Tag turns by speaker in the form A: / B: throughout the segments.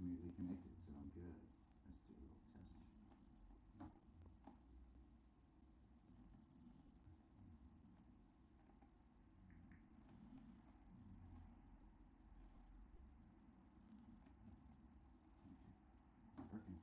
A: smoothly connected, so I'm good. Let's do a little test. Working.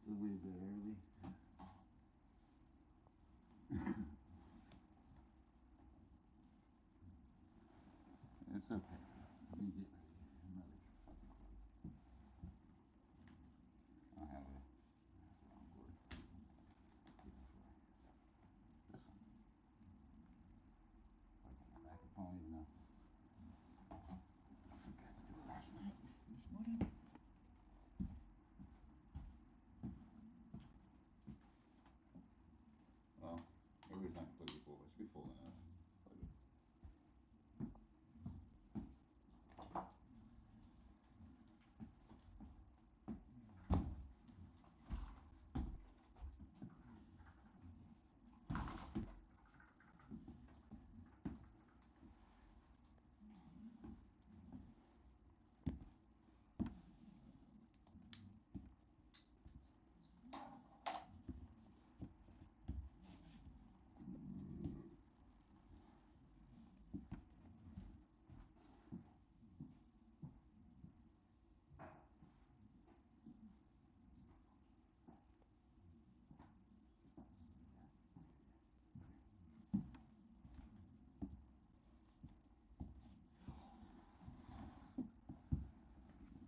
A: It's a wee bit early. It's okay. Let me get ready. Motherfucking cord. I have a. That's the wrong cord. This one. Fucking backup phone, even though I forgot to do it last night. This morning. Well, maybe it's not completely full. It should be full enough. Probably.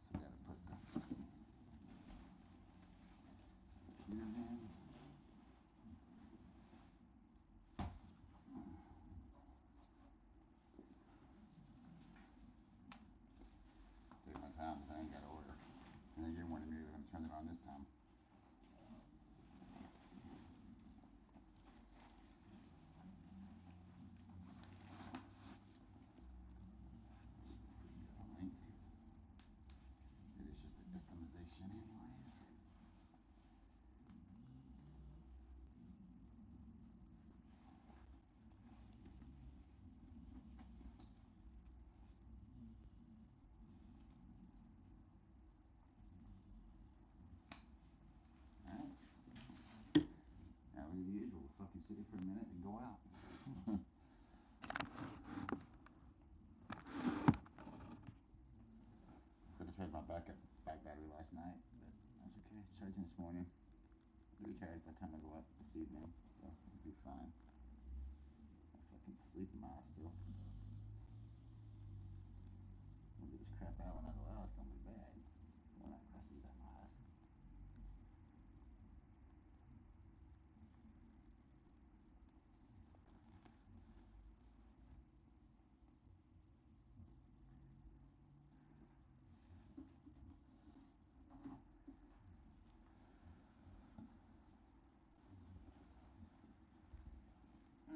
A: So I gotta put the computer in. Take my time, but I ain't got to order. And I get one immediately when I turn it on this time. Pretty good length. It is just a customization anyways. Alright. Now we do the usual. We'll fucking sit here for a minute and go out. Could have tried my back battery last night, but that's okay. Charging this morning. I'll be charged by the time I go out this evening, so it'll be fine. I fucking sleep in my eyes still. I'll get this crap out when I go out. It's gonna be bad. When I cross these out my eyes.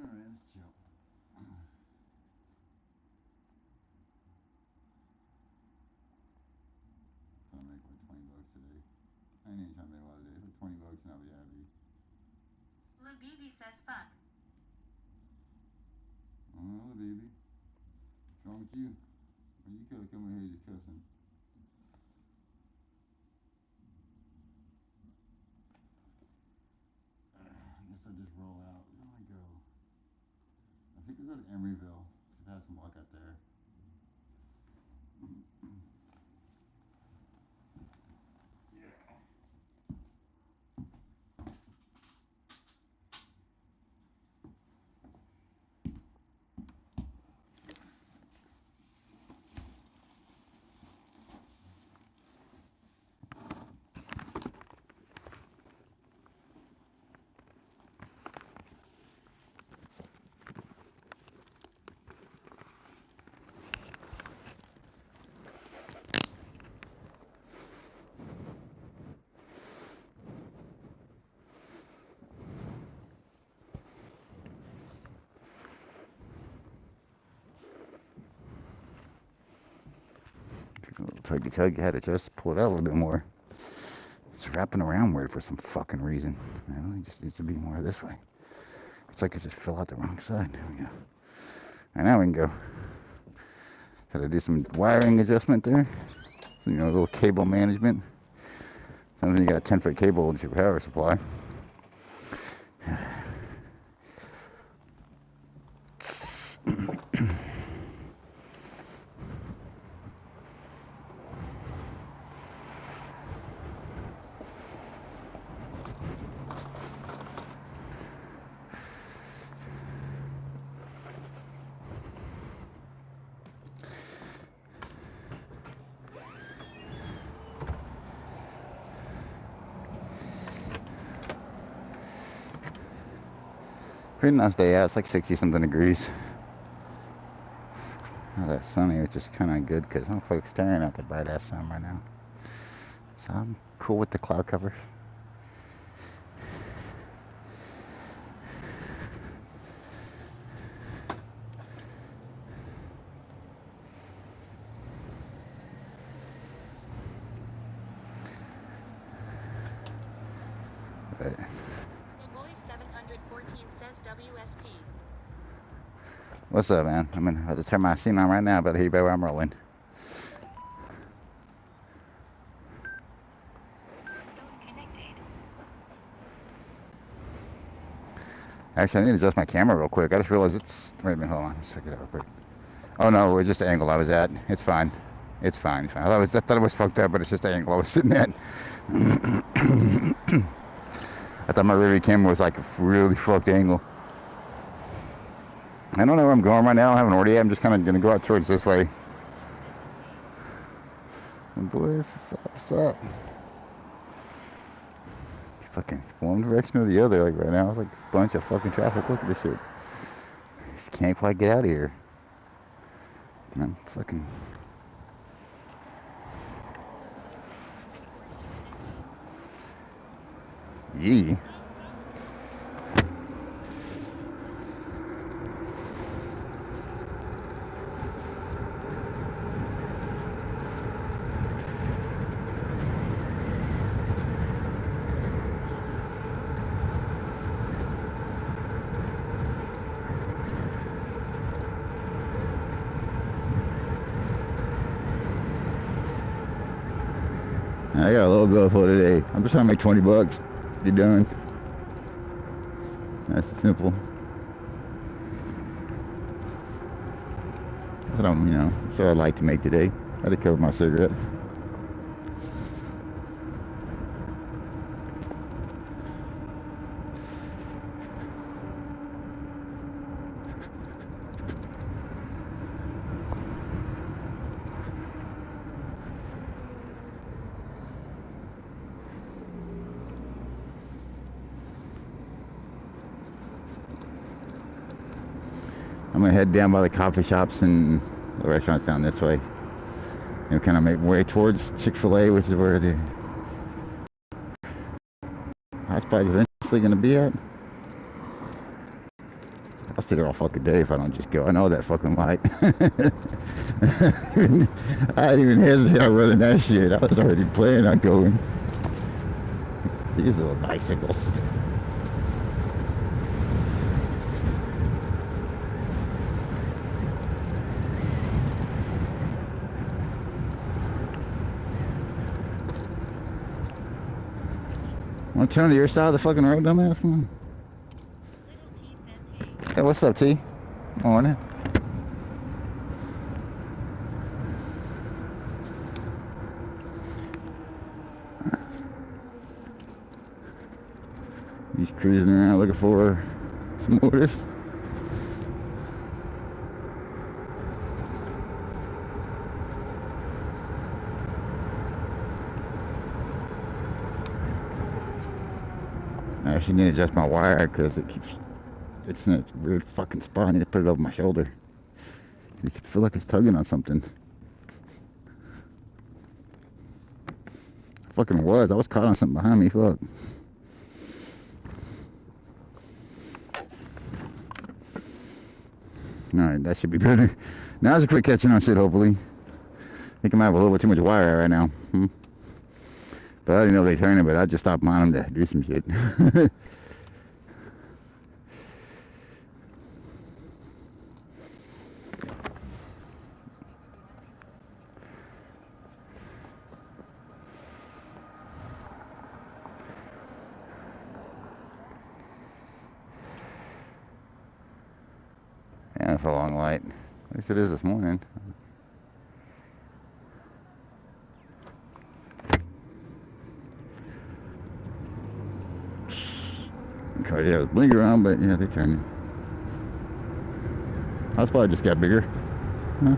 A: Alright, let's chill. Trying to make like $20 today. I ain't even trying to make a lot of days. Like $20 and I'll be happy.
B: Lil BB says fuck.
A: Oh, baby. What's wrong with you? Why you coming here just cussing? I guess I'll just roll out. Where do I go? I think I'll go to Emeryville. I've had some luck out there. Yeah. Tuggy, had to just pull it out a little bit more. It's wrapping around weird for some fucking reason. It really just needs to be more this way. It's like it just fell out the wrong side. There we go. And now we can go. Had to do some wiring adjustment there. So, a little cable management. Sometimes you got a 10-foot cable with your power supply. Pretty nice day out. It's like 60 something degrees. Not that sunny, which is kind of good because I'm fucking staring at the bright ass sun right now. So I'm cool with the cloud cover. But what's up, man? I'm gonna have to turn my scene on right now, but here you go, I'm rolling. Actually, I need to adjust my camera real quick. I just realized it's... Wait a minute, hold on. Let's check it out real quick. Oh, no, it's just the angle I was at. It's fine. It's fine. It's fine. I thought it was fucked up, but it's just the angle I was sitting at. I thought my rear camera was like a really fucked angle. I don't know where I'm going right now. I haven't ordered yet. I'm just kind of going to go out towards this way. And boys, what's up? Fucking one direction or the other, like right now. It's like this bunch of fucking traffic. Look at this shit. Just can't quite get out of here. I'm fucking... Yee. I got a little bill for today. I'm just trying to make 20 bucks. Get done. That's simple. That's what that's what I'd like to make today. I had to cover my cigarettes. I'm gonna head down by the coffee shops and the restaurants down this way. And kind of make way towards Chick-fil-A, which is where the hot spot is eventually gonna be at. I'll sit there all fucking day if I don't just go. I know that fucking light. I didn't even hesitate on running that shit. I was already planning on going. These little bicycles. Want to turn to your side of the fucking road, dumbass? Come on. Hey, what's up, T? Morning. He's cruising around looking for some orders. I actually need to adjust my wire because it's in a weird fucking spot. I need to put it over my shoulder. I feel like it's tugging on something. I fucking was. I was caught on something behind me. Fuck. Alright, that should be better. Now it's a quick catching on shit, hopefully. think I might have a little bit too much wire right now. But I didn't know they turned it, but I just stopped on them to do some shit. Yeah, it's a long light. At least it is this morning. Tried to have a blinker on, but yeah, they turned it. Hotspot just got bigger. Huh?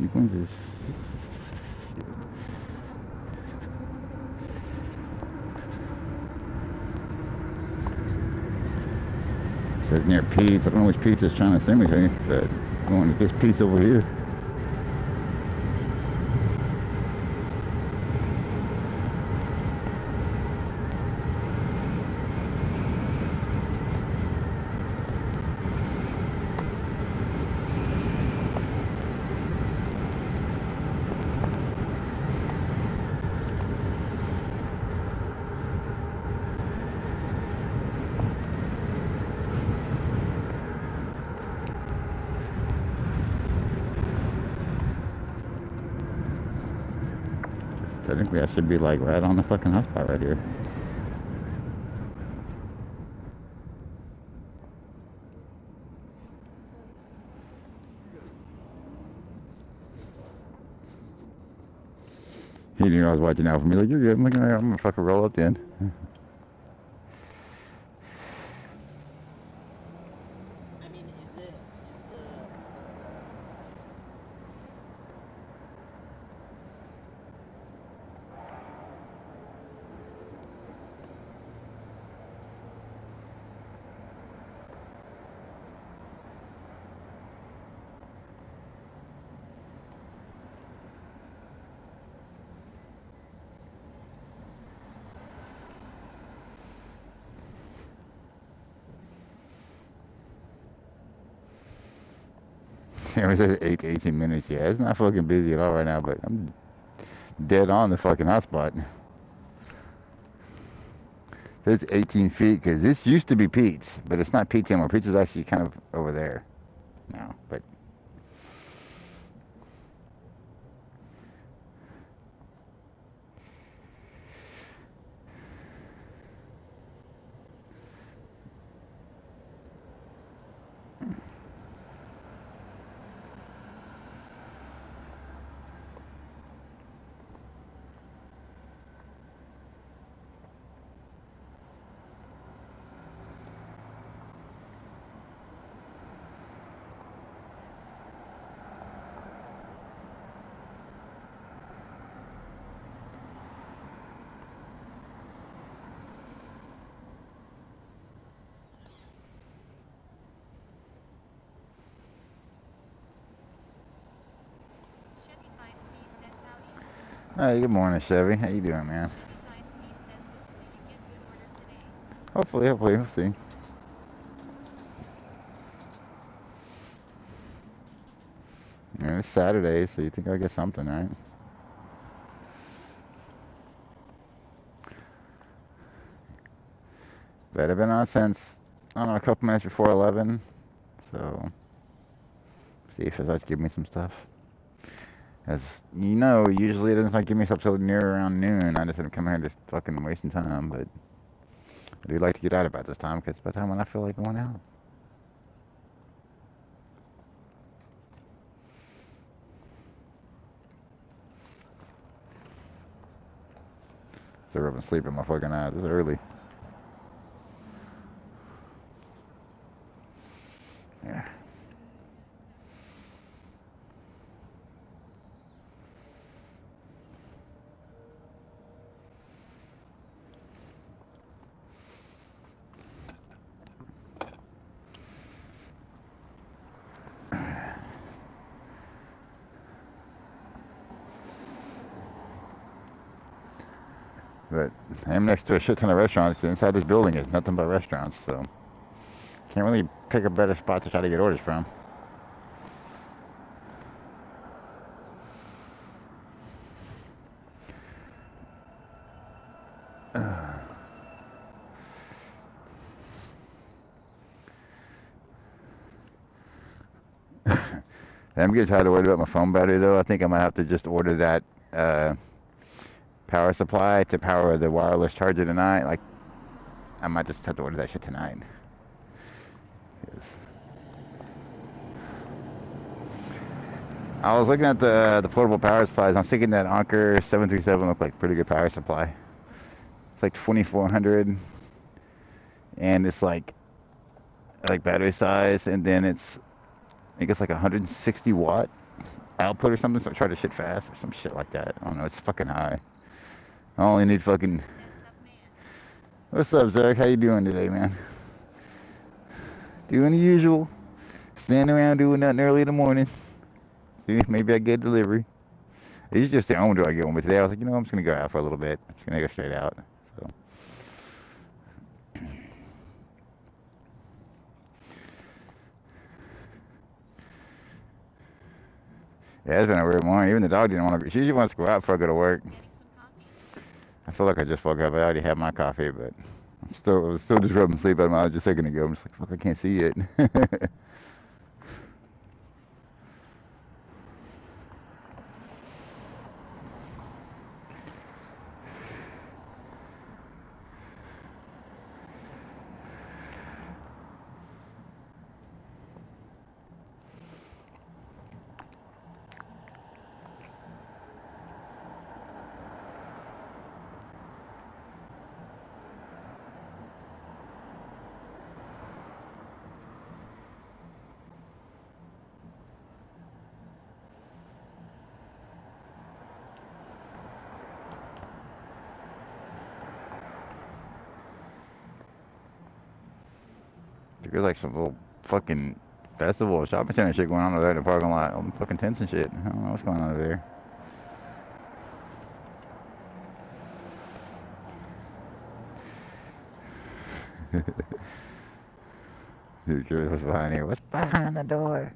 A: You going to says near Pete's. I don't know which Pete's is trying to send me to, but I'm going to this Pete's over here. Technically, I should be like right on the fucking hotspot right here. He knew I was watching out for me. Like, you're good. I'm like, all right, I'm gonna fucking roll up then.
C: I mean, is the
A: Yeah, it says 8 to 18 minutes. Yeah, it's not fucking busy at all right now, but I'm dead on the fucking hotspot. It's 18 feet because this used to be Pete's, but it's not Pete's anymore. Pete's is actually kind of over there now, but
B: Chevy 5 Speed says howdy.
A: hey, good morning, Chevy. How you doing, man?
B: Chevy 5 Speed says hopefully you get good orders today.
A: Hopefully, we'll see. Yeah, it's Saturday, so you think I'll get something, right? But I've been on since, I don't know, a couple minutes before 11, so see if it starts giving me some stuff. As you know, usually it doesn't like give me stuff till near around noon. I just end up coming here just fucking wasting time, but I do like to get out about this time because it's about the time when I feel like going out. So I've been sleeping my fucking eyes. It's early. Yeah. But I'm next to a shit ton of restaurants. Inside this building is nothing but restaurants, so can't really pick a better spot to try to get orders from. I'm getting tired of worried about my phone battery though. I think I might have to just order that power supply to power the wireless charger tonight. Like, I might just have to order that shit tonight. I was looking at the portable power supplies. I was thinking that Anker 737 looked like a pretty good power supply. It's like 2400, and it's like battery size, and then it's I think it's like 160 watt output or something. So I tried to shit fast or some shit like that. I don't know. It's fucking high. I only need fucking.
B: Says sup man.
A: What's up, Zach? How you doing today, man? Doing the usual. Standing around doing nothing early in the morning. See, maybe I get delivery. I usually just stay home until I get one, but today I was like, you know, I'm just gonna go out for a little bit. I'm just gonna go straight out. So. Yeah, it's been a weird morning. Even the dog didn't want to. She usually wants to go out before I go to work.
B: Getting some coffee.
A: I feel like I just woke up. I already had my coffee, but I was still just rubbing sleep out of my eyes just a second ago. I'm just like, fuck, I can't see it. There's like some little fucking festival or shopping center shit going on over there in the parking lot. All the fucking tents and shit. I don't know what's going on over there. Who's curious what's behind here? What's behind the door?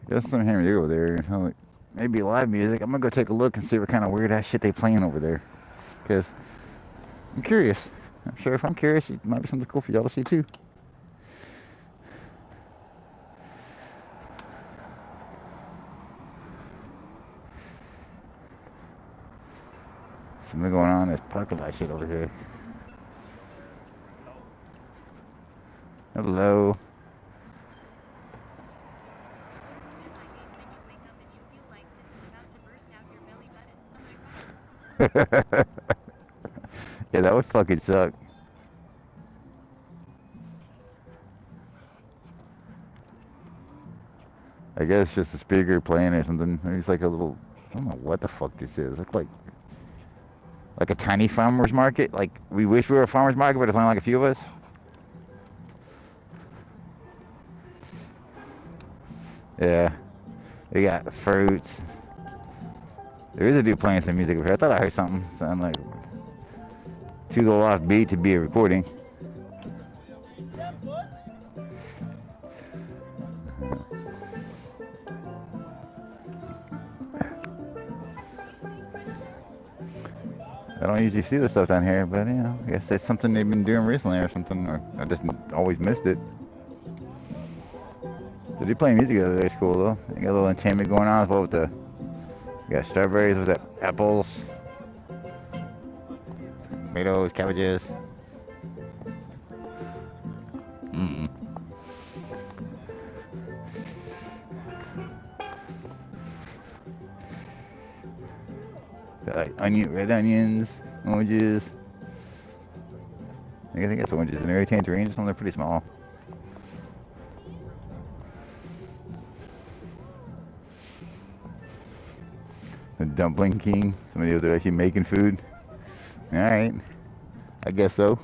A: There's some here over there. Maybe live music. I'm gonna go take a look and see what kind of weird ass shit they playing over there. Cause I'm curious. I'm sure if I'm curious, it might be something cool for y'all to see too. Something going on. There's parking lot shit over here. Hello.
B: Zerg says I hate when you wake up and you feel like piss is about to burst out your belly button. Am I right?
A: Yeah, that would fucking suck. I guess it's just a speaker playing or something. Maybe it's like a little. I don't know what the fuck this is. Look like a tiny farmer's market. Like we wish we were a farmer's market, but it's only like a few of us. Yeah, they got fruits. There is a dude playing some music over here. I thought I heard something sound like too little off beat to be a recording. I don't usually see this stuff down here, but you know, I guess that's something they've been doing recently or something, or I just always missed it. They do play music over there. It's cool though. They got a little entertainment going on as well with the. You got strawberries with that apples, tomatoes, cabbages. Mm. Got like red onions, oranges. I think it's oranges and maybe tangerines or something. They're pretty small. The dumpling king. Somebody over there actually making food. Alright. I guess so.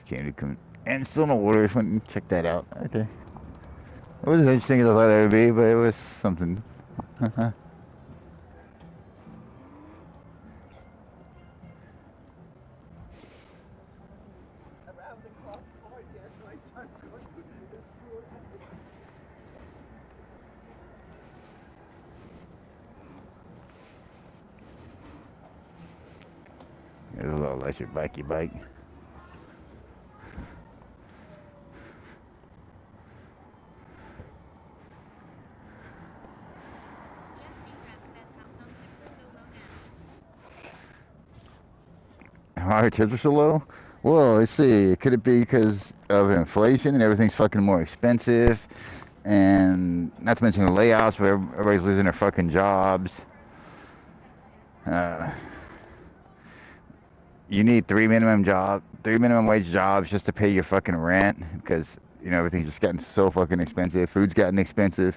A: Candy come and still no orders. Went and check that out. Okay. It wasn't as interesting as I thought it would be, but it was something.
D: Around the clock podcast, my time going to the school.
A: There's a little electric bikey bike.
B: Jeff Greengrass says how come tips are so low now?
A: How our tips are so low? Well, let's see. Could it be because of inflation and everything's fucking more expensive? And not to mention the layoffs where everybody's losing their fucking jobs. You need three minimum wage jobs just to pay your fucking rent because everything's just gotten so fucking expensive. Food's gotten expensive.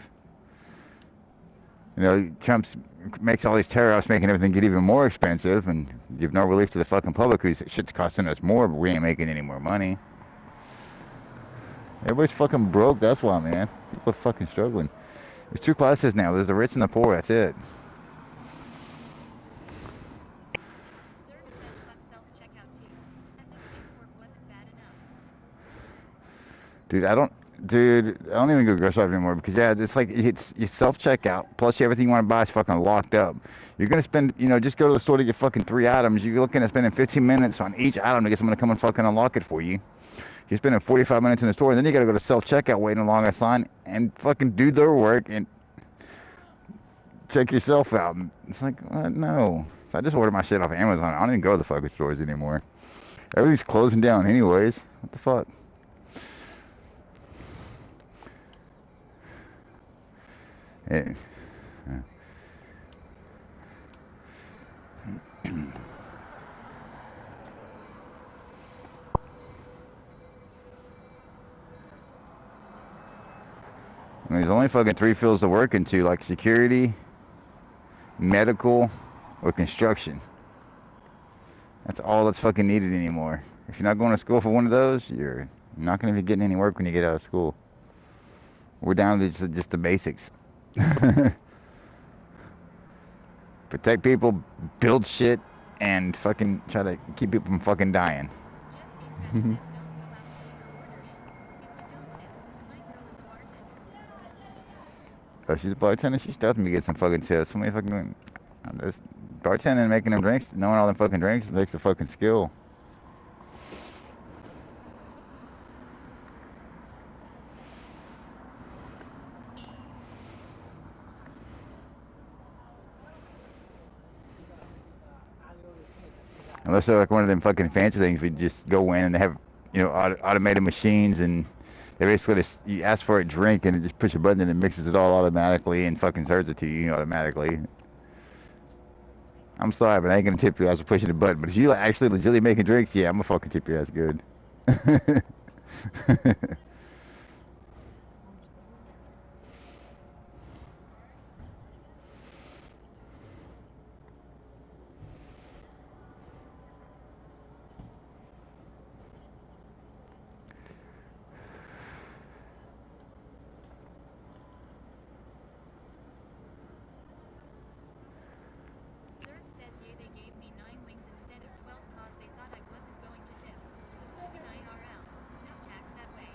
A: Trump's makes all these tariffs, making everything get even more expensive, and give no relief to the fucking public whose shit's costing us more, but we ain't making any more money. Everybody's fucking broke. That's why, man. People are fucking struggling. There's two classes now. There's the rich and the poor. That's it.
B: Zerg says fuck self-checkout too. As if paperwork wasn't bad enough.
A: Dude, I don't even go grocery shopping anymore because it's like it's self-checkout plus everything you want to buy is fucking locked up. You're gonna spend, just go to the store to get fucking 3 items. You're looking at spending 15 minutes on each item to get someone to come and fucking unlock it for you. You're spending 45 minutes in the store, and then you gotta go to self-checkout, wait in a long ass line, and fucking do their work and check yourself out. It's like, no. So I just order my shit off Amazon. I don't even go to the fucking stores anymore. Everything's closing down anyways. What the fuck? Yeah. There's only fucking 3 fields to work into, like security, medical, or construction. That's all that's fucking needed anymore. If you're not going to school for one of those, you're not going to be getting any work when you get out of school. We're down to just the basics. Protect people, build shit, and fucking try to keep people from fucking dying.
B: Jeff Greengrass says don't go out to eat or order in. If you don't tip, my girl is a bartender.
A: Oh, she's a bartender? She's definitely get some fucking tips. Somebody fucking... This bartending and making them drinks, knowing all them fucking drinks, takes a fucking skill. Unless they're like one of them fucking fancy things, we just go in and they have, automated machines, and they basically you ask for a drink and it just push a button and it mixes it all automatically and fucking serves it to you automatically. I'm sorry, but I ain't gonna tip you as for pushing the button. But if you actually legitimately making drinks, yeah, I'm gonna fucking tip your ass good.
B: Zerg says yay they gave me 9 wings instead of 12 cause they thought I wasn't going to tip. Was tipping IRL. No tax that way.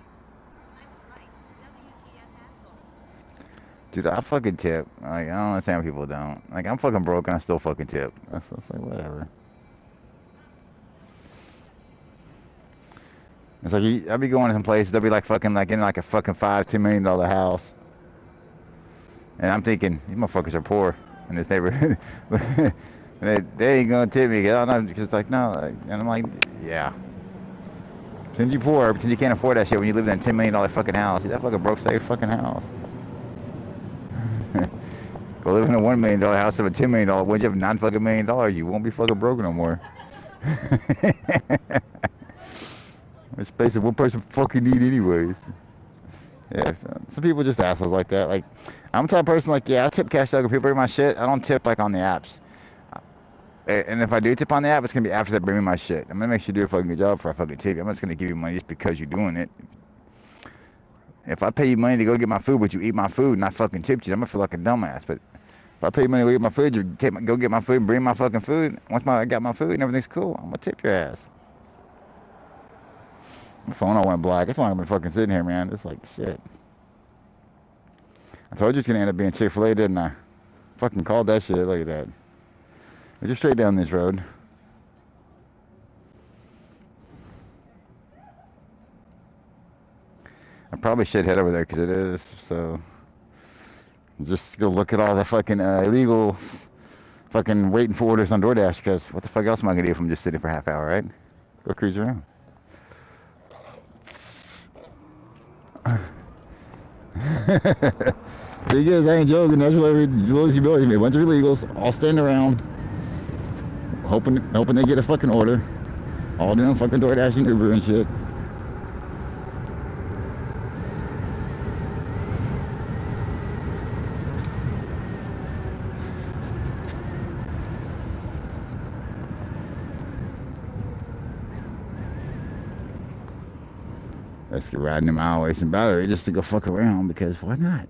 B: I was like, WTF asshole.
A: Dude, I fucking tip. Like, I don't understand people don't. Like, I'm fucking broke and I still fucking tip. That's like, whatever. It's like, I'll be going to some places, they'll be like fucking, like in like a fucking $5-10 million house. And I'm thinking, these motherfuckers are poor in this neighborhood. they ain't gonna tip me. Because it's like, no. And I'm like, yeah. Since you poor, pretend you can't afford that shit when you live in a $10 million fucking house. See, that fucking broke state fucking house. Go live in a $1 million house of a $10 million. Once you have $9 fucking million, you won't be fucking broke no more. It's space that one person fucking need anyways. Yeah, some people just assholes like that. Like, I'm the type of person like, yeah, I tip cash out when people bring my shit. I don't tip like on the apps. And if I do tip on the app, it's gonna be after that bring me my shit. I'm gonna make sure you do a fucking good job before I fucking tip you. I'm not just gonna give you money just because you're doing it. If I pay you money to go get my food, but you eat my food and I fucking tipped you, I'm gonna feel like a dumbass. But if I pay you money to go get my food, you go get my food and bring my fucking food. Once I got my food and everything's cool, I'm gonna tip your ass. My phone all went black. It's long I've been fucking sitting here, man. It's like shit. I told you it's gonna end up being Chick-fil-A, didn't I? Fucking called that shit. Look at that. We're just straight down this road. I probably should head over there because it is. So just go look at all the fucking illegals fucking waiting for orders on DoorDash, because what the fuck else am I gonna do if I'm just sitting for a half hour, right? Go cruise around. Thing is, I ain't joking. That's what you build. A bunch of illegals all standing around, hoping they get a fucking order, all doing fucking DoorDash and Uber and shit. Let's get riding them hour wasting battery just to go fuck around, because why not?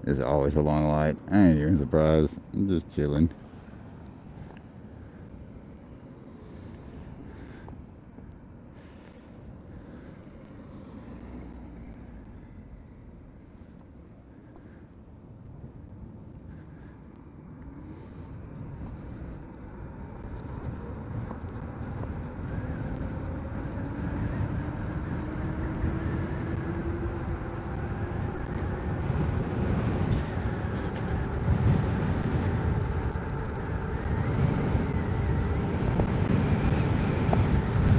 A: There's always a long light. I ain't even surprised. I'm just chilling.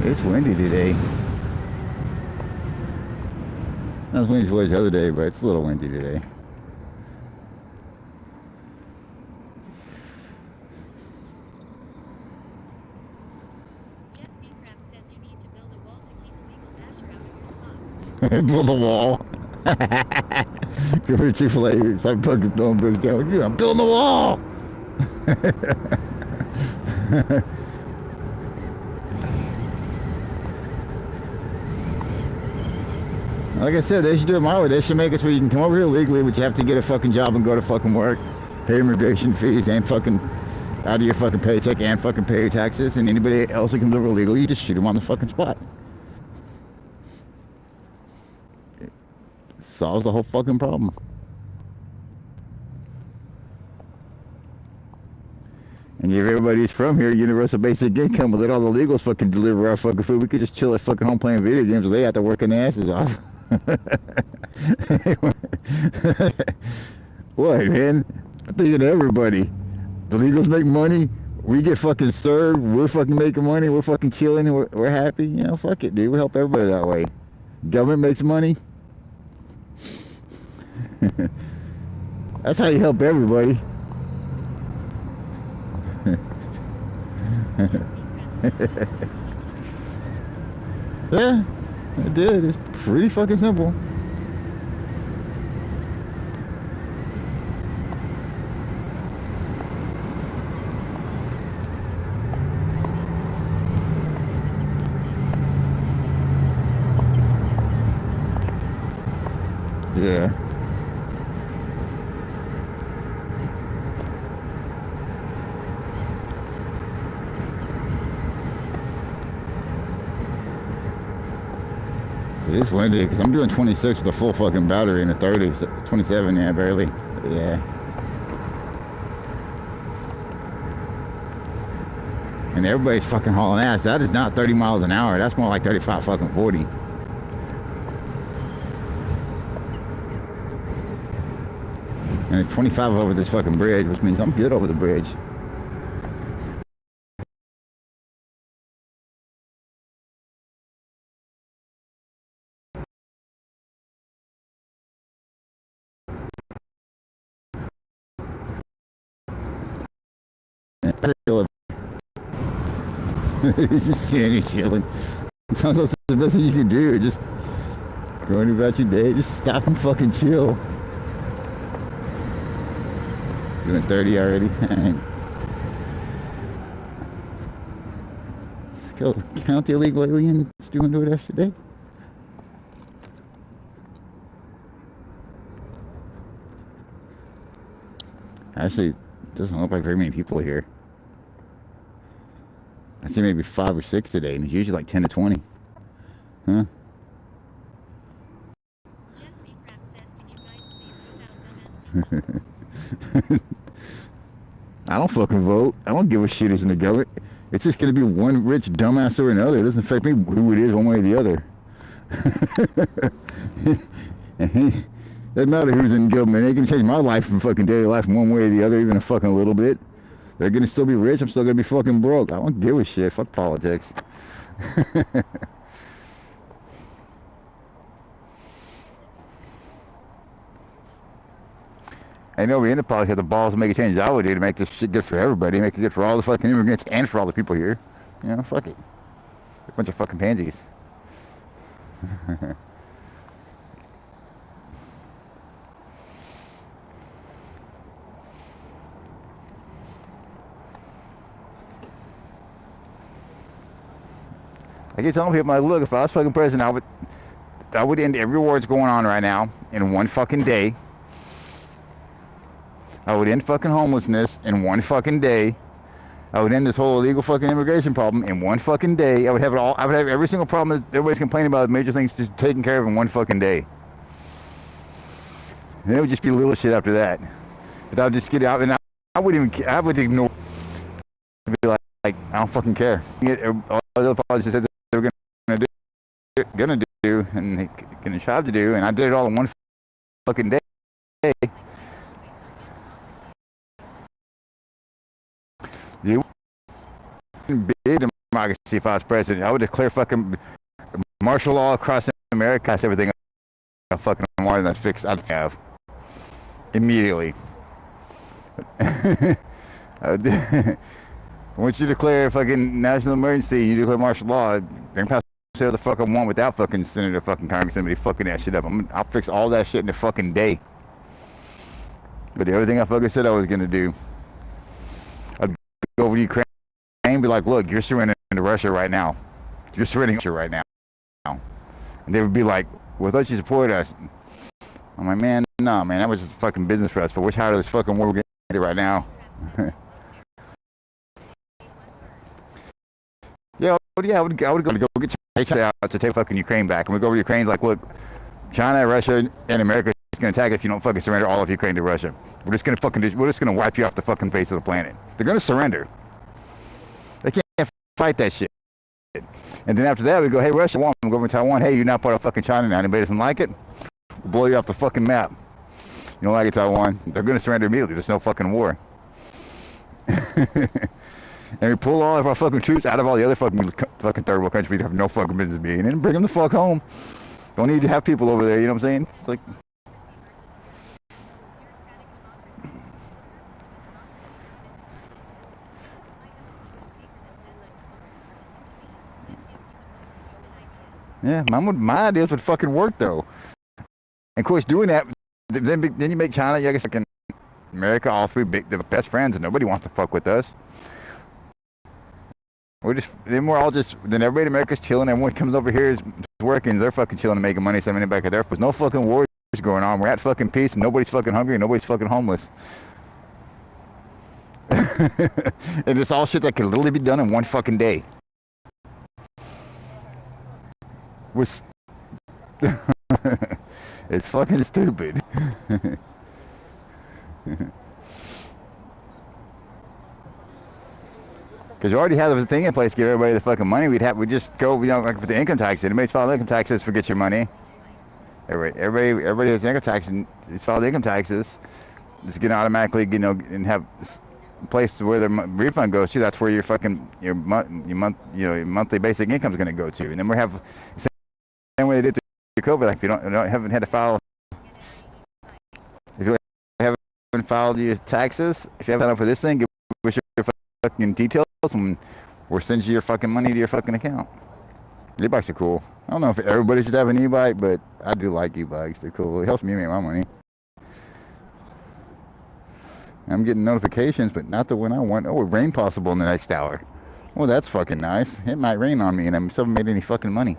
A: It's windy today. Not as windy as it was the other day, but it's a little windy today.
B: Jeff B. Crab says you need to build a wall to keep illegal dasher out of your spot.
A: Build a wall. Go for Chick-fil-A. It's like fucking throwing bricks down. Yeah, I'm building a wall. Like I said, they should do it my way. They should make it so you can come over here legally, but you have to get a fucking job and go to fucking work, pay immigration fees, and fucking out of your fucking paycheck, and fucking pay your taxes. And anybody else who comes over illegally, you just shoot them on the fucking spot. It solves the whole fucking problem. And if everybody's from here, universal basic income, we'll let all the illegals fucking deliver our fucking food. We could just chill at fucking home playing video games, they have to work their asses off. What, man? I'm thinking of everybody. The illegals make money, we get fucking served, we're fucking making money, we're fucking chilling, and we're happy. You know, fuck it, dude. We help everybody that way. Government makes money. That's how you help everybody. Yeah, it did. It's pretty fucking simple. Yeah. It's windy because I'm doing 26 with a full fucking battery and a 30, 27, yeah, barely. Yeah. And everybody's fucking hauling ass. That is not 30 miles an hour. That's more like 35 fucking 40. And it's 25 over this fucking bridge, which means I'm good over the bridge. Just standing chilling. Sometimes that's the best thing you can do. Just going about your day. Just stop and fucking chill. Doing 30 already. Let's go count the illegal aliens doing DoorDash today. Actually, it doesn't look like very many people here. I see maybe 5 or 6 today, and it's usually like 10 to 20. Huh?
B: Jeff Beecraft says, can you guys please vote out dumbass?
A: I don't fucking vote. I don't give a shit who's in the government. It's just gonna be one rich dumbass or another. It doesn't affect me who it is one way or the other. Doesn't matter who's in government. They can change my life from fucking daily life in one way or the other, even a fucking little bit. They're gonna still be rich. I'm still gonna be fucking broke. I don't give a shit. Fuck politics. I know we in the politics have the balls to make a change I would do to make this shit good for everybody, make it good for all the fucking immigrants and for all the people here. You know, fuck it. A bunch of fucking pansies. I keep telling people, like, look, if I was fucking president, I would end every war that's going on right now in one fucking day. I would end fucking homelessness in one fucking day. I would end this whole illegal fucking immigration problem in one fucking day. I would have it all. I would have every single problem that everybody's complaining about, major things, just taken care of in one fucking day. And then it would just be little shit after that. But I would just get out, and I wouldn't even. I would ignore. I'd be like, I don't fucking care. All the other politicians said they were gonna do, and they gonna try to do, and I did it all in one fucking day. You wouldn't be democracy if I was president. I would declare fucking martial law across America. That's everything I fucking wanted. I'd have immediately. Once you declare fucking national emergency, you declare martial law. They can pass whatever the fuck I want without fucking senator, fucking Congress, somebody fucking that shit up. I'll fix all that shit in a fucking day. But everything I fucking said I was gonna do. Go over to Ukraine and be like, look, you're surrendering to Russia right now. You're surrendering to Russia right now. And they would be like, well, I thought you supported us. I'm like, man, no, man, that was just fucking business for us. But which how this fucking war we're getting into right now? I would go get China out to take fucking Ukraine back. And we go over to Ukraine like, look, China, Russia, and America is going to attack if you don't fucking surrender all of Ukraine to Russia. We're just going to wipe you off the fucking face of the planet. They're going to surrender. They can't fight that shit. And then after that, we go, hey, Russia, we'll go over to Taiwan. Hey, you're not part of fucking China now. Anybody doesn't like it? We'll blow you off the fucking map. You don't like it, Taiwan? They're going to surrender immediately. There's no fucking war. And we pull all of our fucking troops out of all the other fucking third world countries we have no fucking business being in and bring them the fuck home. Don't need to have people over there, you know what I'm saying? It's like... Yeah, my ideas would fucking work though. And of course, doing that, then you make China, I guess, like America, all three the best friends, and nobody wants to fuck with us. Then everybody in America's chilling. Everyone comes over here is working. They're fucking chilling and making money, sending it back at their. There's no fucking wars going on. We're at fucking peace, and nobody's fucking hungry, and nobody's fucking homeless. And it's all shit that could literally be done in one fucking day. Was it's fucking stupid. Because you already have the thing in place to give everybody the fucking money. We'd just go, like with the income tax. Anybody's filed income taxes, forget your money. Everybody has income taxes. It's filed income taxes. Just get automatically, and have a place where the refund goes to. That's where your fucking your monthly basic income is going to go to. And then we have the same way they did through COVID. Like if you haven't had to file, if you haven't filed your taxes, if you haven't done for this thing, give us your fucking details, and we'll send you your fucking money to your fucking account. E-bikes are cool. I don't know if everybody should have an e-bike, but I do like e-bikes. They're cool. It helps me make my money. I'm getting notifications, but not the one I want. Oh, rain possible in the next hour. Well, that's fucking nice. It might rain on me, and I still haven't made any fucking money.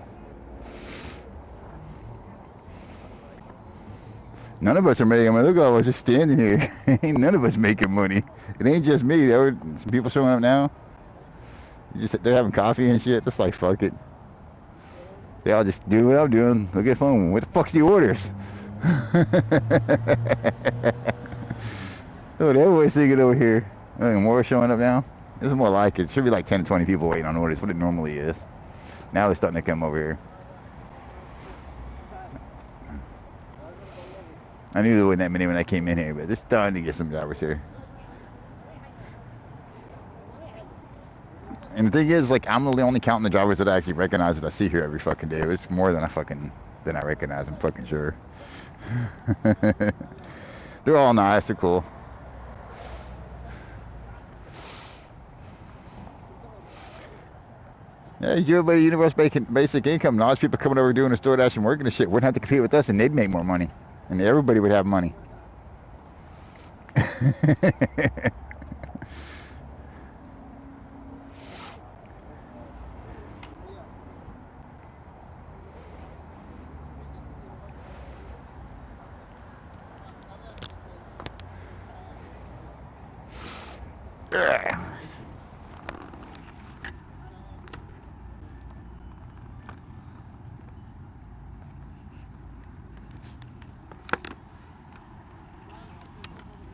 A: None of us are making money. Look at all of us just standing here. Ain't none of us making money. It ain't just me. There were some people showing up now. They're having coffee and shit. Just like, fuck it. They all just do what I'm doing. Look at the phone. What the fuck's the orders? Oh, everybody's thinking over here. More showing up now. This is more like it. Should be like 10 to 20 people waiting on orders. What it normally is. Now they're starting to come over here. I knew there wasn't that many when I came in here, but they're starting to get some drivers here. And the thing is, like, I'm only counting the drivers that I actually recognize that I see here every fucking day. It's more than I recognize, I'm fucking sure. They're all nice, they're cool. Yeah, you everybody universal basic income, and all these people coming over doing the DoorDash and working and shit wouldn't have to compete with us, and they'd make more money. And everybody would have money.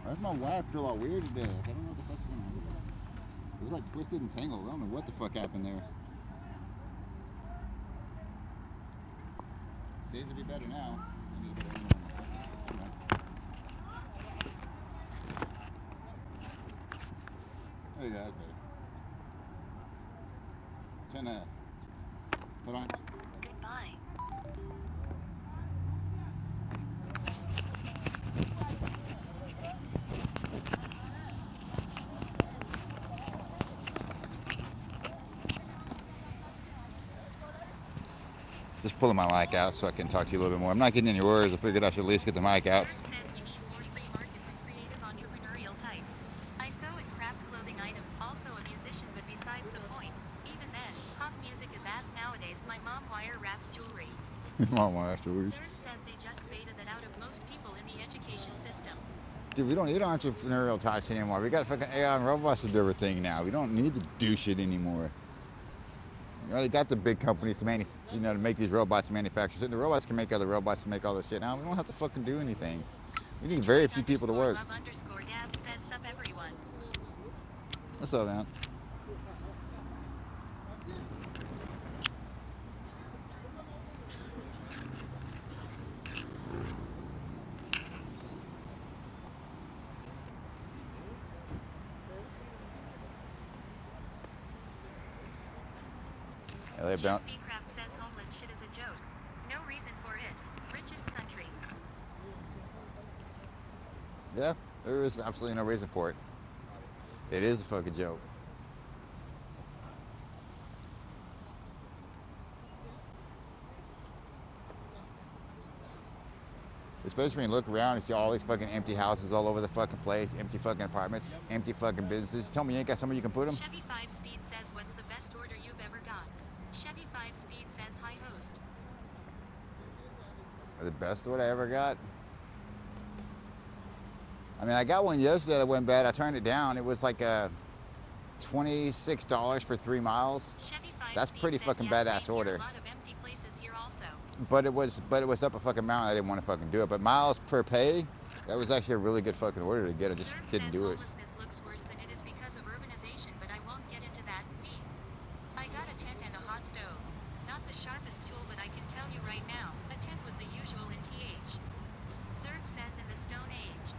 A: Why's my wire feel all weird today? I don't know what the fuck's going on. It was like twisted and tangled. I don't know what the fuck happened there. Seems to be better now. I need a better one. There you go, that's better. Trying to. Hold on.
B: Goodbye.
A: Just pulling my mic out so I can talk to you a little bit more. I'm not getting any orders. I figured I should at least get the mic out.
B: Says we need more free markets and creative entrepreneurial types. I sew and craft clothing items, also a musician, but besides the point. Even then, pop music is ass nowadays. My mom wire wraps jewelry.
A: Mom wire jewelry.
B: Zerg says they just beta that out of most people in the education system.
A: Dude, we don't need entrepreneurial types anymore. We got fucking AI and robots to do everything now. We don't need to do shit anymore. We already got the big companies to to make these robots and manufacture shit. The robots can make other robots to make all this shit. Now we don't have to fucking do anything. We need very few people to work.
B: Love_Dab says sup everyone.
A: What's up, man?
B: Jeff Beecraft says homeless shit is a joke. No reason for it. Richest country.
A: Yeah, there is absolutely no reason for it. It is a fucking joke. Especially when you look around and see all these fucking empty houses all over the fucking place, empty fucking apartments, empty fucking businesses. Tell me you ain't got somewhere you can put them?
B: Chevy 5 Speed says what's the best order you've ever got? Chevy 5 Speed says hi host.
A: The best order I ever got? I mean, I got one yesterday that went bad. I turned it down. It was like $26 for 3 miles.
B: Chevy 5
A: That's
B: Speed
A: pretty
B: says,
A: fucking
B: yeah,
A: badass
B: same here.
A: order.
B: A lot of empty places here also.
A: But it was up a fucking mountain. I didn't want to fucking do it. But miles per pay, that was actually a really good fucking order to get. I just
B: Zerg
A: didn't
B: says
A: do it.
B: homelessness looks worse than it is because of urbanization, but I won't get into that. Me. I got a tent and a hot stove. Not the sharpest tool, but I can tell you right now, a tent was the usual in TH. Zerg says in the Stone Age.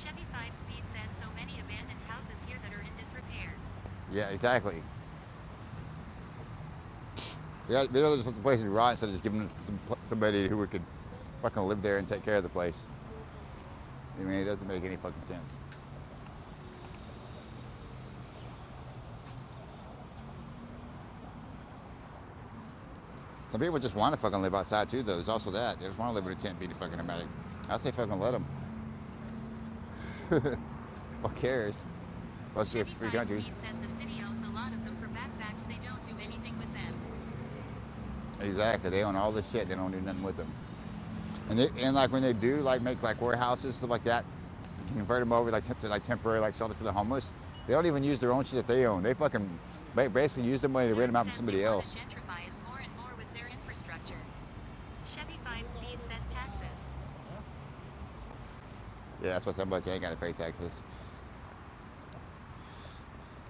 B: Chevy 5 Speed says so many abandoned houses here that are in disrepair.
A: Yeah, exactly. Yeah, they don't just let the place rot instead of just giving somebody who could fucking live there and take care of the place. I mean, it doesn't make any fucking sense. Some people just want to fucking live outside too, though. There's also that. They just want to live in a tent, be the fucking nomadic. I say fucking let them. What cares? Let's be a
B: Chevy
A: free
B: 5
A: country.
B: Speed says the city owns a lot of them for backpacks. They don't do anything with them.
A: Exactly. They own all the shit. They don't do nothing with them. And like when they do like make like warehouses stuff like that, convert them over like to like temporary like shelter for the homeless. They don't even use their own shit that they own. They fucking basically use the money to rent them out to somebody else.
B: Gentrify us more and more with their infrastructure. Chevy 5 Speed says taxes.
A: Yeah, that's why somebody ain't gotta pay taxes.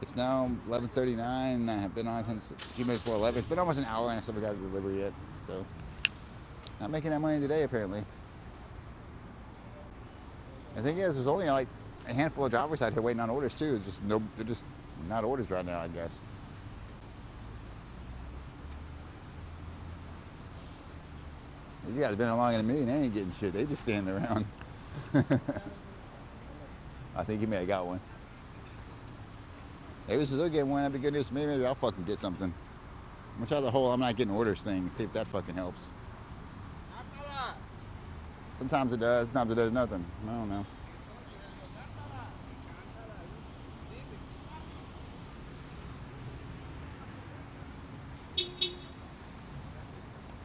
A: It's now 11:39. I have been on since a few minutes before 11. It's been almost an hour and I still haven't got a delivery yet. So, not making that money today apparently. The thing is, there's only like a handful of drivers out here waiting on orders too. It's just they're just not orders right now, I guess. These guys have been along in a million. They ain't getting shit. They just standing around. I think he may have got one. Maybe they'll get one. That'd be good news for me. Maybe I'll fucking get something. I'm gonna try the whole I'm not getting orders thing. See if that fucking helps. Sometimes it does. Sometimes it does nothing. I don't know.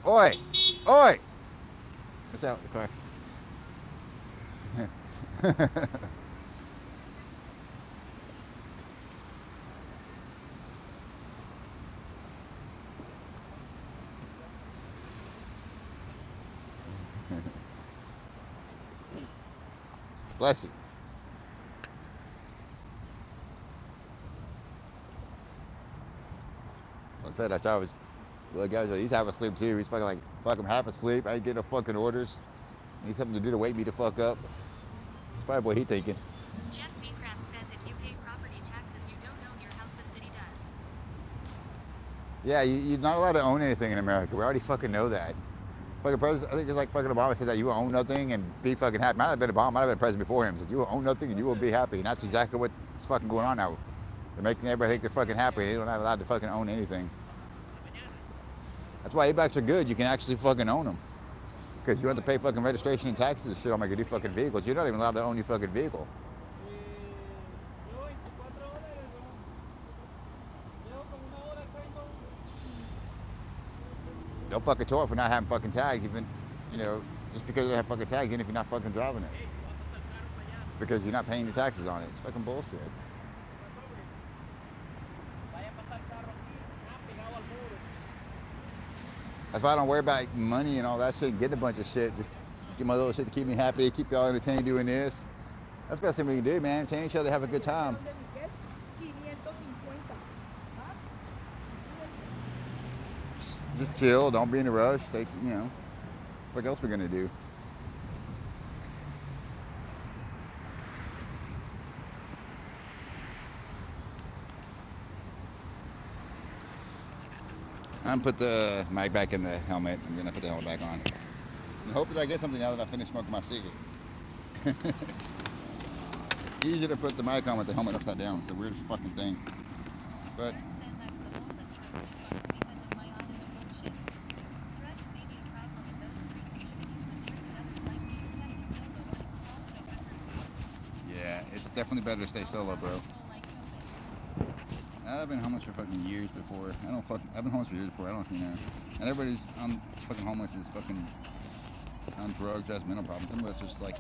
A: Oi! Oi! What's out the car? Bless you. I said I thought it was the guys. He's half asleep too. He's fucking like fucking half asleep. I ain't getting no fucking orders. Need something to do to wake me the fuck up. That's probably what he thinking.
B: Jeff Beecraft says if you pay property taxes, you don't own your house. The city does.
A: Yeah, you're not allowed to own anything in America. We already fucking know that. Fucking president, I think it's like fucking Obama said that you will own nothing and be fucking happy. Might have been Obama, might have been president before him. Said you will own nothing and you will be happy. And that's exactly what's fucking going on now. They're making everybody think they're fucking happy. They're not allowed to fucking own anything. That's why A-backs are good. You can actually fucking own them. Because you don't have to pay fucking registration and taxes and shit on like your new fucking vehicles. You're not even allowed to own your fucking vehicle. They'll fucking tow it for not having fucking tags, even, just because they don't have fucking tags, even if you're not fucking driving it. It's because you're not paying your taxes on it. It's fucking bullshit. That's why I don't worry about money and all that shit, getting a bunch of shit. Just get my little shit to keep me happy, keep y'all entertained doing this. That's the best thing we can do, man. Entertain each other, have a good time. Just chill, don't be in a rush. Take, what else we gonna do? I'm gonna put the mic back in the helmet. I'm gonna put the helmet back on. And hope that I get something now that I finish smoking my cigarette. It's easier to put the mic on with the helmet upside down. It's the weirdest fucking thing. But yeah, it's definitely better to stay solo, bro. I've been homeless for fucking years before. I've been homeless for years before. I don't know if you know. And everybody's on fucking homeless is fucking on drugs, has mental problems. Some of us just like,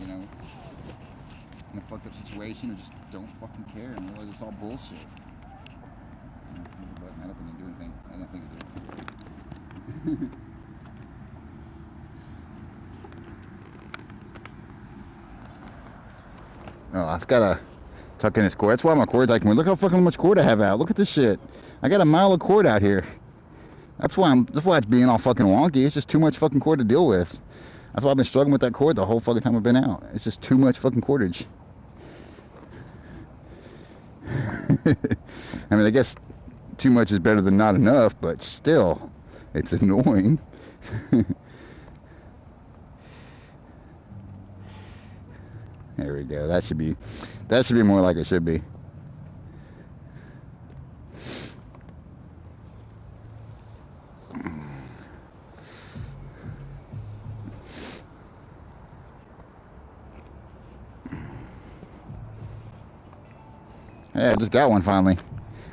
A: in a fucked up situation or just don't fucking care and realize it's all bullshit. There's a button. I don't think it didn't do anything. I didn't think it did. Oh, I've got to tuck in this cord. That's why my cord's like, look how fucking much cord I have out. Look at this shit. I got a mile of cord out here. That's why it's being all fucking wonky. It's just too much fucking cord to deal with. That's why I've been struggling with that cord the whole fucking time I've been out. It's just too much fucking cordage. I mean, I guess too much is better than not enough, but still, it's annoying. There we go. That should be more like it should be. Yeah, I just got one finally.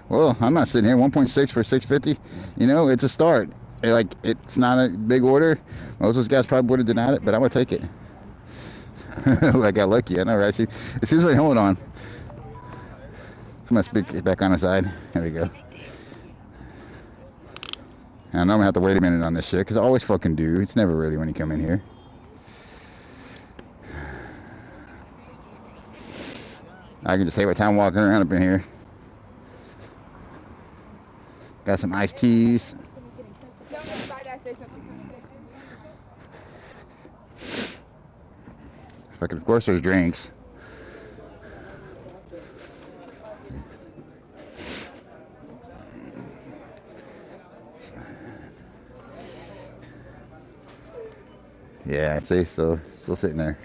A: Well, I'm not sitting here. 1.6 for 650. You know, it's a start. Like, it's not a big order. Most of those guys probably would have denied it, but I'm gonna take it. I got lucky. I know, right? See, it seems like, hold on. I'm gonna speak it back on the side. There we go. I know I'm gonna have to wait a minute on this shit because I always fucking do. It's never ready when you come in here. I can just take my time walking around up in here. Got some iced teas. Of course, there's drinks. Yeah, I see. Still sitting there.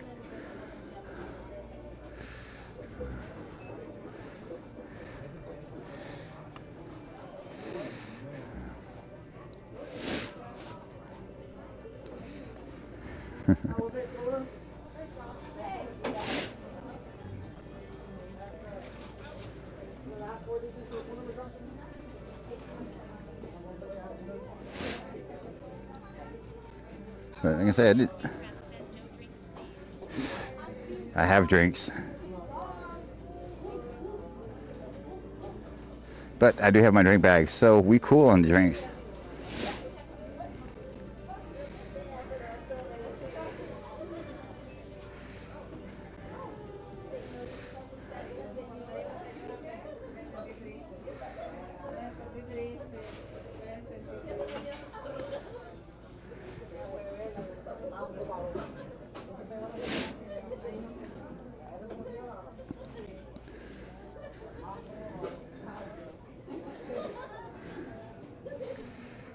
A: But like I said, I have drinks. But I do have my drink bag, so we cool on the drinks.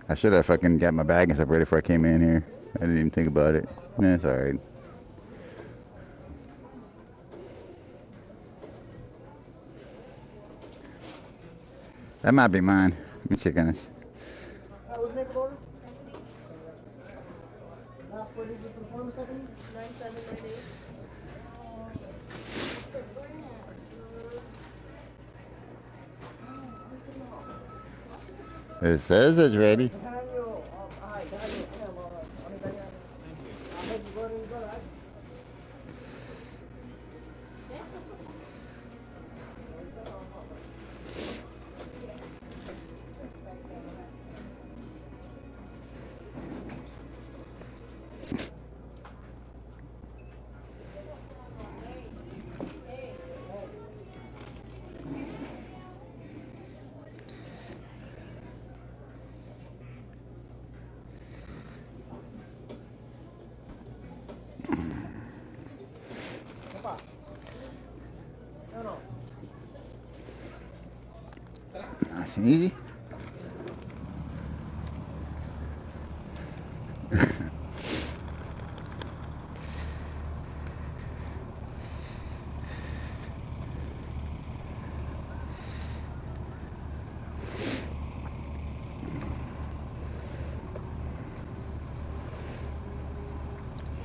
A: I should have fucking got my bag and stuff ready before I came in here. I didn't even think about it. That's alright. That might be mine. Let me check on this. It says it's ready. Nice and easy.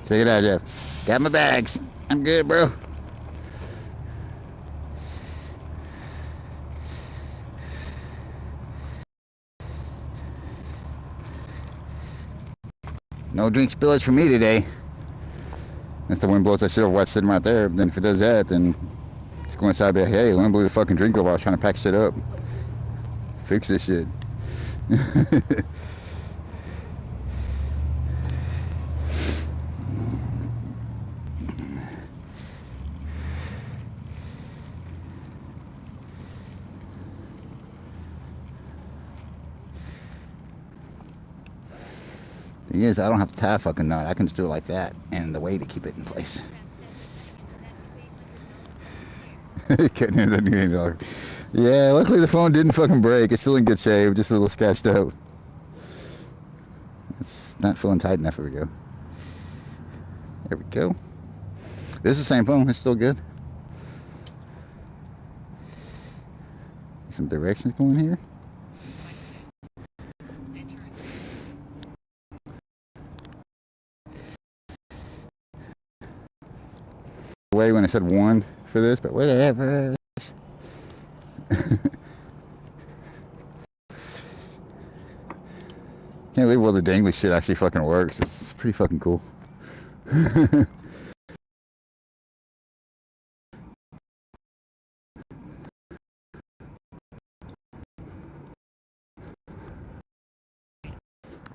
A: Check it out, Jeff. Got my bags. I'm good, bro. No drink spillage for me today. If the wind blows that shit over what's sitting right there, then if it does that, then just go inside and be like, hey, the wind blew the fucking drink over. I was trying to pack shit up. Fix this shit. Thing is, I don't have to tie a fucking knot. I can just do it like that, and the way to keep it in place. Yeah, luckily the phone didn't fucking break. It's still in good shape, just a little scratched out. It's not feeling tight enough. Here we go. There we go. This is the same phone. It's still good. Some directions going here. Way when I said 1 for this, but whatever. Can't believe all the dangly shit actually fucking works. It's pretty fucking cool.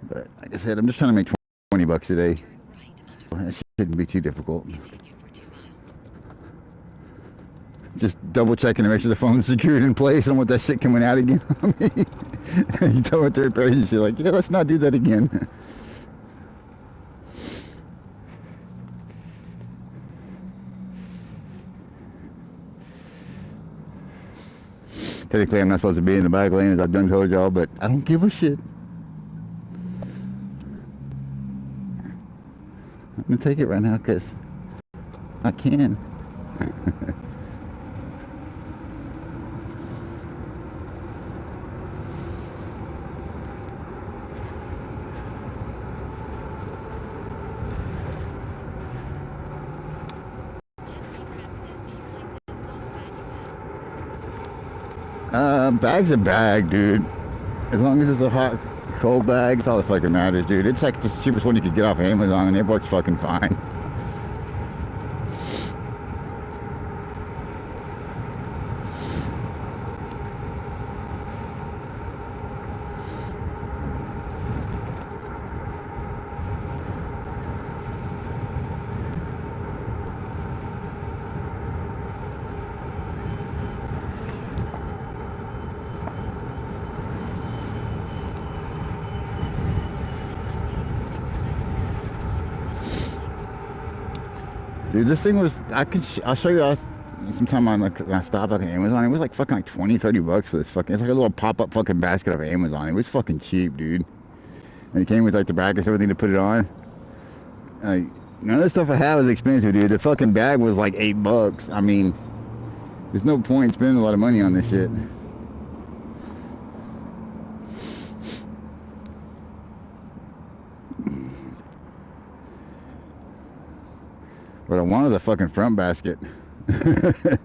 A: But like I said, I'm just trying to make 20 bucks a day. That shouldn't be too difficult. Just double checking to make sure the phone's secured in place. I don't want that shit coming out again on me. You tell me third person shit like, yeah, let's not do that again. Technically, I'm not supposed to be in the back lane, as I've done told y'all, but I don't give a shit. I'm gonna take it right now because I can. Bag's a bag, dude. As long as it's a hot, cold bag, it's all that fucking matters, dude. It's like the cheapest one you could get off of Amazon, and it works fucking fine. Dude, this thing was, I'll show you sometime on like, when I stop like on Amazon. It was like fucking like 20-30 bucks for this fucking, it's like a little pop-up fucking basket of Amazon. It was fucking cheap, dude. And it came with like the brackets, everything to put it on. Like, none of the stuff I have is expensive, dude. The fucking bag was like $8. I mean, there's no point in spending a lot of money on this shit. What I wanted was a fucking front basket. But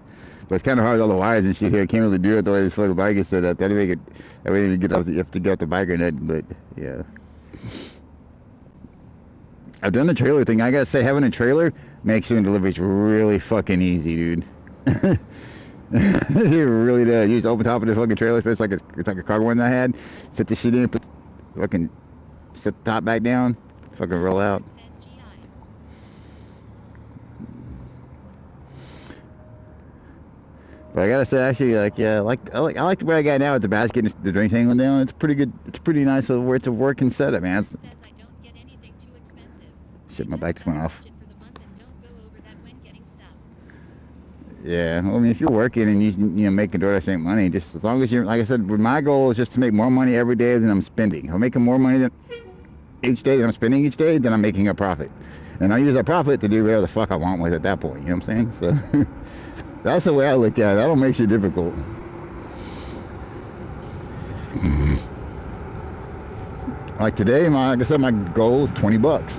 A: it's kind of hard with all the wires and shit here. I can't really do it the way this fucking bike is set up. That way you have to get off the bike or nothing, but yeah. I've done the trailer thing. I gotta say, having a trailer makes doing deliveries really fucking easy, dude. It really does. You just open top of the fucking trailer, it's like a cargo one I had. Set the shit in, set the top back down, fucking roll out. But I gotta say, actually, like, yeah, I like the way I got now with the basket and the drink hanging down. It's pretty good. It's pretty nice where it's a working setup, man. Shit, my back just went off. Yeah, well, I mean, if you're working and you know making DoorDash ain't money, just as long as you're, like I said, my goal is just to make more money every day than I'm spending. If I'm making more money than each day than I'm spending each day, then I'm making a profit, and I use that profit to do whatever the fuck I want with it at that point. You know what I'm saying? So. That's the way I look at it. That don't make shit difficult. Like today, like I said, my goal is 20 bucks.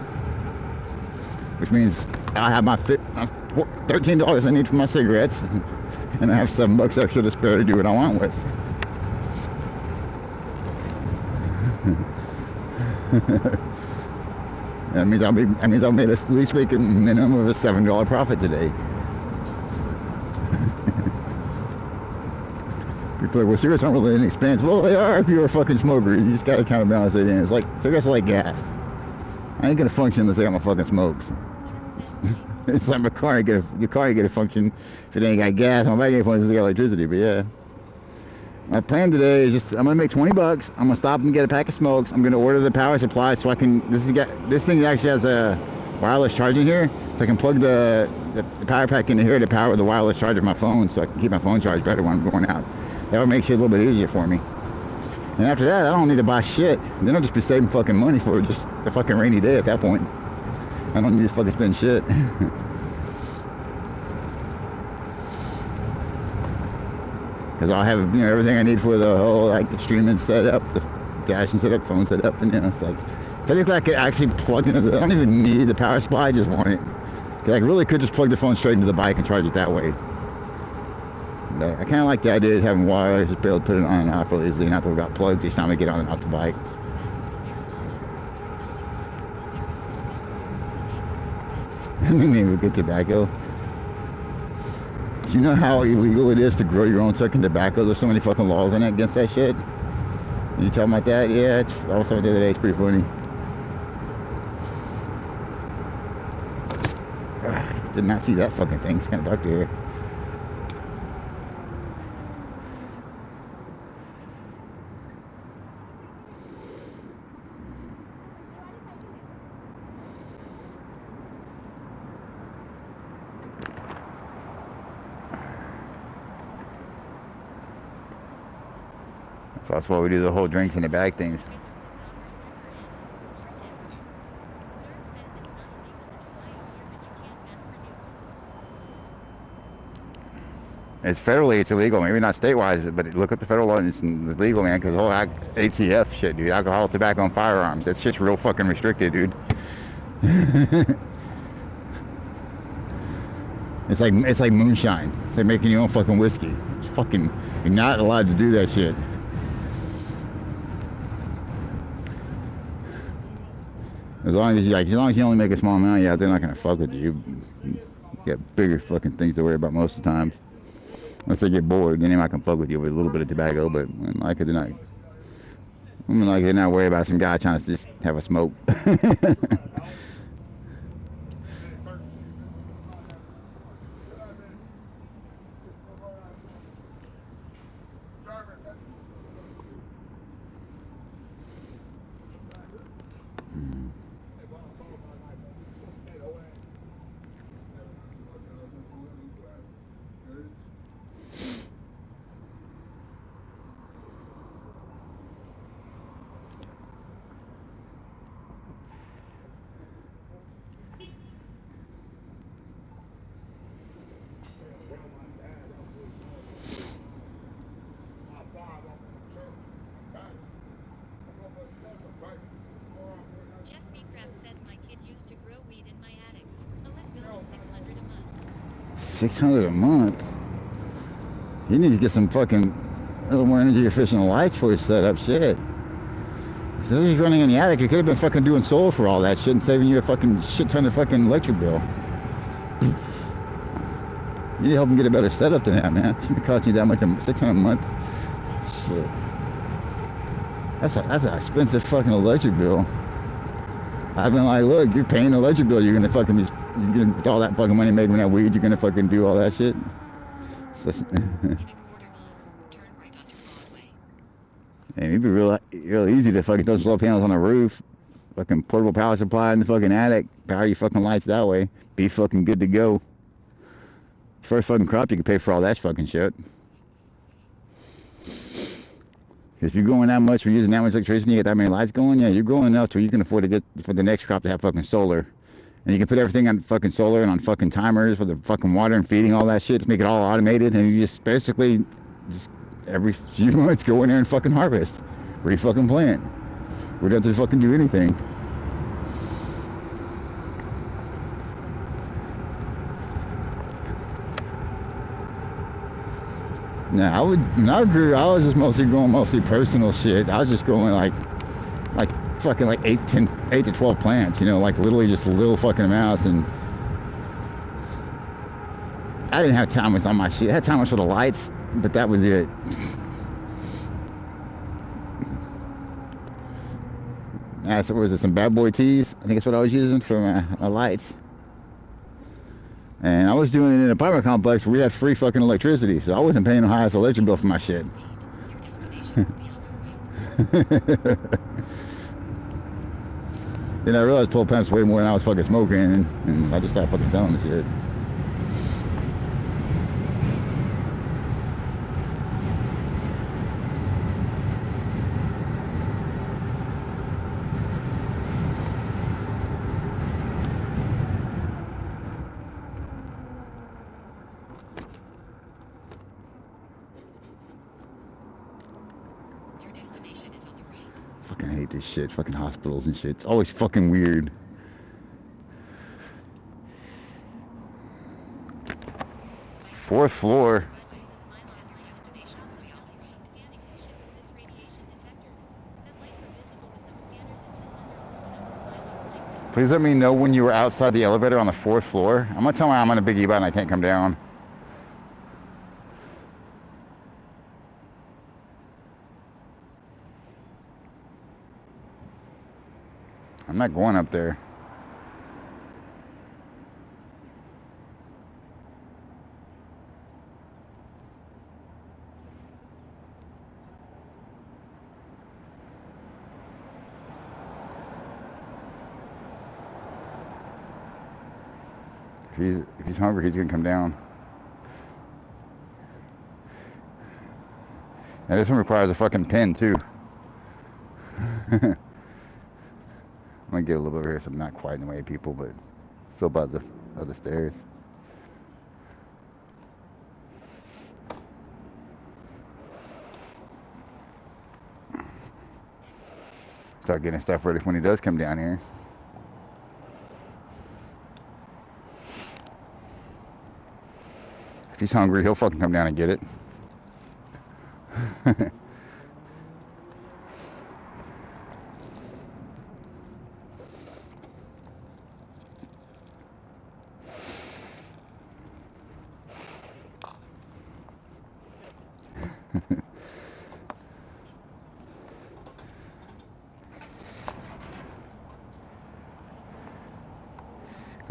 A: Which means I have my $13 I need for my cigarettes. And I have $7 extra to spare to do what I want with. That means I'll made at least make a minimum of a $7 profit today. People are like, well, cigarettes aren't really inexpensive. Well, they are if you're a fucking smoker. You just gotta kind of balance it in. It's like cigarettes are like gas. I ain't gonna function unless I got my fucking smokes. It's like my car ain't gonna function if it ain't got gas. My bike ain't function if it got electricity. But yeah, my plan today is just I'm gonna make 20 bucks. I'm gonna stop and get a pack of smokes. I'm gonna order the power supply so I can. This thing actually has a wireless charging here, so I can plug the power pack into here to power the wireless charger of my phone, so I can keep my phone charged better when I'm going out. That would make shit a little bit easier for me. And after that, I don't need to buy shit. Then I'll just be saving fucking money for just a fucking rainy day at that point. I don't need to fucking spend shit. Because I'll have, you know, everything I need for the whole like streaming setup, the dashing setup, phone setup, and you know, it's like technically I could actually plug into the. I don't even need the power supply. I just want it. Because I really could just plug the phone straight into the bike and charge it that way. But I kind of like the idea of having wireless, just be able to put it on and off really easily, not worry about plugs each time I get on and off the bike. Maybe good tobacco. Do you know how illegal it is to grow your own fucking tobacco? There's so many fucking laws in it against that shit. You talking about that? Yeah, it's also the other day. It's pretty funny. Ugh, did not see that fucking thing. It's kind of dark here. So that's why we do the whole drinks in the bag things. It's federally, it's illegal. Maybe not state-wise, but look at the federal law. It's illegal, man. Because the whole ATF shit, dude. Alcohol, tobacco, and firearms. That shit's real fucking restricted, dude. It's like moonshine. It's like making your own fucking whiskey. It's fucking. You're not allowed to do that shit. As long as you only make a small amount, yeah, they're not gonna fuck with you. You got bigger fucking things to worry about most of the time. Unless they get bored, then they might come fuck with you with a little bit of tobacco. But like they're not. They're not worried about some guy trying to just have a smoke. $600 a month. You need to get some fucking a little more energy efficient lights for your setup. Shit. So if you're running in the attic, you could have been fucking doing solar for all that shit and saving you a fucking shit ton of fucking electric bill. You need to help them get a better setup than that, man. It shouldn't be costing you that much, $600 a month. Shit. That's an expensive fucking electric bill. I've been like, look, you're paying an electric bill. You're gonna fucking be, you're gonna get all that fucking money making that weed. You're gonna fucking do all that shit. So, and it'd be real easy to fucking throw solar panels on the roof, fucking portable power supply in the fucking attic, power your fucking lights that way, be fucking good to go. First fucking crop, you can pay for all that fucking shit. If you're growing that much, we're using that much electricity, you get that many lights going, yeah, you're growing enough to where you can afford to get for the next crop to have fucking solar. And you can put everything on fucking solar and on fucking timers for the fucking water and feeding, all that shit, to make it all automated, and you just basically just every few months go in there and fucking harvest. Where you fucking plant. We don't have to fucking do anything. When I grew, I was just mostly growing personal shit. I was just growing like fucking like 8 to 12 plants, you know, like literally just little fucking amounts. And I didn't have time with all my shit. I had time for the lights, but that was it. So was it some bad boy tees? I think that's what I was using for my lights. And I was doing it in an apartment complex where we had free fucking electricity, so I wasn't paying the highest electric bill for my shit. Then I realized 12 pence way more than I was fucking smoking, and I just started fucking selling the shit. Fucking hate this shit, fucking hospitals and shit. It's always fucking weird. Fourth floor. Please let me know when you were outside the elevator on the 4th floor. I'm gonna tell my I'm on a big E-bike and I can't come down. I'm not going up there. If he's hungry, he's gonna come down. Now this one requires a fucking pin too. I'm gonna get a little bit over here so I'm not quite in the way of people, but still by the stairs. Start getting stuff ready when he does come down here. If he's hungry, he'll fucking come down and get it.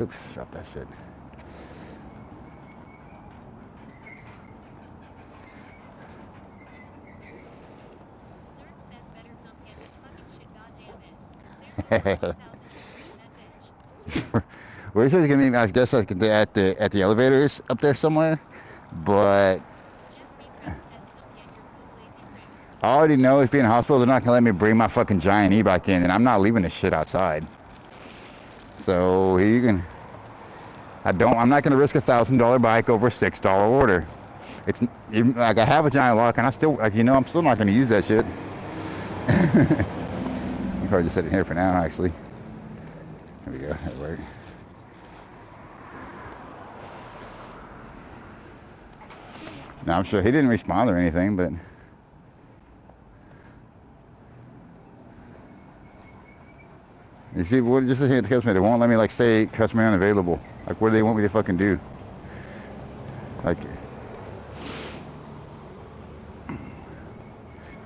A: Oops, drop that shit. We're just gonna meet, I guess, like at the elevators up there somewhere, but I already know if being in hospital, they're not gonna let me bring my fucking giant e-bike in, and I'm not leaving this shit outside. So you can, I'm not gonna risk $1,000 bike over a $6 order. It's like I have a giant lock, and I still, like, you know, I'm still not gonna use that shit. You probably just set it here for now, actually. There we go. That worked. Now I'm sure he didn't respond or anything, but you see, what just here at the customer, they won't let me like say customer unavailable. Like, what do they want me to fucking do? Like,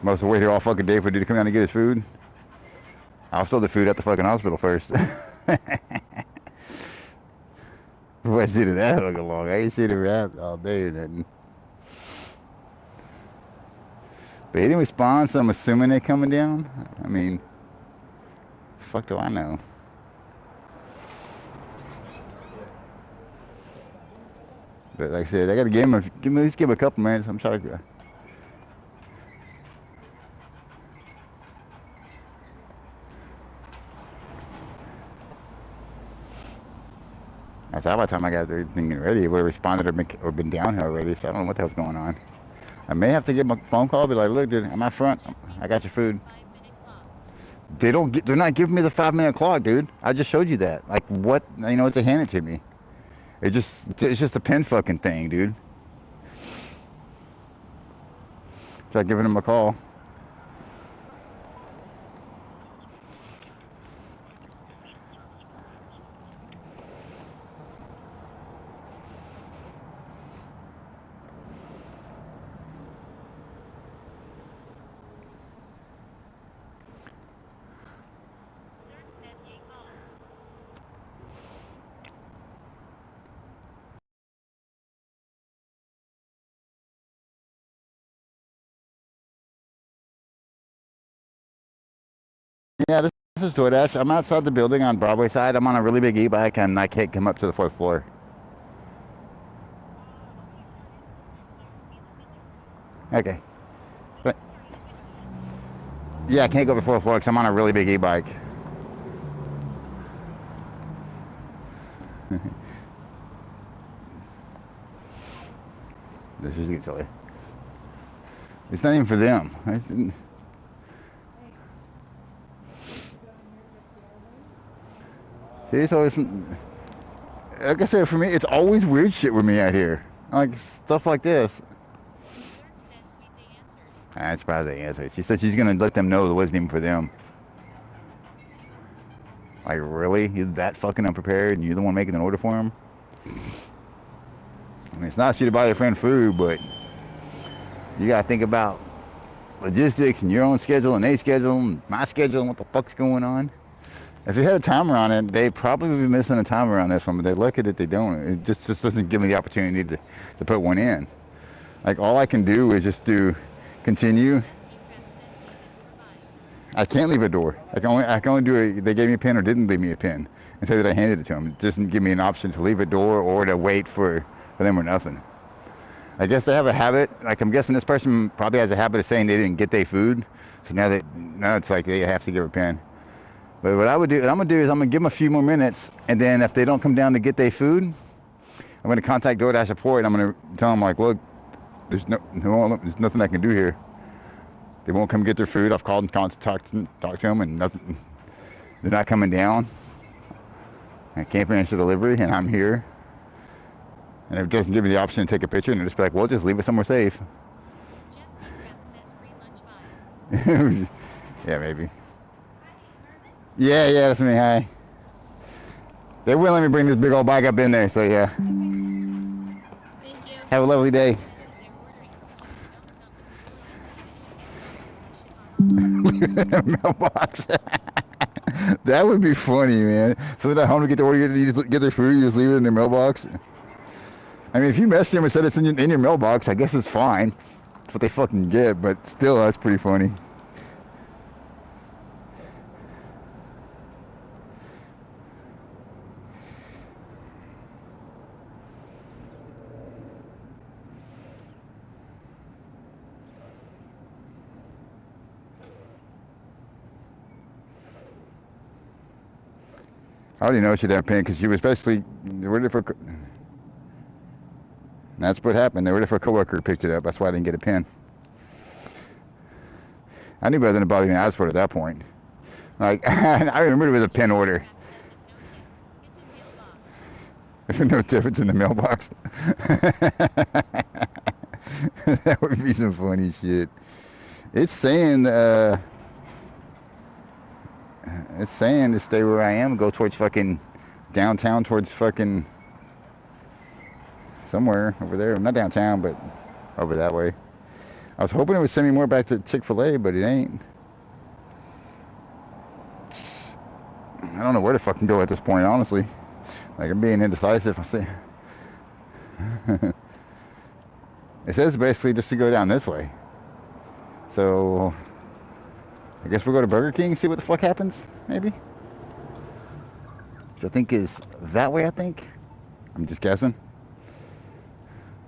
A: must have waited here all fucking day for dude to come down and get his food. I'll store the food at the fucking hospital first. What's it that fucking long? I ain't seen it around all day or nothing. But he didn't respond, so I'm assuming they're coming down. I mean, fuck do I know? But like I said, I gotta give him at least give him a couple minutes. I'm trying to. That's how by the time I got everything ready, it would have responded or been down here already. So I don't know what the hell's going on. I may have to get my phone call, be like, look, dude, I'm out front. I got your food. They're not giving me the 5-minute clock, dude. I just showed you that. Like, what? You know, it's a hand it to me. It's just a pin fucking thing, dude. Try giving him a call. is DoorDash. I'm outside the building on Broadway side. I'm on a really big e-bike and I can't come up to the 4th floor. Okay. But yeah, I can't go to the 4th floor because I'm on a really big e-bike. This is silly. It's not even for them. See, it's always, like I said, for me, it's always weird shit with me out here. Like stuff like this. I'm surprised they answered. She said she's gonna let them know it wasn't even for them. Like, really? You're that fucking unprepared and you're the one making an order for them? I mean, it's not you to buy your friend food, but you gotta think about logistics and your own schedule and their schedule and my schedule and what the fuck's going on. If they had a timer on it, they probably would be missing a timer on this one, but they're lucky that they don't. It just doesn't give me the opportunity to put one in. Like, all I can do is just do continue. I can't leave a door. I can only do it. They gave me a pin or didn't leave me a pin and say that I handed it to them. It doesn't give me an option to leave a door or to wait for them or nothing. I guess they have a habit. Like, I'm guessing this person probably has a habit of saying they didn't get their food. So now it's like they have to give a pin. But what I'm gonna do is I'm gonna give them a few more minutes, and then if they don't come down to get their food, I'm gonna contact DoorDash support. And I'm gonna tell them, like, look, there's nothing I can do here. They won't come get their food. I've called and talk to them, and nothing. They're not coming down. I can't finish the delivery, and I'm here. And if it doesn't give me the option to take a picture, and just be like, well, just leave it somewhere safe. Yeah, maybe. Yeah, that's me. Hi. They wouldn't let me bring this big old bike up in there, so yeah.
B: Thank you.
A: Have a lovely day. Leave it in a mailbox. That would be funny, man. So they're not home to get the order, you just get their food, you just leave it in their mailbox. I mean, if you message them and said it's in your mailbox, I guess it's fine. That's what they fucking get, but still, that's pretty funny. I already know she didn't pin because she was basically ready for. That's what happened. They were ready for a coworker who picked it up. That's why I didn't get a pin. I knew better than to bother even ask for it at that point. Like, I remember it was a pin order. No tip, it's in the mailbox. That would be some funny shit. It's saying to stay where I am, go towards fucking downtown, towards fucking somewhere over there. Not downtown, but over that way. I was hoping it would send me more back to Chick-fil-A, but it ain't. I don't know where to fucking go at this point, honestly. Like, I'm being indecisive. I say. It says basically just to go down this way. So I guess we'll go to Burger King and see what the fuck happens, maybe? Which I think is that way, I think. I'm just guessing.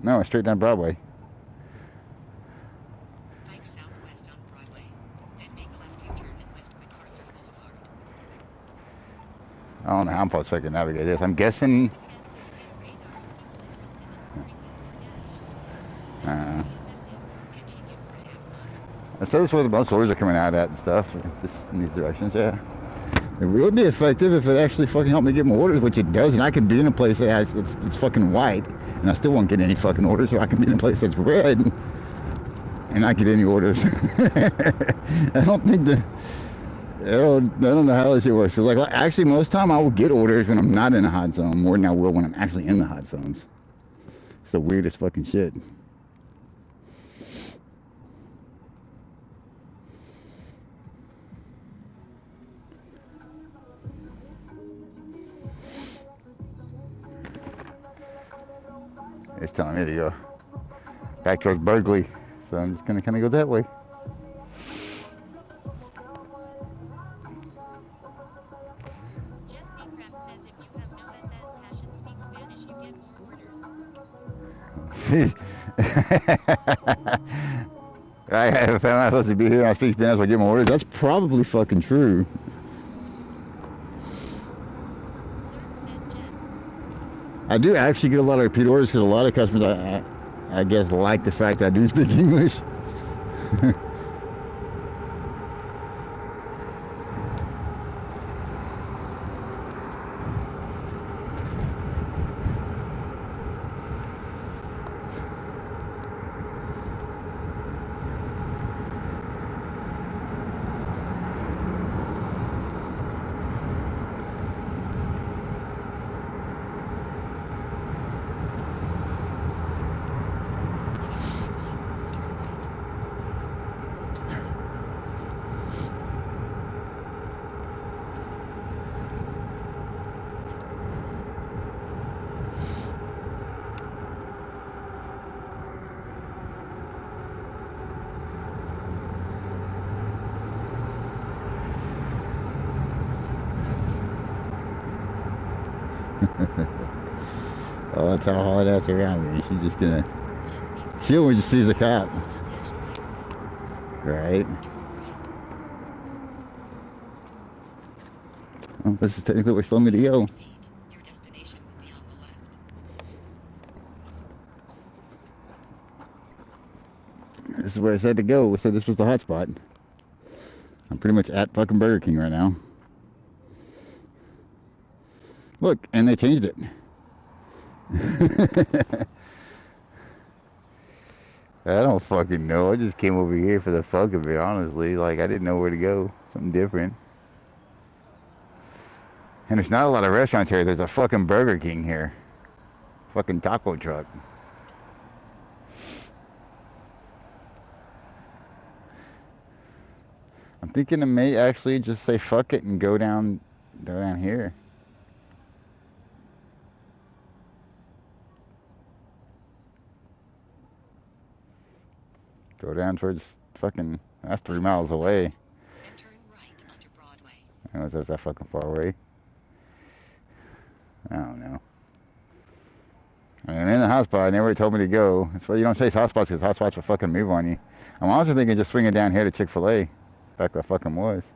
A: No, it's straight down Broadway.
B: Pike southwest on Broadway. Then make a left U-turn at West MacArthur Boulevard.
A: I don't know how I'm supposed to fucking navigate this. I'm guessing. It says where the most orders are coming out at and stuff. Just in these directions, yeah. It would be effective if it actually fucking helped me get more orders, which it does, and I can be in a place that has it's fucking white, and I still won't get any fucking orders, or I can be in a place that's red, and not get any orders. I don't think I don't know how this shit works. So like actually, most time I will get orders when I'm not in a hot zone more than I will when I'm actually in the hot zones. It's the weirdest fucking shit. It's telling me to go back towards Berkeley, so I'm just gonna kind of go that way. I have a family I'm supposed to be here and I speak Spanish, I get my orders. That's probably fucking true.
B: Zerg says Jeff.
A: I do actually get a lot of repeat orders because a lot of customers, I guess, like the fact that I do speak English. Oh, that's how hard that's around me. She's just gonna chill when she sees the cop. Right? Well, this is technically where she told me to go.
B: Your destination will be on the left.
A: This is where I said to go. We said this was the hot spot. I'm pretty much at fucking Burger King right now. Look, and they changed it. I don't fucking know. I just came over here for the fuck of it, honestly. Like, I didn't know where to go. Something different. And there's not a lot of restaurants here. There's a fucking Burger King here. Fucking taco truck. I'm thinking I may actually just say fuck it and go down here. Go down towards fucking, that's 3 miles away.
B: And turn right onto Broadway.
A: I don't know if that fucking far away. I don't know. I mean, I'm in the hotspot. I never told me to go. That's why you don't chase hotspots, because hotspots will fucking move on you. I'm also thinking just swinging down here to Chick-fil-A. Back where I fucking was.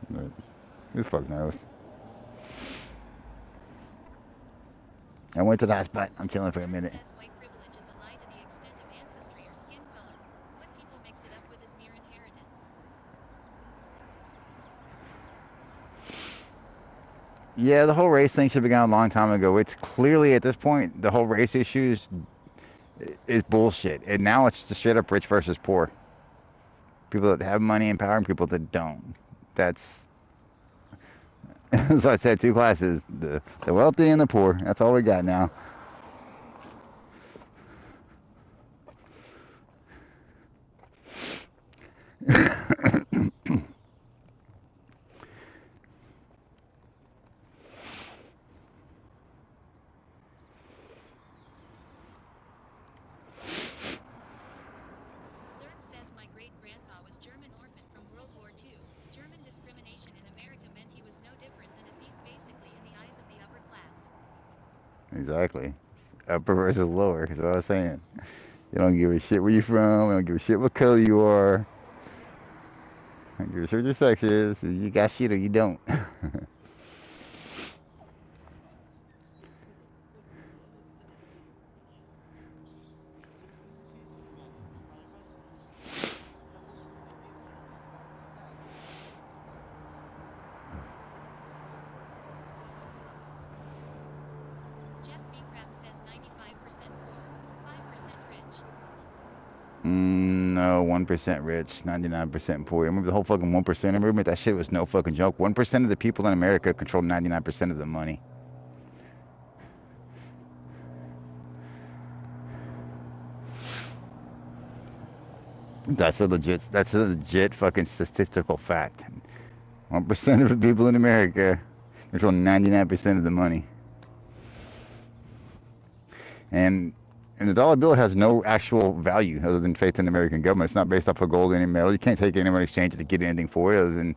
A: But who fuck knows? I went to the hotspot. I'm chilling for a minute.
B: Says white privilege is a lie to the extent of ancestry or skin color. What people mix it up with is mere inheritance.
A: Yeah, the whole race thing should have gone a long time ago. It's clearly at this point, the whole race issue is bullshit. And now it's just straight up rich versus poor. People that have money and power and people that don't. That's I said, 2 classes, the wealthy and the poor. That's all we got now.
B: Zerg says my great-grandpa was German orphan from World War II. German discrimination in America meant he was no different than a thief basically in the eyes of the upper class.
A: Exactly. Upper versus lower is what I was saying. You don't give a shit where you're from. You don't give a shit what color you are. You don't give a shit what your sex is. You got shit or you don't.
B: Jeff Beecraft says 95% poor, 5% rich.
A: No, 1% rich, 99% poor. Remember the whole fucking 1% movement? That shit was no fucking joke. 1% of the people in America control 99% of the money. That's a legit fucking statistical fact. 1% of the people in America control 99% of the money. And the dollar bill has no actual value other than faith in the American government. It's not based off of gold or any metal. You can't take any money exchange to get anything for it other than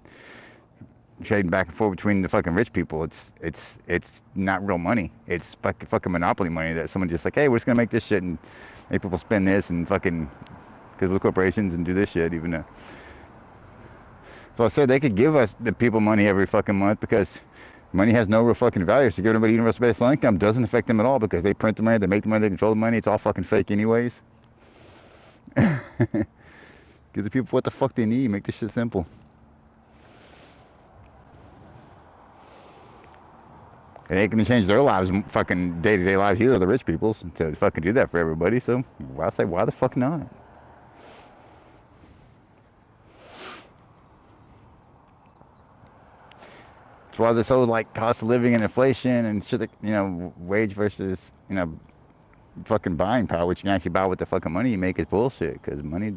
A: trading back and forth between the fucking rich people. It's not real money. It's fucking monopoly money that someone just like, hey, we're just gonna make this shit and make people spend this and fucking because we're corporations and do this shit. Even though, so I said they could give us the people money every fucking month because money has no real fucking value. So giving everybody universal basic income doesn't affect them at all because they print the money, they make the money, they control the money. It's all fucking fake anyways. Give the people what the fuck they need. Make this shit simple. It ain't gonna change their lives, fucking day-to-day lives either, the rich people's, to fucking do that for everybody. So I say, why the fuck not? That's why this whole like cost of living and inflation and shit, wage versus fucking buying power, which you can actually buy with the fucking money you make, is bullshit. Because money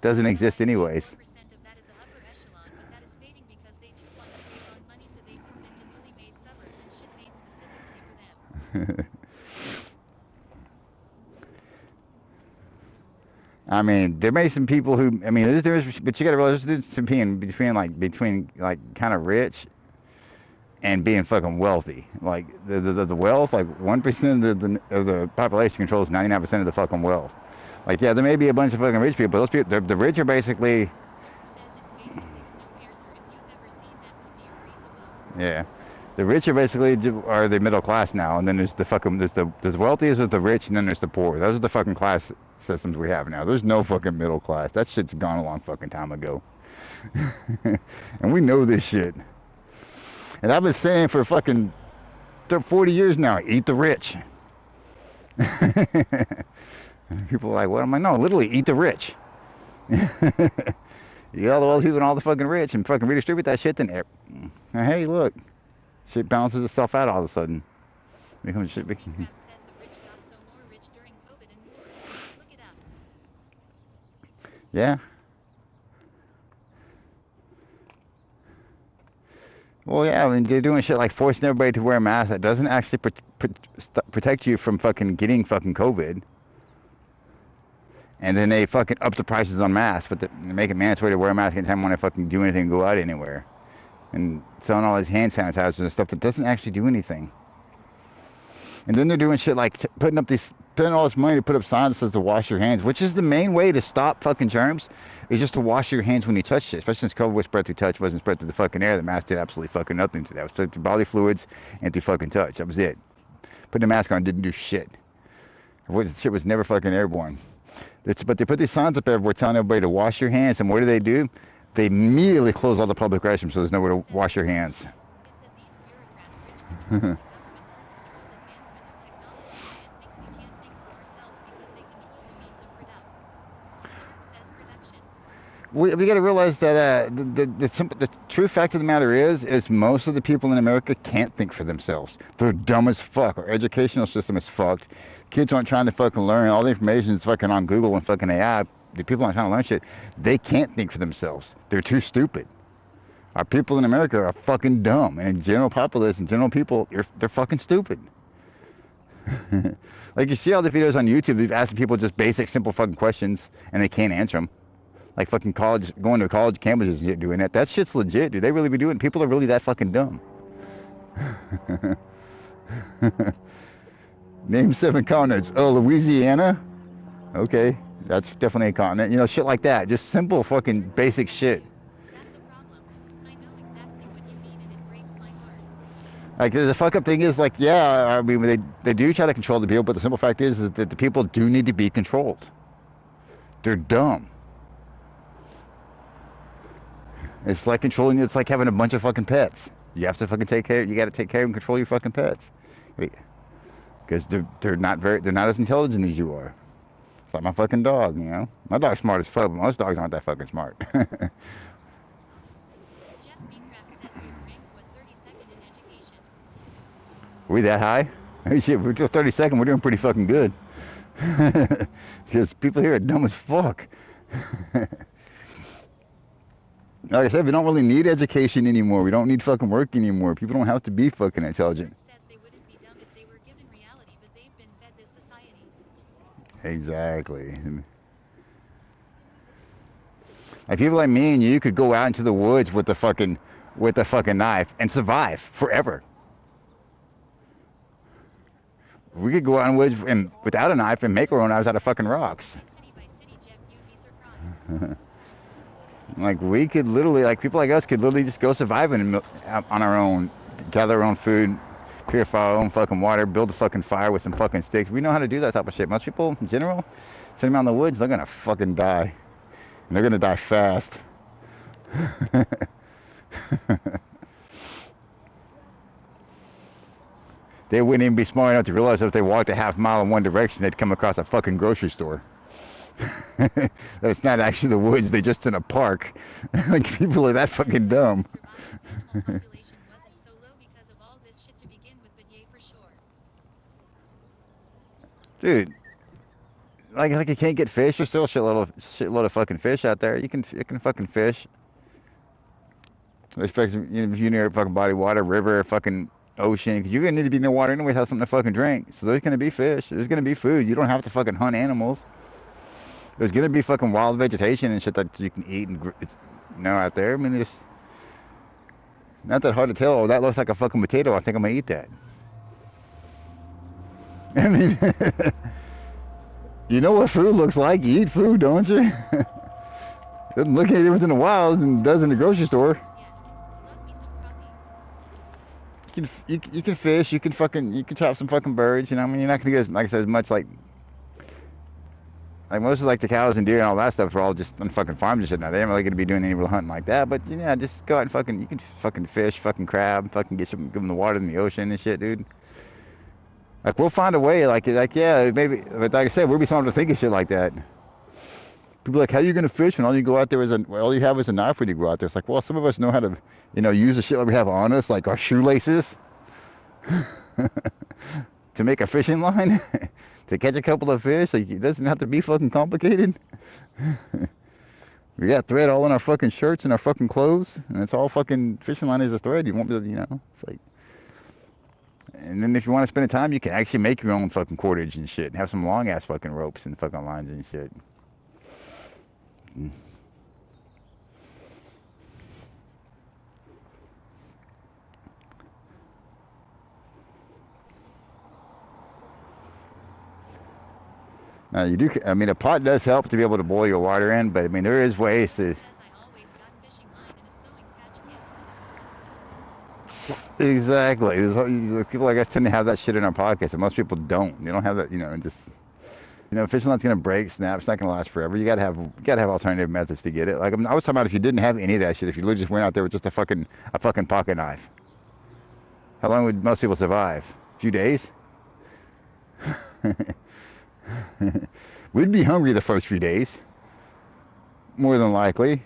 A: doesn't exist anyways.
B: Percent of that is the upper echelon, but that is fading because they too want to save on money, so they move into newly made suburbs and shit made specifically for them.
A: I mean, there may be some people who, I mean, but you gotta realize there's a difference between kind of rich and being fucking wealthy. Like the wealth, like 1% of the population controls 99% of the fucking wealth. Like, yeah, there may be a bunch of fucking rich people, but those people, the rich are basically.
B: Dirk says it's basically Snowpiercer if you've ever seen that movie or read the book.
A: Yeah, the rich are basically are the middle class now, and then there's the wealthiest of the rich, and then there's the poor. Those are the fucking class systems we have now. There's no fucking middle class. That shit's gone a long fucking time ago, and we know this shit. And I've been saying for fucking 40 years now, eat the rich. People are like, what am I? No, literally eat the rich. You get all the wealthy people and all the fucking rich and fucking redistribute that shit, then hey, look, shit balances itself out all of a sudden. Becomes shit.
B: Says the rich got so more rich during COVID and more. Look it up.
A: Yeah. Well, yeah, I mean, they're doing shit like forcing everybody to wear a mask that doesn't actually protect you from fucking getting fucking COVID. And then they fucking up the prices on masks, but they make it mandatory to wear a mask anytime when I fucking do anything, go out anywhere. And selling all these hand sanitizers and stuff that doesn't actually do anything. And then they're doing shit like putting all this money to put up signs that says to wash your hands, which is the main way to stop fucking germs, is just to wash your hands when you touch shit. Especially since COVID was spread through touch, wasn't spread through the fucking air. The mask did absolutely fucking nothing to that. It was through bodily fluids and through fucking touch. That was it. Putting a mask on didn't do shit. Shit was never fucking airborne. But they put these signs up everywhere telling everybody to wash your hands, and what do? They immediately close all the public restrooms so there's nowhere to wash your hands. We got to realize that the true fact of the matter is most of the people in America can't think for themselves. They're dumb as fuck. Our educational system is fucked. Kids aren't trying to fucking learn. All the information is fucking on Google and fucking AI. The people aren't trying to learn shit. They can't think for themselves. They're too stupid. Our people in America are fucking dumb. And in general populace and general people, they're fucking stupid. Like, you see all the videos on YouTube, they've asking people just basic, simple fucking questions, and they can't answer them. Like fucking going to college campuses and doing that. That shit's legit, dude. They really be doing it. People are really that fucking dumb. Name 7 continents. Oh, Louisiana? Okay, that's definitely a continent. You know, shit like that. Just simple fucking basic shit.
B: That's the problem. I know exactly what you mean and it breaks my heart.
A: Like, the fuck up thing is, like, yeah, I mean, they do try to control the people, but the simple fact is that the people do need to be controlled. They're dumb. It's like having a bunch of fucking pets. You have to fucking you gotta take care and control your fucking pets. Because they're not as intelligent as you are. It's like my fucking dog, you know? My dog's smart as fuck, but most dogs aren't that fucking smart.
B: Jeff Beecraft says we rank 32nd in education.
A: We that high? Hey, shit, we're still 32nd. We're doing pretty fucking good. Because people here are dumb as fuck. Like I said, we don't really need education anymore. We don't need fucking work anymore. People don't have to be fucking intelligent.
B: Says they wouldn't be dumb if they were given reality, but they've been fed this society.
A: Exactly. Like, people like me and you could go out into the woods with a fucking with a fucking knife and survive forever. We could go out in the woods and without a knife and make our own knives out of fucking rocks.
B: By city, Jeff, you'd be surprised.
A: Like we could literally, like people like us could literally just go surviving on our own, gather our own food, purify our own fucking water, build a fucking fire with some fucking sticks. We know how to do that type of shit. Most people in general, send them out in the woods, they're gonna fucking die. And they're gonna die fast. They wouldn't even be smart enough to realize that if they walked a half mile in one direction, they'd come across a fucking grocery store. That it's not actually the woods, they're just in a park. Like people are that fucking dumb.
B: Population wasn't so low because of all this shit to begin with, but yay for sure.
A: Dude, like you can't get fish. There's still a shitload of fucking fish out there. You can fucking fish. Especially if you're near a fucking body of water, river, fucking ocean, because you're gonna need to be near water anyway to have something to fucking drink. So there's gonna be fish. There's gonna be food. You don't have to fucking hunt animals. There's gonna be fucking wild vegetation and shit that you can eat and out there. I mean, it's not that hard to tell. Oh, that looks like a fucking potato. I think I'm gonna eat that. I mean, you know what food looks like. You eat food, don't you? Doesn't look any different in the wild than it does in the grocery store. You can fish. You can trap some fucking birds. You know, I mean, you're not gonna get like I said, as much like most of like the cows and deer and all that stuff are all just on fucking farms and shit. Now they ain't really gonna be doing any real hunting like that. But yeah, just go out and fucking you can fucking fish, fucking crab, fucking give them the water in the ocean and shit, dude. Like we'll find a way. Like yeah, maybe. But like I said, we'll be smart to think of shit like that. People are like, how are you gonna fish when all you go out there is all you have is a knife when you go out there? It's like, well, some of us know how to, use the shit that we have on us, like our shoelaces, to make a fishing line, to catch a couple of fish. Like it doesn't have to be fucking complicated. We got thread all in our fucking shirts and our fucking clothes, and it's all fucking fishing line is a thread. You won't be able to, it's like. And then if you want to spend the time, you can actually make your own fucking cordage and shit, and have some long ass fucking ropes and fucking lines and shit. You do. I mean, a pot does help to be able to boil your water in, but I mean, there is ways to. Exactly. There's people like us tend to have that shit in our pockets, and most people don't. They don't have that, and just. Fishing line's gonna break, snap. It's not gonna last forever. You gotta have alternative methods to get it. Like I was talking about, if you didn't have any of that shit, if you literally just went out there with just a fucking pocket knife, how long would most people survive? A few days. We'd be hungry the first few days, more than likely.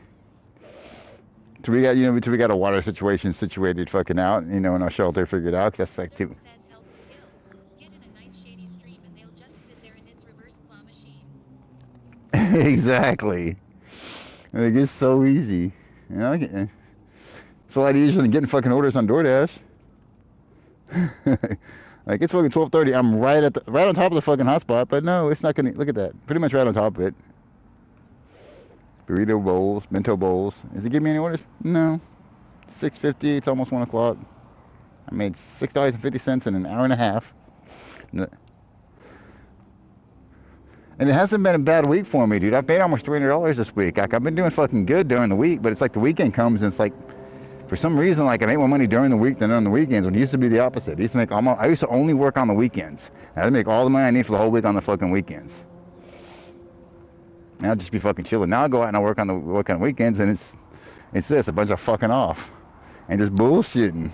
A: Till we got a water situation situated fucking out, in our shelter figured out. 'Cause that's like too. Exactly. Like, it's so easy. It's a lot easier than getting fucking orders on DoorDash. Like it's fucking 12:30. I'm right on top of the fucking hotspot, but no, it's not gonna. Look at that. Pretty much right on top of it. Burrito bowls, bento bowls. Is it giving me any orders? No. 6:50. It's almost 1 o'clock. I made $6.50 in an hour and a half. And it hasn't been a bad week for me, dude. I've made almost $300 this week. Like, I've been doing fucking good during the week, but it's like the weekend comes and it's like, for some reason, like I make more money during the week than on the weekends. When it used to be the opposite. I used to only work on the weekends. And I'd make all the money I need for the whole week on the fucking weekends. And I'd just be fucking chilling. Now I go out and I work on the weekends, and it's this, a bunch of fucking off. And just bullshitting.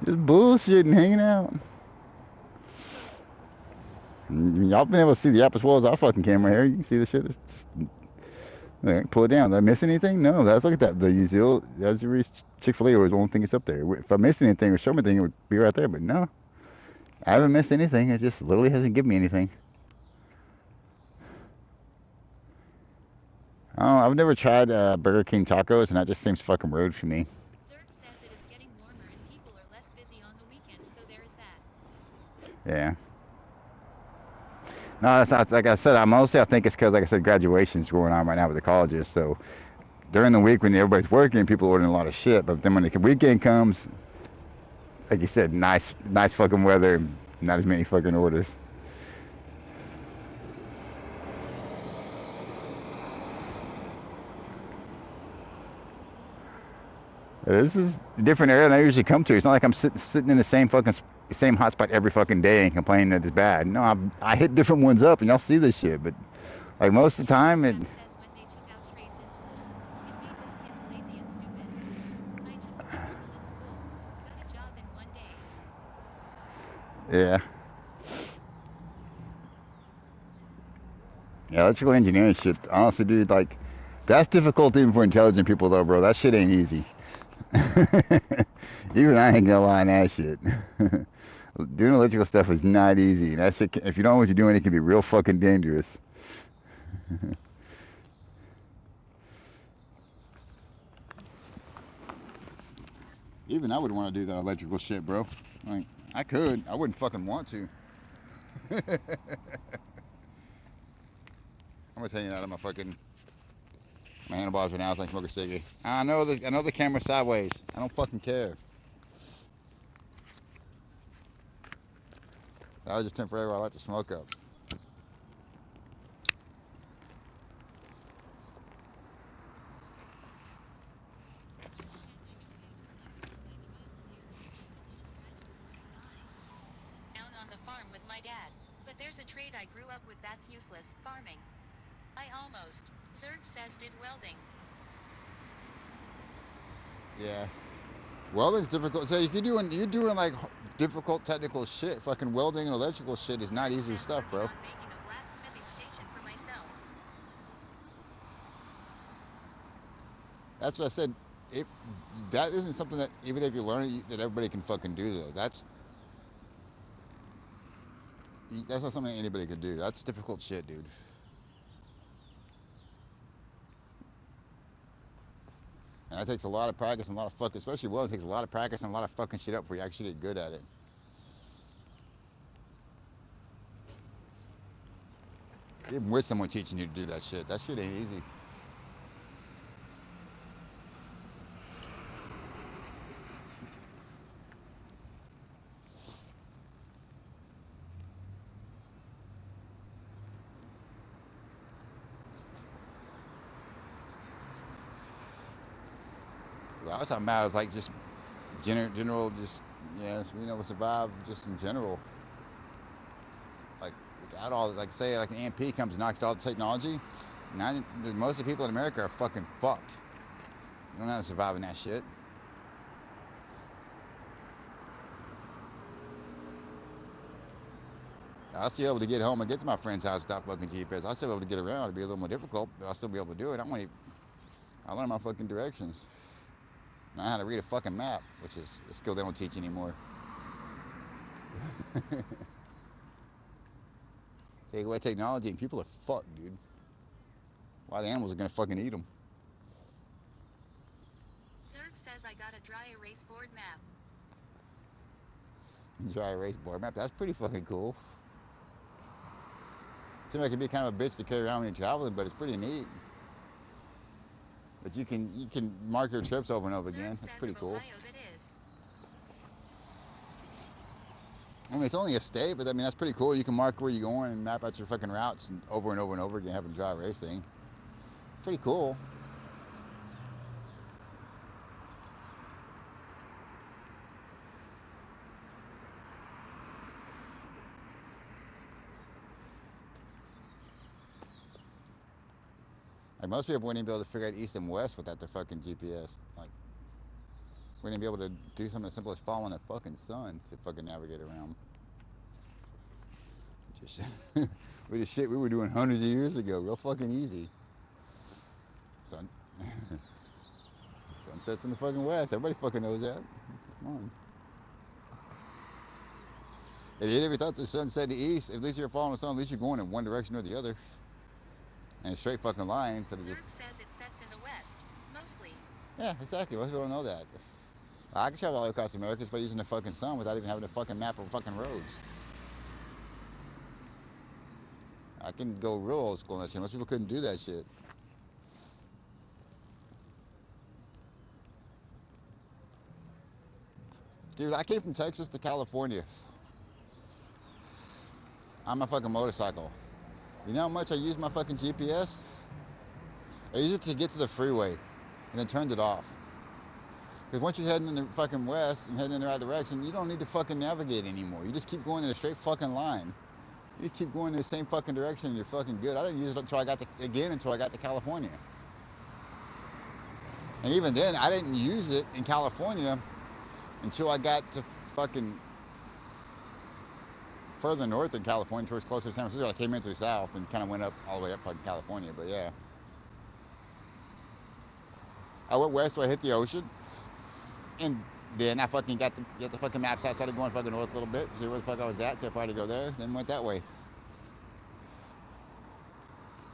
A: Just bullshitting, hanging out. Y'all been able to see the app as well as I fucking can right here. You can see the shit. It's just, pull it down. Did I miss anything? No. Look at that. That's your Chick-fil-A was the only thing that's up there. If I missed anything or show me anything, it would be right there. But no, I haven't missed anything. It just literally hasn't given me anything. I've never tried Burger King tacos, and that just seems fucking rude for me.
B: Zerg says it is getting warmer and people are less busy on the weekends, so there is that.
A: Yeah. No, that's not, like I said, I think it's because, like I said, graduation's going on right now with the colleges. So during the week when everybody's working, people are ordering a lot of shit. But then when the weekend comes, like you said, nice fucking weather, not as many fucking orders. This is a different area than I usually come to. It's not like I'm sitting in the same hot spot every fucking day and complaining that it's bad. No, I hit different ones up and y'all see this shit. But like most of the time,
B: Jeff says when they took out trades in school, it made this kids lazy and stupid. I took electrical in school. Got a job in one day.
A: yeah, yeah, electrical engineering shit. Honestly, dude, like that's difficult even for intelligent people though, bro. That shit ain't easy. Even I ain't gonna lie on that shit. Doing electrical stuff is not easy. That shit, if you don't know what you're doing, it can be real fucking dangerous. Even I would want to do that electrical shit, bro. Like, I could. I wouldn't fucking want to. I'm gonna tell you that I'm a fucking my handlebars are now like smoke a ciggy. I know the camera's sideways. I don't fucking care. That was just temporary while I let the smoke up.
B: Down on the farm with my dad. But there's a trade I grew up with that's useless, farming. I almost, Zerg says, did welding.
A: Yeah. Welding's difficult. So if you're doing like difficult technical shit, fucking welding and electrical shit is not
B: Zerg
A: easy
B: says
A: stuff,
B: working
A: bro.
B: on making a blacksmithing station for myself.
A: That's what I said. It that isn't something that even if you learn it, that everybody can fucking do though. That's not something anybody could do. That's difficult shit, dude. And that takes a lot of practice and a lot of fucking, especially welding takes a lot of practice and a lot of fucking shit up before you actually get good at it. Even with someone teaching you to do that shit ain't easy. What I was talking about is like just general, just yeah, you know, survive just in general. Like without all, like say, like an AMP comes and knocks out all the technology. Now most of the people in America are fucking fucked. You don't know how to survive in that shit. I'll still be able to get home and get to my friend's house without fucking GPS. I'll still be able to get around. It'll be a little more difficult, but I'll still be able to do it. I learn my fucking directions. And I know how to read a fucking map, which is a skill they don't teach anymore. Take away technology and people are fucked, dude. Why the animals are gonna fucking eat them?
B: Zerg says I got a dry erase board map.
A: Dry erase board map. That's pretty fucking cool. Seems like it'd be kind of a bitch to carry around when you're traveling, but it's pretty neat. But you can mark your trips over and over again. That's pretty cool.
B: Ohio that is.
A: I mean, it's only a state, but I mean that's pretty cool. You can mark where you're going and map out your fucking routes and over again, having a dry erase thing. Pretty cool. Like most people wouldn't even be able to figure out east and west without their fucking GPS. Like, wouldn't even be able to do something as simple as following the fucking sun to fucking navigate around. Just, we just shit we were doing hundreds of years ago, real fucking easy. Sun, sunsets in the fucking west. Everybody fucking knows that. Come on. If you ever thought the sun set in the east, at least you're following the sun. At least you're going in one direction or the other, and a straight fucking line instead of
B: Zerg
A: just.
B: says it sets in the west, mostly.
A: Yeah, exactly. Most people don't know that. I can travel all across America just by using the fucking sun without even having a fucking map of fucking roads. I can go real old school on that shit. Most people couldn't do that shit. Dude, I came from Texas to California on my fucking motorcycle. You know how much I use my fucking GPS? I used it to get to the freeway and then turned it off. Because once you're heading in the fucking west and heading in the right direction, you don't need to fucking navigate anymore. You just keep going in a straight fucking line. You just keep going in the same fucking direction and you're fucking good. I didn't use it until I got to California. And even then, I didn't use it in California until I got to fucking further north in California, towards closer to San Francisco. I came in through south and kind of went up all the way up fucking California, but yeah. I went west till I hit the ocean, and then I fucking get the fucking maps out, started going fucking north a little bit, see where the fuck I was at, see if I had to go there, then went that way.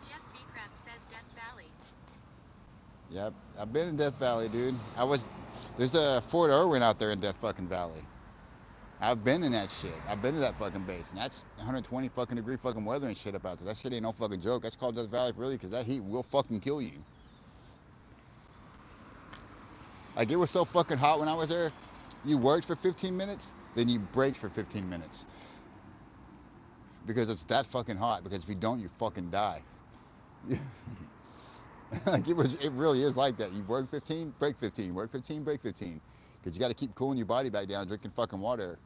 B: Jeff Beecraft says Death Valley.
A: Yep, I've been in Death Valley, dude. There's a Fort Irwin out there in Death fucking Valley. I've been in that shit. I've been to that fucking base, and that's 120 fucking degree fucking weather and shit up out there. That shit ain't no fucking joke. That's called Death Valley really, because that heat will fucking kill you. Like, it was so fucking hot when I was there. You worked for 15 minutes, then you break for 15 minutes. Because it's that fucking hot. Because if you don't, you fucking die. Like, it really is like that. You work 15, break 15, work 15, break 15. Because you got to keep cooling your body back down, drinking fucking water.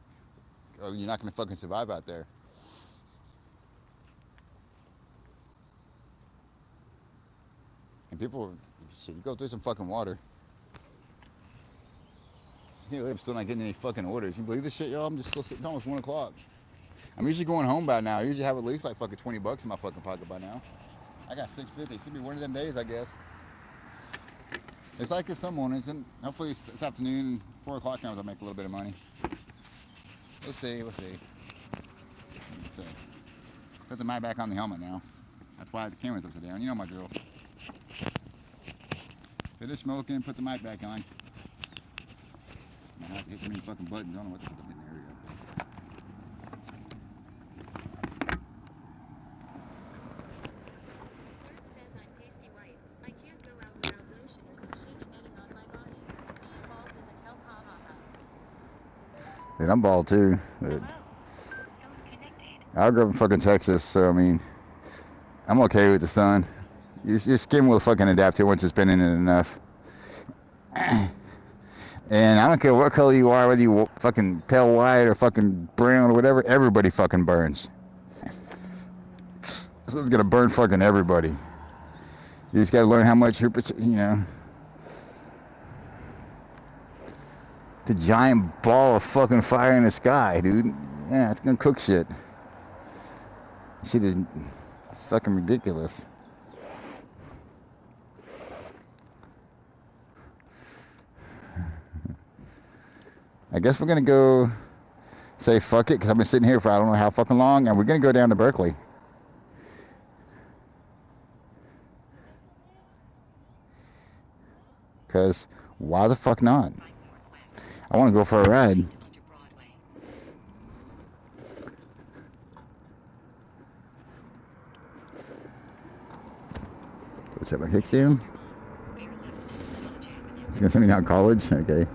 A: Or you're not going to fucking survive out there. And people, shit, you go through some fucking water. I'm still not getting any fucking orders. You believe this shit, y'all? I'm just still sitting. It's almost 1 o'clock. I'm usually going home by now. I usually have at least like fucking $20 in my fucking pocket by now. I got $6.50. It's gonna be one of them days, I guess. It's like this some mornings, and hopefully it's afternoon, 4 o'clock now, I'll make a little bit of money. We'll see. Put the mic back on the helmet now. That's why the camera's upside down. You know my drill. Finish smoking, put the mic back on. I have to hit too many fucking buttons. I don't know what the fuck I'm getting there.
B: Zerg says I'm pasty white. I can't go out without lotion or some sheet getting on my body. Being bald doesn't help, ha ha ha.
A: Dude, I'm bald too. But I grew up in fucking Texas, so I mean, I'm okay with the sun. Your skin will fucking adapt to it once it's been in it enough. And I don't care what color you are, whether you fucking pale white or fucking brown or whatever, everybody fucking burns. So it's gonna burn fucking everybody. You just gotta learn how much you're, the giant ball of fucking fire in the sky, dude. Yeah, it's gonna cook shit. Shit is fucking ridiculous. I guess we're gonna go say fuck it, because I've been sitting here for I don't know how fucking long, and we're gonna go down to Berkeley. Because why the fuck not? I want to go for a ride. What's that, my kickstand? It's gonna send me down to college? Okay.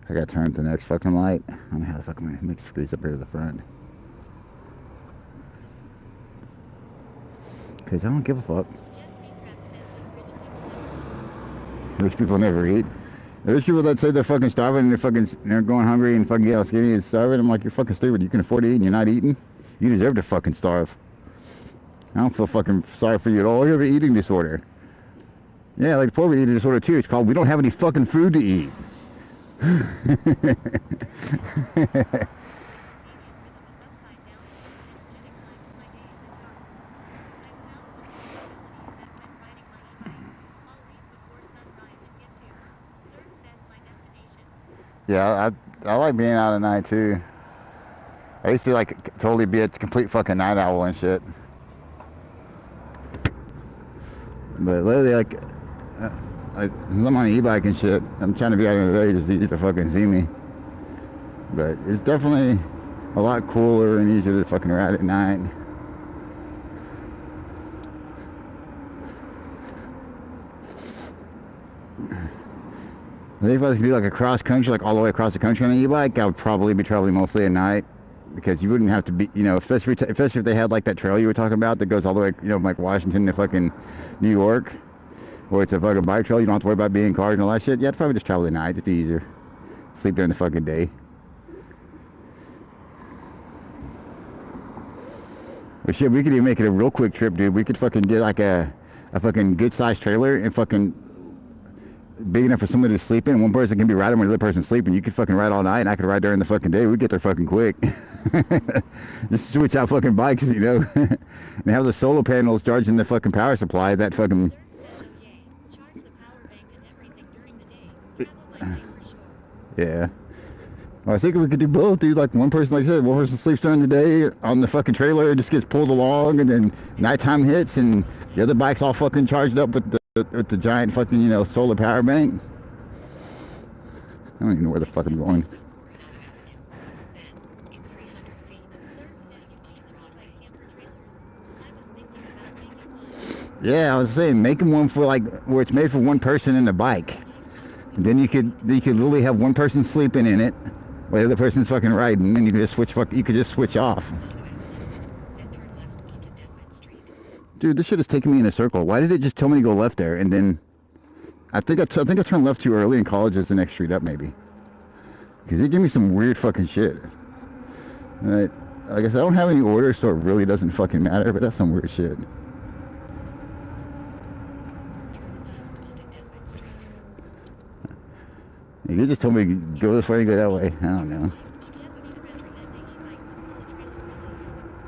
A: I gotta turn to the next fucking light. I don't know how the fuck I'm gonna make squeeze up here to the front. Because I don't give a fuck. Rich people never eat. There's people that say they're fucking starving and they're going hungry and fucking get all skinny and starving. I'm like, you're fucking stupid. You can afford to eat and you're not eating. You deserve to fucking starve. I don't feel fucking sorry for you at all. You have an eating disorder. Yeah, like poor eating disorder too. It's called we don't have any fucking food to eat. Yeah, I like being out at night too. I used to like totally be a complete fucking night owl and shit. But lately, I'm on an e-bike and shit. I'm trying to be out in the day just easy to fucking see me. But it's definitely a lot cooler and easier to fucking ride at night. I think if I was to do like a cross country, like all the way across the country on an e-bike, I would probably be traveling mostly at night, because you wouldn't have to be, especially if they had like that trail you were talking about that goes all the way, from like Washington to fucking New York, or it's a fucking bike trail. You don't have to worry about being in cars and all that shit. Yeah, I'd probably just travel at night. It'd be easier. Sleep during the fucking day. But shit, we could even make it a real quick trip, dude. We could fucking get like a fucking good sized trailer and fucking big enough for somebody to sleep in. One person can be riding when the other person's sleeping. You could fucking ride all night, and I could ride during the fucking day. We'd get there fucking quick. Just switch out fucking bikes, and have the solar panels charging the fucking power supply. That fucking.
B: Charge the power bank and everything during the day. Travel by day for sure.
A: Yeah. Well, I was thinking we could do both, dude. Like one person, like I said, one person sleeps during the day on the fucking trailer and just gets pulled along, and then nighttime hits, and the other bike's all fucking charged up with the giant fucking, solar power bank. I don't even know where the fuck I'm going. Yeah, I was saying, making one for like where it's made for one person and a bike. And then you could literally have one person sleeping in it, while the other person's fucking riding, and you could just switch off. Dude, this shit is taking me in a circle. Why did it just tell me to go left there? And then I think I turned left too early, and college is the next street up, maybe. Because it gave me some weird fucking shit. Right? Like I said, I don't have any orders, so it really doesn't fucking matter, but that's some weird shit. You just told me to go this way and go that way. I don't know.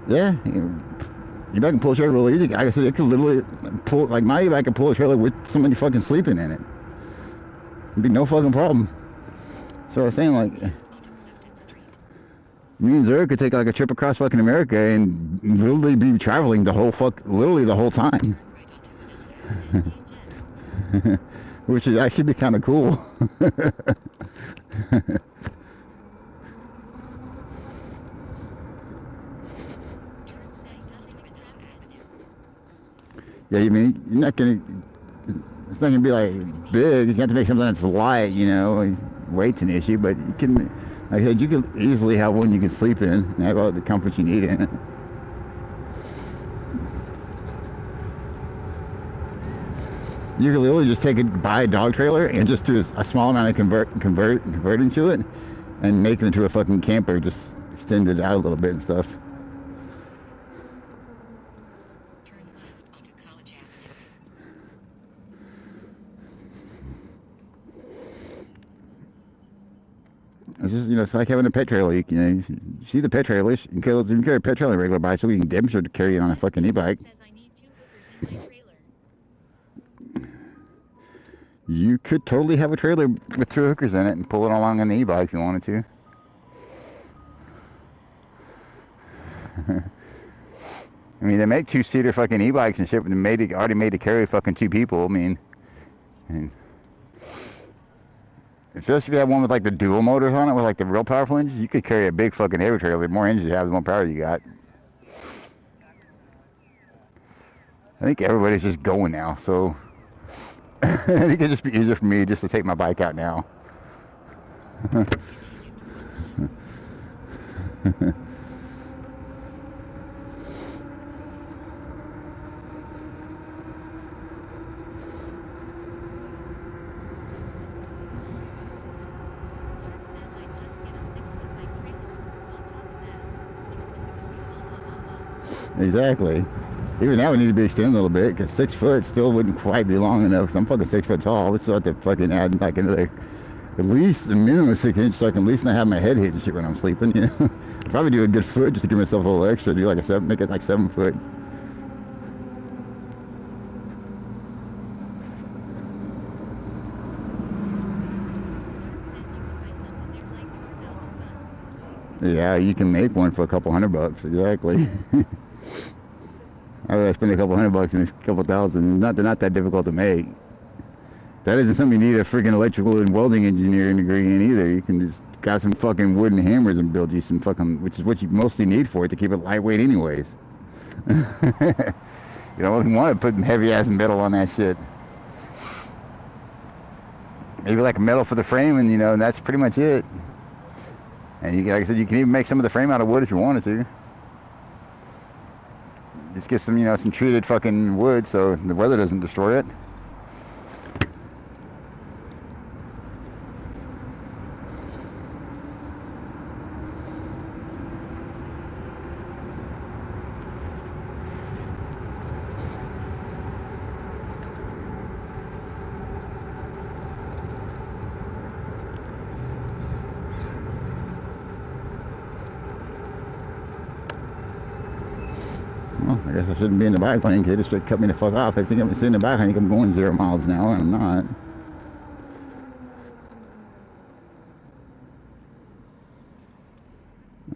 A: Yeah, e-bike can pull a trailer really easy. Like I said, it could literally pull, like my e-bike can pull a trailer with somebody fucking sleeping in it. It'd be no fucking problem. So I was saying, like, me and Zara could take like a trip across fucking America and literally be traveling literally the whole time. Which would actually be kind of cool. Yeah, you mean you're not gonna. It's not gonna be like big. You have to make something that's light. Weight's an issue, but you can. Like I said, you can easily have one you can sleep in and have all the comfort you need in it. You can literally just buy a dog trailer and just do a small amount of convert into it, and make it into a fucking camper. Just extend it out a little bit and stuff.
B: Turn left onto College Avenue.
A: It's just, it's like having a pet trailer. You see the pet trailers. You can carry a pet trailer on a regular bicycle. You can damn sure to carry it on a fucking e-bike. You could totally have a trailer with 2 hookers in it and pull it along on the e-bike if you wanted to. I mean, they make 2-seater fucking e-bikes and shit, but already made to carry fucking 2 people. I mean, especially if you have one with like the dual motors on it with like the real powerful engines, you could carry a big fucking heavy trailer. The more engines you have, the more power you got. I think everybody's just going now, so I think it'd just be easier for me just to take my bike out now. Exactly. Even that would need to be extended a little bit, because 6 foot still wouldn't quite be long enough, because I'm fucking 6 foot tall. We'd still have to fucking add like another, at least the minimum 6 inches, so I can at least not have my head hitting shit when I'm sleeping, Probably do a good foot just to give myself a little extra, do like make it like 7 foot. Yeah, you can make one for a couple $100, exactly. I would spend a couple $100 and a couple thousand. They're not that difficult to make. That isn't something you need a freaking electrical and welding engineering degree in either. You can just got some fucking wooden hammers and build you some fucking, which is what you mostly need for it to keep it lightweight anyways. You don't want to put heavy ass metal on that shit. Maybe like metal for the frame, and and that's pretty much it. And you, like I said, you can even make some of the frame out of wood if you wanted to. Just get some, some treated fucking wood so the weather doesn't destroy it. Well, I guess I shouldn't be in the bike lane because they just straight cut me the fuck off. I think I'm sitting in the back. I think I'm going 0 miles an hour, and I'm not.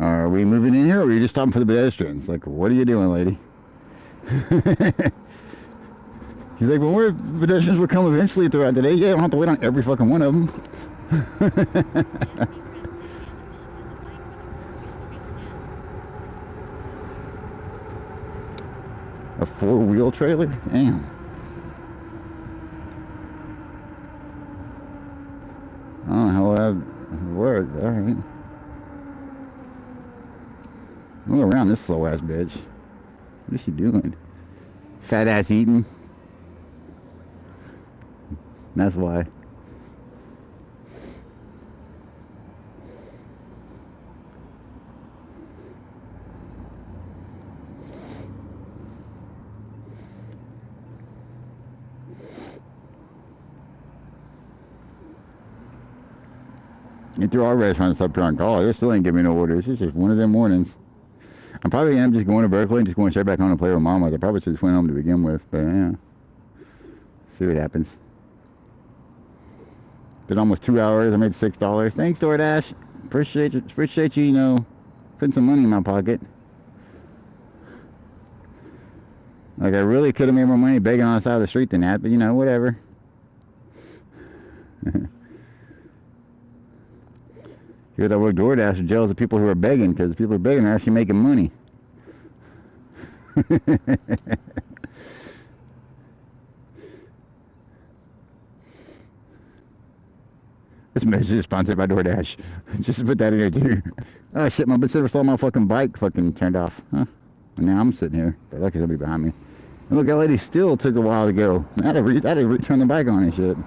A: Are we moving in here, or are you just stopping for the pedestrians? Like, what are you doing, lady? He's like, well, pedestrians will come eventually throughout the day. Yeah, I don't have to wait on every fucking one of them. A 4-wheel trailer? Damn. I don't know how that worked, but alright. Look around this slow ass bitch. What is she doing? Fat ass eating? That's why. Get through our restaurants up here on call. They still ain't giving me no orders. It's just one of them mornings. I'm probably gonna end up just going to Berkeley and just going straight back home and play with Mama. I probably should just went home to begin with, but yeah. See what happens. Been almost 2 hours. I made $6. Thanks, DoorDash. Appreciate you. Appreciate you. Putting some money in my pocket. Like, I really could have made more money begging on the side of the street than that, but whatever. Here that work DoorDash are jealous of people who are begging, because people who are begging are actually making money. This message is sponsored by DoorDash. Just to put that in there too. Oh shit, my bit saw my fucking bike fucking turned off. Huh? And now I'm sitting here. But lucky somebody behind me. And look, that lady still took a while to go. I had to return the bike on and shit.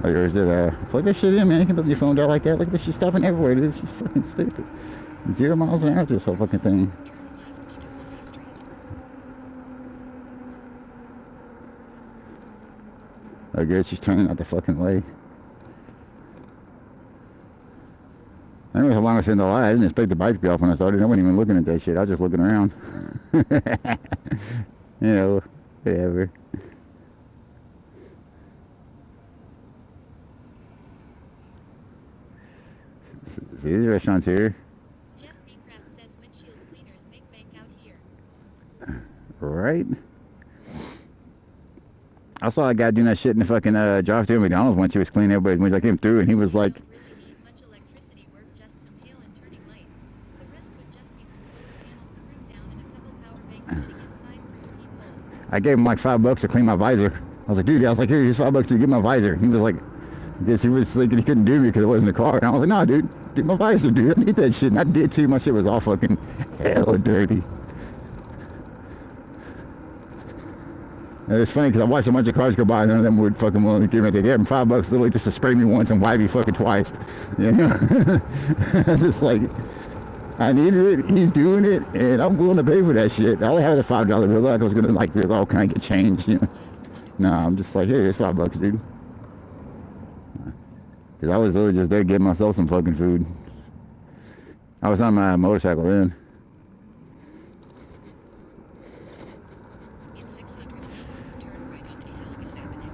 A: Like, or is it, plug that shit in, man. You can put your phone down like that. Look at this, she's stopping everywhere, dude. She's fucking stupid. 0 miles an hour to this whole fucking thing. Oh good, she's turning out the fucking way. I don't know how long I was in the light. I didn't expect the bike to be off when I started. I wasn't even looking at that shit. I was just looking around. Whatever. See these restaurants here?
B: Jeff Beecraft says windshield cleaners make bank out here.
A: Right? I saw a guy doing that shit in the fucking drive-thru at McDonald's once. He was cleaning everybody's windows. I came through and he was like,
B: Really need much electricity work, just some tail and turning lights. The rest would just be some solar panels screwed down and a couple power banks sitting inside through a peephole.
A: I gave him like $5 to clean my visor. I was like, dude, here's $5 to get my visor. He was like, I guess he was thinking he couldn't do me because it wasn't a car. And I was like, nah, dude, do my visor, dude. I need that shit. And I did too. My shit was all fucking hella dirty. And it's funny because I watched a bunch of cars go by and none of them would fucking willing to give me. They gave him $5 literally just to spray me once and wipe me fucking twice. You know? I was just like, I needed it. He's doing it, and I'm willing to pay for that shit. I only have a $5 bill. Like I was gonna like, oh, can I get change? You know? No, I'm just like, here, here's $5, dude. Because I was literally just there getting myself some fucking food. I was on my motorcycle then.
B: In 600 feet, turn right onto Hillegas Avenue.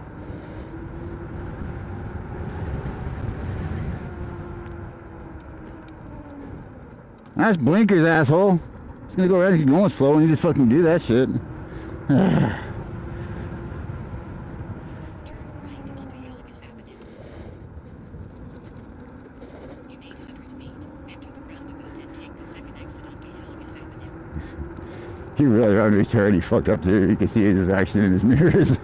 A: That's blinkers, asshole. It's gonna go right if you're going slow and you just fucking do that shit. He really ran his turn. He fucked up too. You can see his action in his mirrors.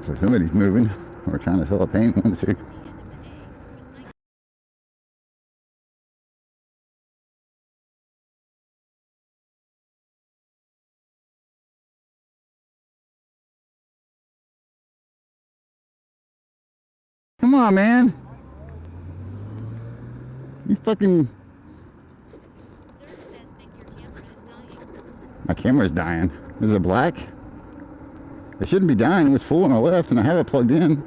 A: So somebody's moving. We're trying to sell a paint one too. Come on, man. You fucking... My camera's dying. Is it black? It shouldn't be dying. It was full on the left and I have it plugged in.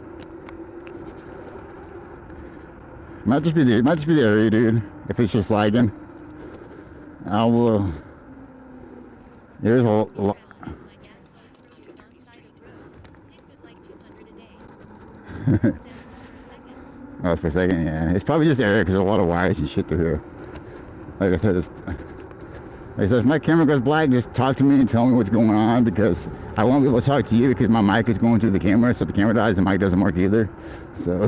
A: Might just be the area, dude. If it's just lagging. I will... There's a... Oh, for a second, yeah. It's probably just area because there's a lot of wires and shit through here. Like I said, if my camera goes black, just talk to me and tell me what's going on, because I won't be able to talk to you because my mic is going through the camera. So if the camera dies, the mic doesn't work either. So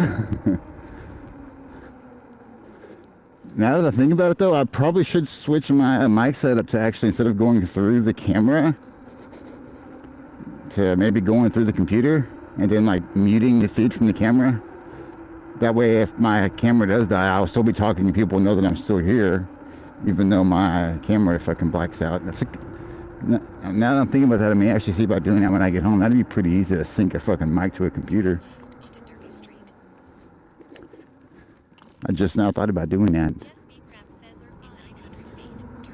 A: now that I think about it, though, I probably should switch my mic setup to actually, instead of going through the camera, to maybe going through the computer and then like muting the feed from the camera. That way, if my camera does die, I'll still be talking and people know that I'm still here, even though my camera fucking blacks out. Now that I'm thinking about that, I may actually see about doing that when I get home. That'd be pretty easy to sync a fucking mic to a computer. I just now thought about doing that.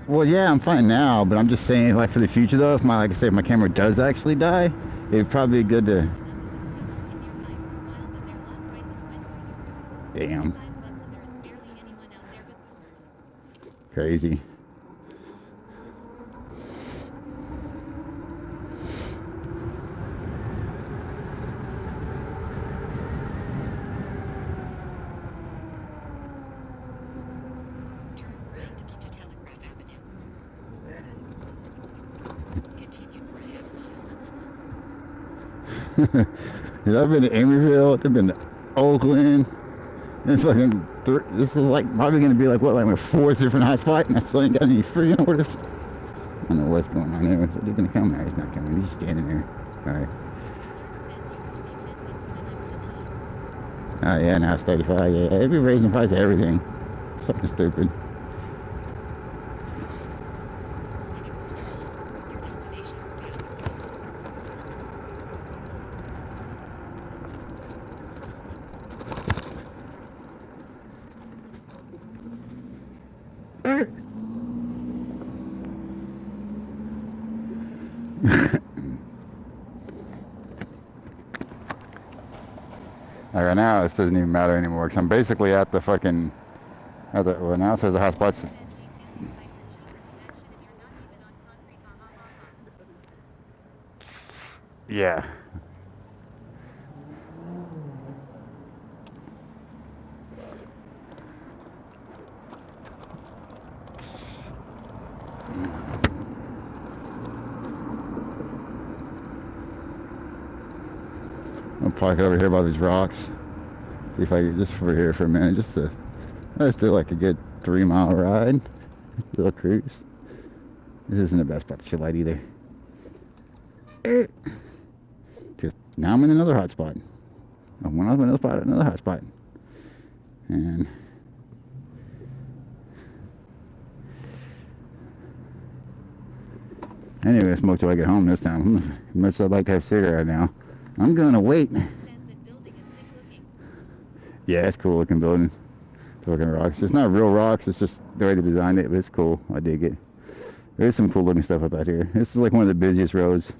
A: Well, yeah, I'm fine now, but I'm just saying, like, for the future, though, if like I say, if my camera does actually die, it'd probably be good to... Damn. Crazy. Dude, I've been to Emeryville, I've been to Oakland, and fucking this is like probably gonna be like what, like my fourth different hotspot, and I still ain't got any freaking orders. I don't know what's going on there. Is he gonna come? No, he's not coming. He's just standing there. All right. Oh yeah, now it's 35. Yeah, they've been raising the price of everything. It's fucking stupid. Alright, now this doesn't even matter anymore because I'm basically at the fucking, well, now it says the hotspots. Yeah. I'll park over here by these rocks. See if I can just over here for a minute, just to, let's do like a good 3-mile ride. Little cruise. This isn't the best spot to chill out either. Just now I'm in another hot spot. I went off another hot spot. And anyway, I smoke till I get home this time. Much I'd like to have a cigarette right now. I'm gonna wait. Yeah, it's a cool looking building. It's looking rocks. It's not real rocks, it's just the way they designed it, but it's cool. I dig it. There's some cool looking stuff up out here. This is like one of the busiest roads.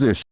A: this?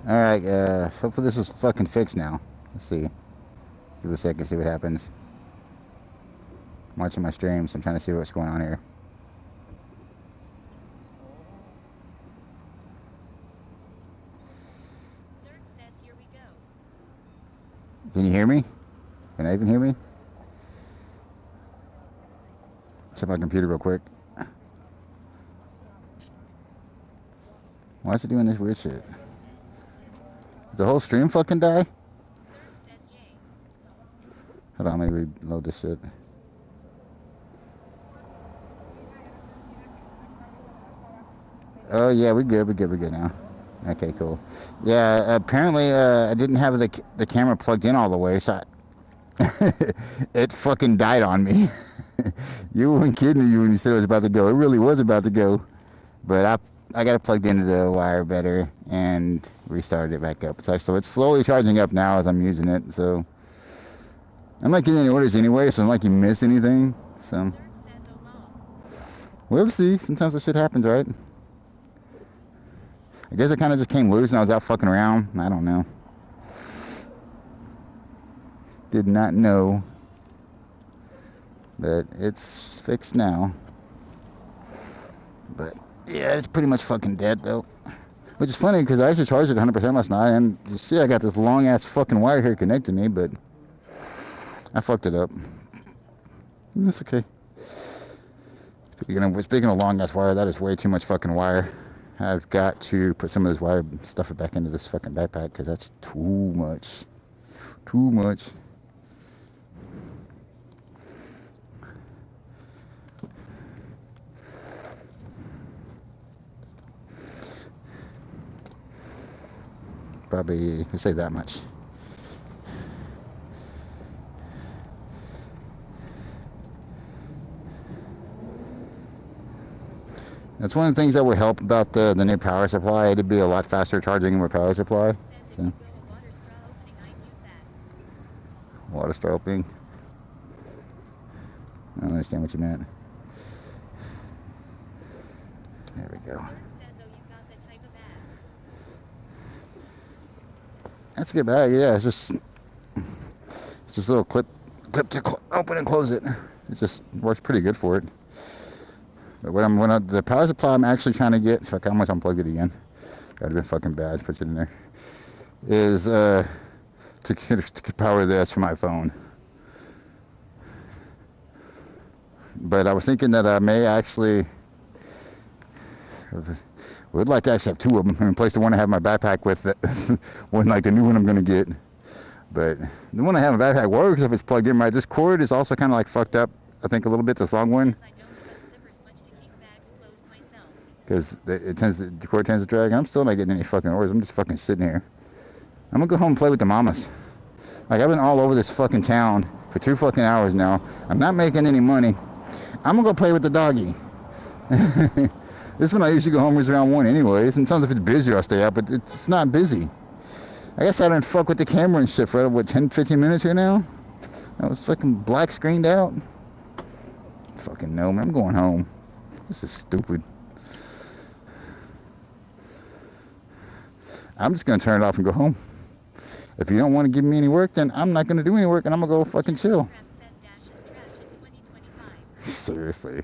A: Alright, hopefully this is fucking fixed now. Let's see. Give it a second, see what happens. I'm watching my streams, I'm trying to see what's going on here.
B: Zerg says here we go.
A: Can you hear me? Can I even hear me? Check my computer real quick. Why is it doing this weird shit? The whole stream fucking die?
B: Zerg says yay.
A: Hold on, let me reload this shit. Oh yeah, we're good now. Okay, cool. Yeah, apparently I didn't have the camera plugged in all the way, so it fucking died on me. You weren't kidding you when you said it was about to go. It really was about to go. But I got it plugged into the wire better and restarted it back up. So it's slowly charging up now as I'm using it. So I'm not getting any orders anyway, so I'm not like you miss anything. So
B: Zerg says oh
A: whoopsie, sometimes that shit happens, right? I guess it kind of just came loose and I was out fucking around. I don't know. Did not know. But it's fixed now. But yeah, it's pretty much fucking dead though. Which is funny because I actually charged it 100% last night, and you see I got this long ass fucking wire here connected to me, but I fucked it up. That's okay. Speaking of long ass wire, that is way too much fucking wire. I've got to put some of this wire stuff back into this fucking backpack because that's too much. Too much. Probably, let's say that much. That's one of the things that would help about the new power supply. It'd be a lot faster charging with power supply.
B: says if
A: So,
B: you go a water straw opening, I'd use that.
A: water straw opening. I don't understand what you meant. There we go.
B: Zerg says oh you got the type of bag.
A: That's a good bag. Yeah, it's just a little clip to open and close it. It just works pretty good for it. But the power supply I'm actually trying to get, fuck, I almost unplugged it again. That'd have been fucking bad. Put it in there. Is to power this for my phone. But I was thinking that I may actually would like to actually have two of them. Replace the one I have in my backpack with one like the new one I'm gonna get. But the one I have in my backpack works if it's plugged in right. This cord is also kind of like fucked up. I think a little bit. This long one.
B: I don't trust zippers much to keep bags closed myself.
A: Because the cord tends to drag. I'm still not getting any fucking orders. I'm just fucking sitting here. I'm gonna go home and play with the mamas. Like I've been all over this fucking town for 2 fucking hours now. I'm not making any money. I'm gonna go play with the doggy. This one I usually go home is around 1 anyway. Sometimes if it's busy I'll stay out, but it's not busy. I guess I didn't fuck with the camera and shit for what 10-15 minutes here now. I was fucking black screened out. Fucking no, man. I'm going home. This is stupid. I'm just gonna turn it off and go home. If you don't want to give me any work, then I'm not gonna do any work and I'm gonna go fucking chill.
B: Says Dash is trash in 2025.
A: Seriously.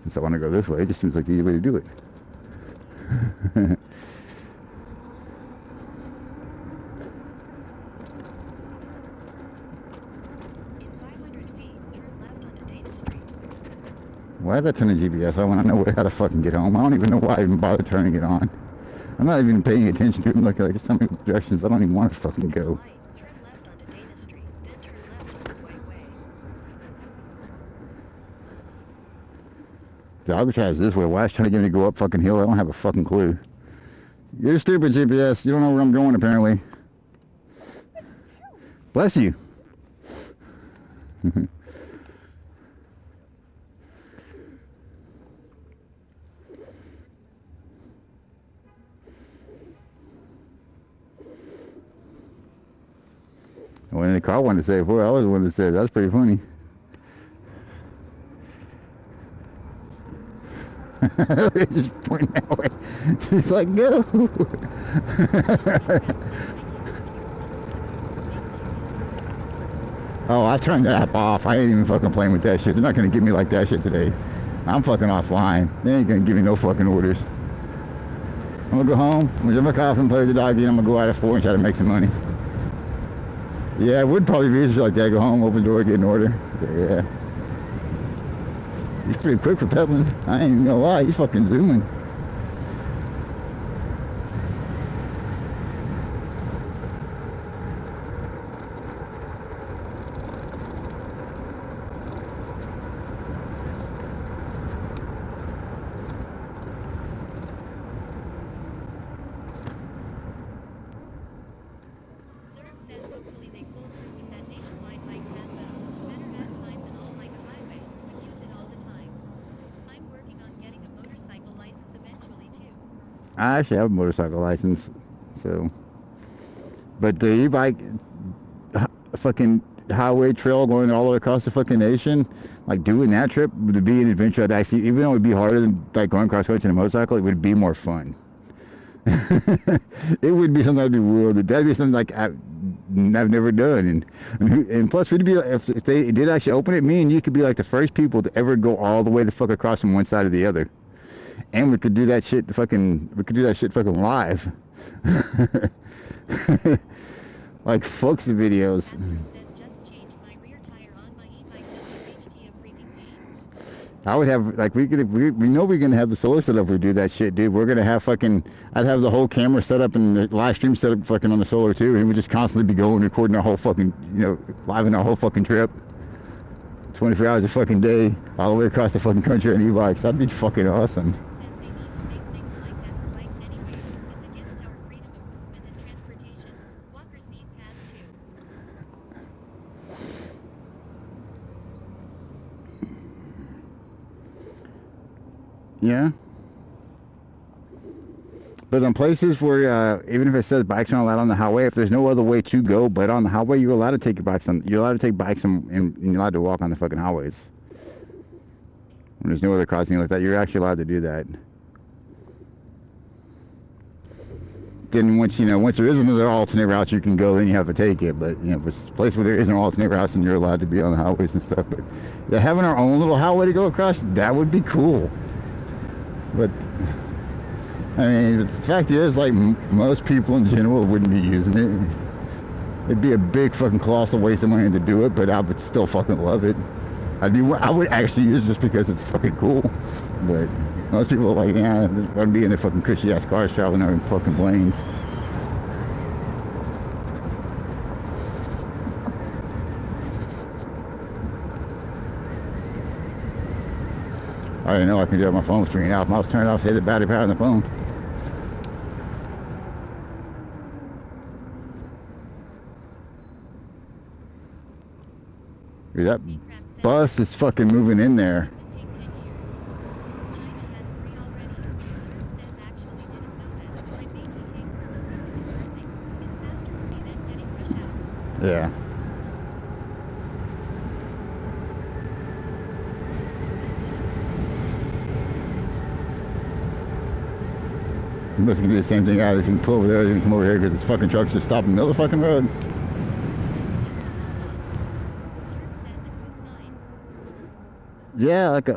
A: So I want to go this way. It just seems like the easy way to do it.
B: In 500 feet, turn left onto Dana Street.
A: Why did I turn the GPS? I want to know how to fucking get home. I don't even know why I even bother turning it on. I'm not even paying attention to it. Look, like, just tell me directions. I don't even want to fucking go.
B: Light, turn left onto Dana Street, then turn left onto White Way.
A: The arbitrage is this way. Why is trying to get me to go up fucking hill? I don't have a fucking clue. You're stupid, GPS. You don't know where I'm going, apparently. Bless you. When in the car wanted to say it before, I was the one that said it. That's pretty funny. They're just pointing that way. She's like, go. Oh, I turned the app off. I ain't even fucking playing with that shit. They're not gonna give me like that shit today. I'm fucking offline. They ain't gonna give me no fucking orders. I'm gonna go home. I'm gonna drink my coffee and play with the doggy, and I'm gonna go out at 4 and try to make some money. Yeah, it would probably be easier like that. Go home, open the door, get an order. But yeah. He's pretty quick for pedaling. I ain't even gonna lie, he's fucking zooming. I actually have a motorcycle license, so. But the e-bike fucking highway trail going all the way across the fucking nation, like doing that trip would be an adventure. I'd actually, even though it would be harder than like going cross country on a motorcycle, it would be more fun. It would be something I'd be real. That'd be something like I've never done, and plus we'd be if they did actually open it, me and you could be like the first people to ever go all the way the fuck across from one side to the other. And we could do that shit fucking live. Like Fox videos. I would have, like, we know we're gonna have the solar set up if we do that shit, dude. We're gonna have I'd have the whole camera set up and the live stream set up fucking on the solar too, and we'd just constantly be going, recording our whole fucking, live in our whole fucking trip. 24 hours a fucking day, all the way across the fucking country on e-bikes. That'd be fucking awesome. Yeah. But on places where, even if it says bikes aren't allowed on the highway, if there's no other way to go but on the highway, you're allowed to take your bikes on. You're allowed to take bikes and you're allowed to walk on the fucking highways. When there's no other crossing like that, you're actually allowed to do that. Then once there is another alternate route you can go, then you have to take it. But if it's a place where there isn't an alternate route, and you're allowed to be on the highways and stuff. But yeah, having our own little highway to go across, that would be cool. But I mean, the fact is, like, most people in general wouldn't be using it. It'd be a big fucking colossal waste of money to do it, but I would still fucking love it. I would actually use it just because it's fucking cool. But most people are like, yeah, I'd be in their fucking cushy ass cars traveling over in fucking planes. I already know I can do it on my phone screen off. Mouse turned off, hit the battery power on the phone. Dude, that bus is fucking moving in there. Yeah. You must do the same thing out. You can pull over there, you can come over here because this fucking truck's just stopped in the middle of the fucking road. Yeah, like I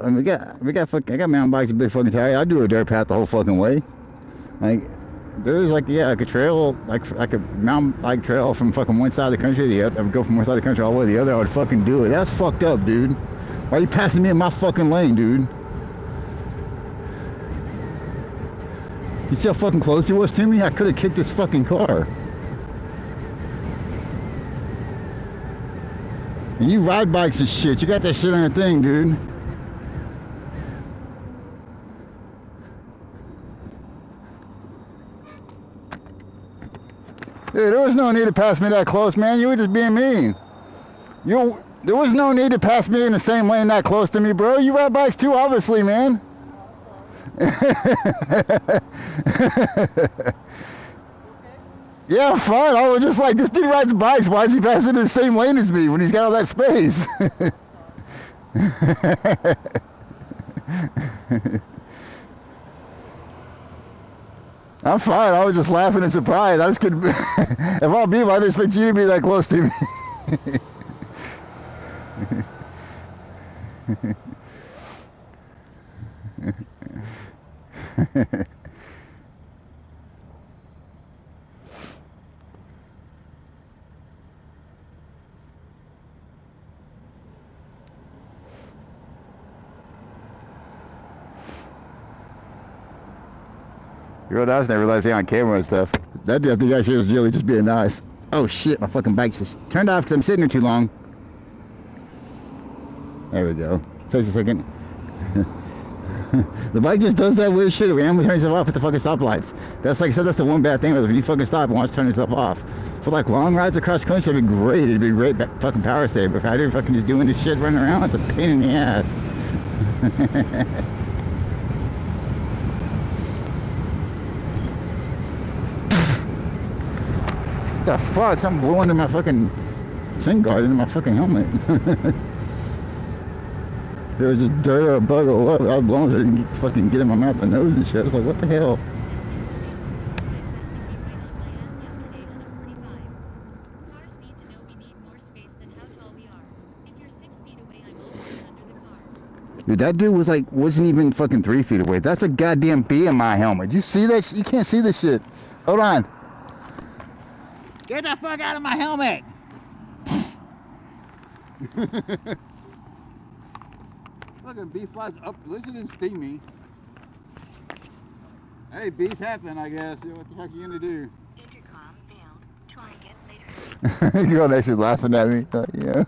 A: got mountain bikes and big fucking tires. I do a dirt path the whole fucking way. Like there's like a trail, like a mountain bike trail from fucking one side of the country to the other. I would go from one side of the country all the way to the other. I would fucking do it. That's fucked up, dude. Why are you passing me in my fucking lane, dude? You see how fucking close he was to me? I could have kicked this fucking car. And you ride bikes and shit. You got that shit on your thing, dude. Dude, there was no need to pass me that close, man. You were just being mean. There was no need to pass me in the same lane that close to me, bro. You ride bikes too, obviously, man. Yeah, I'm fine. I was just like, this dude rides bikes. Why is he passing in the same lane as me when he's got all that space? I'm fine. I was just laughing and surprised. I just couldn't. If I'll be, I didn't expect you to be that close to me. You know what else? I realized they on camera and stuff. That dude, I think actually was really just being nice. Oh shit, my fucking bike just turned off because I'm sitting there too long. There we go. Takes a second. The bike just does that weird shit. It randomly turns itself off at the fucking stoplights. That's like I said, that's the one bad thing with it. When you fucking stop, it wants to turn itself off. For like long rides across country, that'd be great. It'd be a great fucking power saver. If I didn't fucking just doing this shit running around, it's a pain in the ass. What the fuck? Something blew into my fucking shin guard, into my fucking helmet. There was just dirt or a bug or what, but I was blowing so it didn't fucking get in my mouth and nose and shit. I was like, what the hell? Dude, that dude was like, wasn't even fucking 3 feet away. That's a goddamn bee in my helmet. You see that? You can't see this shit. Hold on. Get the fuck out of my helmet! Fucking bee flies up. At least it didn't sting me. Hey, bees happen, I guess. What the fuck are you gonna do?
B: Intercom failed. Try again later.
A: Girl next to laughing at me. Yeah.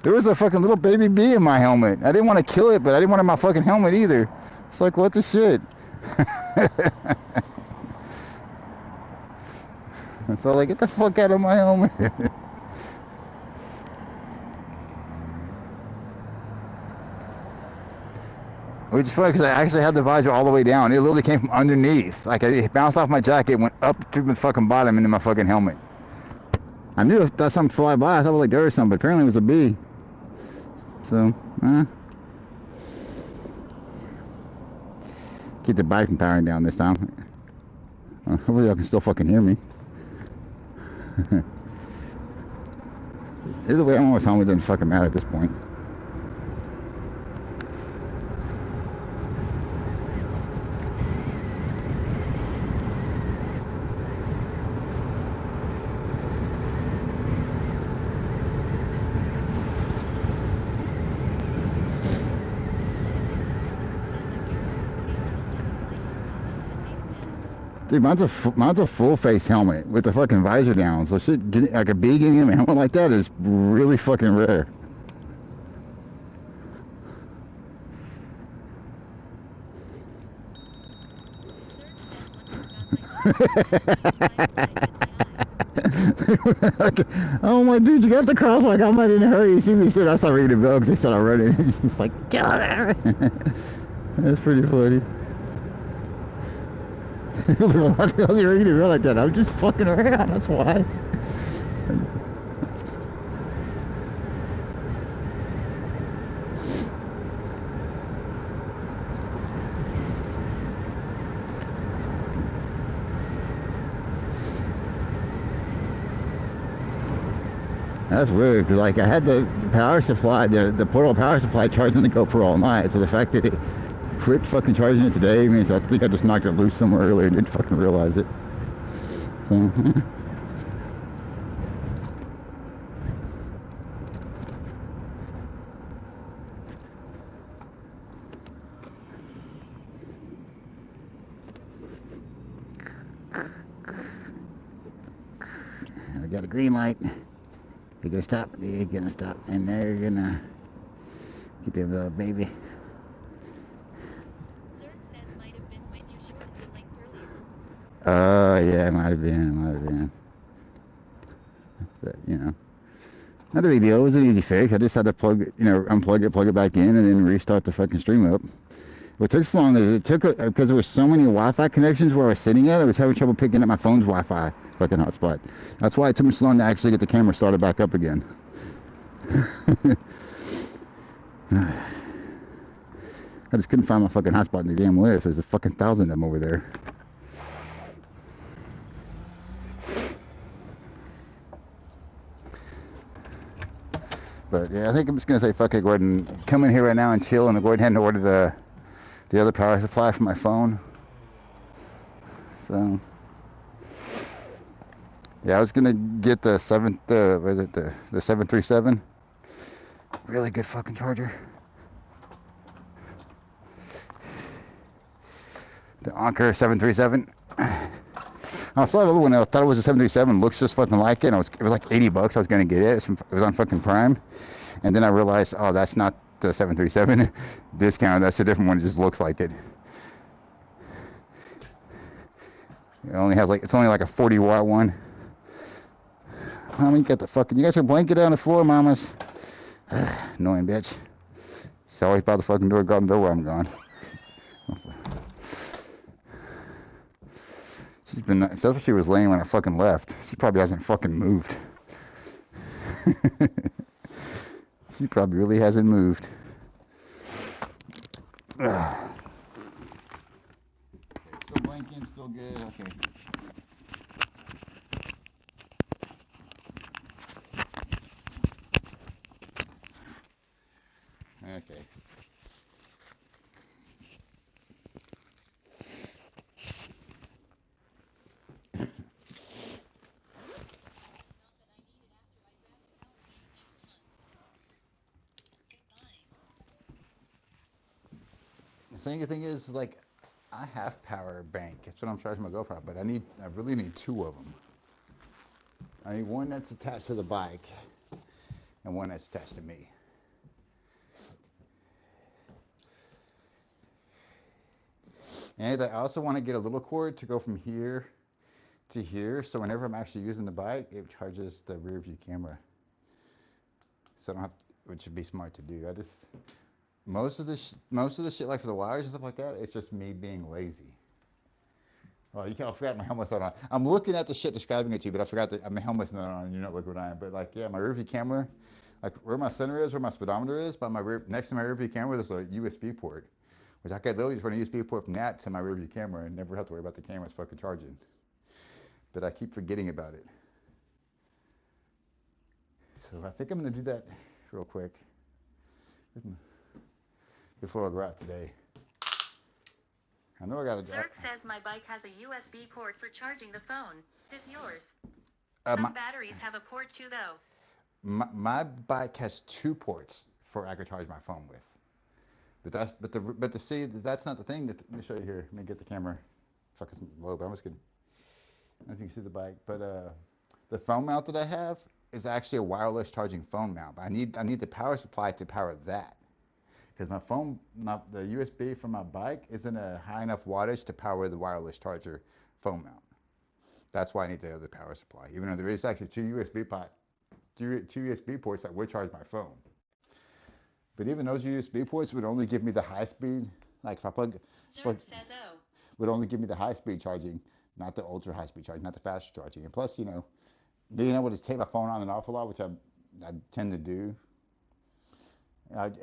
A: There was a fucking little baby bee in my helmet. I didn't want to kill it, but I didn't want it in my fucking helmet either. It's like, what the shit? So like, get the fuck out of my helmet. Which is funny because I actually had the visor all the way down. It literally came from underneath. Like, it bounced off my jacket, went up to the fucking bottom into my fucking helmet. I knew if that's something fly by, I thought it was like dirt or something, but apparently it was a bee. So, Keep the bike from powering down this time. Hopefully y'all can still fucking hear me. Either way, I'm always home. It doesn't fucking matter at this point. Dude, mine's a full face helmet with the fucking visor down. So shit, like a bee getting in a helmet like that is really fucking rare. Oh my dude, you got the crosswalk. I'm not in a hurry. You see me sit, I start ringing the bell because they started running. It's just like, get out of there. That's pretty funny. Why the hell are you ringing the bell like that? I'm just fucking around, that's why. That's weird, because like I had the power supply, the portable power supply charging the GoPro all night, so the fact that it quit fucking charging it today means I think I just knocked it loose somewhere earlier and didn't fucking realize it. So, I got a green light. They're gonna stop. They're gonna stop, and they're gonna get their little baby.
B: Zerg says might have been when you shortened the length earlier.
A: Yeah, it might have been. But you know, not a big deal. It was an easy fix. I just had to unplug it, plug it back in, and then restart the fucking stream up. What took so long is it took because there were so many Wi-Fi connections where I was sitting at. I was having trouble picking up my phone's Wi-Fi fucking hotspot. That's why it took me so long to actually get the camera started back up again. I just couldn't find my fucking hotspot in the damn list. There's a fucking 1,000 of them over there. But yeah, I think I'm just gonna say fuck it, go ahead and come in here right now and chill, and go ahead and order the other power supply for my phone. So yeah, I was gonna get the 737. Really good fucking charger. The Anker 737. I saw the other one. I thought it was a 737. Looks just fucking like it. It was like $80. I was gonna get it. It was on fucking Prime, and then I realized, oh, that's not the 737 discount. That's a different one. It just looks like it. It only has it's only like a 40-watt one. Mommy, you got your blanket on the floor, mamas. Annoying bitch. She's always by the fucking door, got the door while I'm gone. She's been, that's what she was laying when I fucking left. She probably hasn't fucking moved. She probably really hasn't moved. Still blinking, still good, okay. Okay. The thing is, like, I have power bank. That's what I'm charging my GoPro, but I really need two of them. I need one that's attached to the bike and one that's attached to me. And I also want to get a little cord to go from here to here, so whenever I'm actually using the bike, it charges the rear view camera. So I don't have, which would be smart to do. Most of the shit, like for the wires and stuff like that, it's just me being lazy. Well, I forgot my helmet's not on. I'm looking at the shit describing it to you, but I forgot that my helmet's not on, and you're not looking what I am. But like, yeah, my rear view camera, like where my center is, where my speedometer is, by next to my rear view camera, there's a USB port, which I could literally just run a USB port from that to my rear view camera and never have to worry about the camera's fucking charging. But I keep forgetting about it. So I think I'm gonna do that real quick before I go out today. I know I gotta.
B: Zerk says my bike has a USB port for charging the phone. Does yours? Some batteries have a port too, though.
A: My bike has two ports for I could charge my phone with. But that's that's not the thing. Let me show you here. Let me get the camera. Fucking low, but I'm just gonna. I don't know if you can see the bike, but the phone mount that I have is actually a wireless charging phone mount. But I need the power supply to power that. Because the USB from my bike isn't a high enough wattage to power the wireless charger phone mount. That's why I need the other power supply. Even though there is actually two USB ports that would charge my phone. But even those USB ports would only give me the high speed. Like if I plug, would only give me the high speed charging, not the ultra high speed charging, not the faster charging. And plus, being able to take my phone on and off a lot, which I tend to do.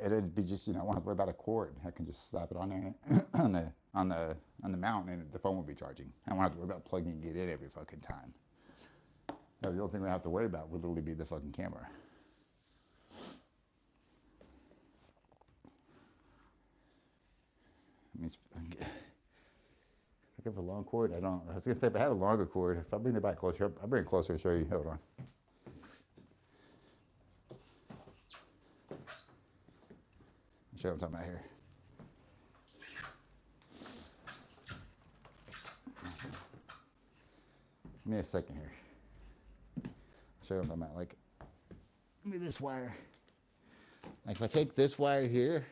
A: It'd be just, I won't have to worry about a cord. I can just slap it on there on the mount, and the phone will be charging. I won't have to worry about plugging it in every fucking time. The only thing we have to worry about would literally be the fucking camera. If I have a long cord, I was gonna say if I had a longer cord, if I bring the back closer, I'll bring it closer and show you. Hold on. Show what I'm talking about here. Give me a second here. Show what I'm talking about. Like, give me this wire. Like if I take this wire here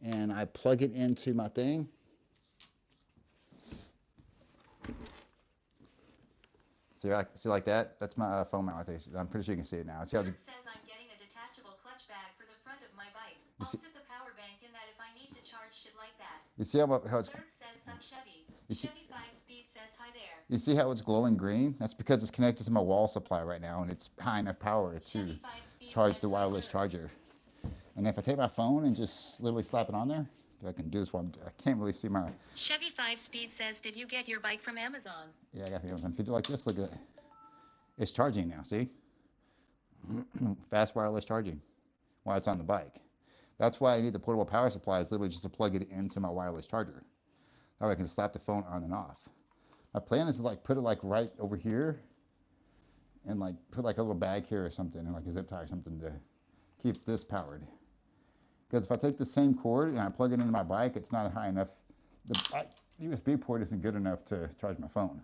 A: and I plug it into my thing. See like that? That's my phone mount right there. I'm pretty sure you can see it now. See how
B: it says I'm getting a detachable clutch bag for the front of my bike. I'll sit the power bank in that if I shit like that.
A: You see how it's...
B: Zerg says sub Chevy.
A: You see,
B: Chevy 5-speed says hi there.
A: you see how it's glowing green? That's because it's connected to my wall supply right now, and it's high enough power to charge the wireless charger. And if I take my phone and just literally slap it on there, I can do this while I can't really see my...
B: Chevy 5-speed says, did you get your bike from Amazon?
A: Yeah, I got it from Amazon. If you do like this, look at it. It's charging now, see? Fast wireless charging while it's on the bike. That's why I need the portable power supply, is literally just to plug it into my wireless charger. That way I can slap the phone on and off. My plan is to like put it like right over here and like put like a little bag here or something, and like a zip tie or something to keep this powered. Because if I take the same cord and I plug it into my bike, it's not high enough. The USB port isn't good enough to charge my phone.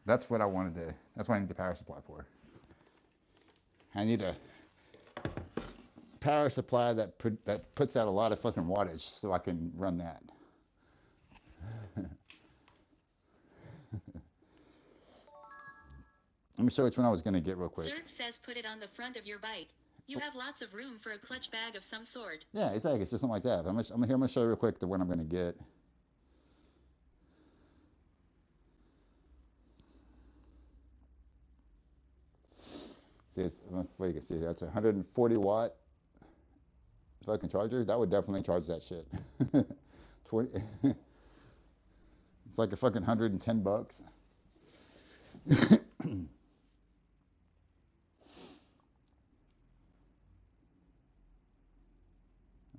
A: That's what I wanted to, that's what I need the power supply for. I need a power supply that puts out a lot of fucking wattage so I can run that. Let me show you which one I was going to get real quick.
B: Zerg says put it on the front of your bike. You have lots of room for a clutch bag of some sort.
A: Yeah, exactly. It's just something like that. I'm going to show you real quick the one I'm going to get. See, well, you can see that's a 140 watt fucking charger. That would definitely charge that shit. 20. It's like a fucking $110.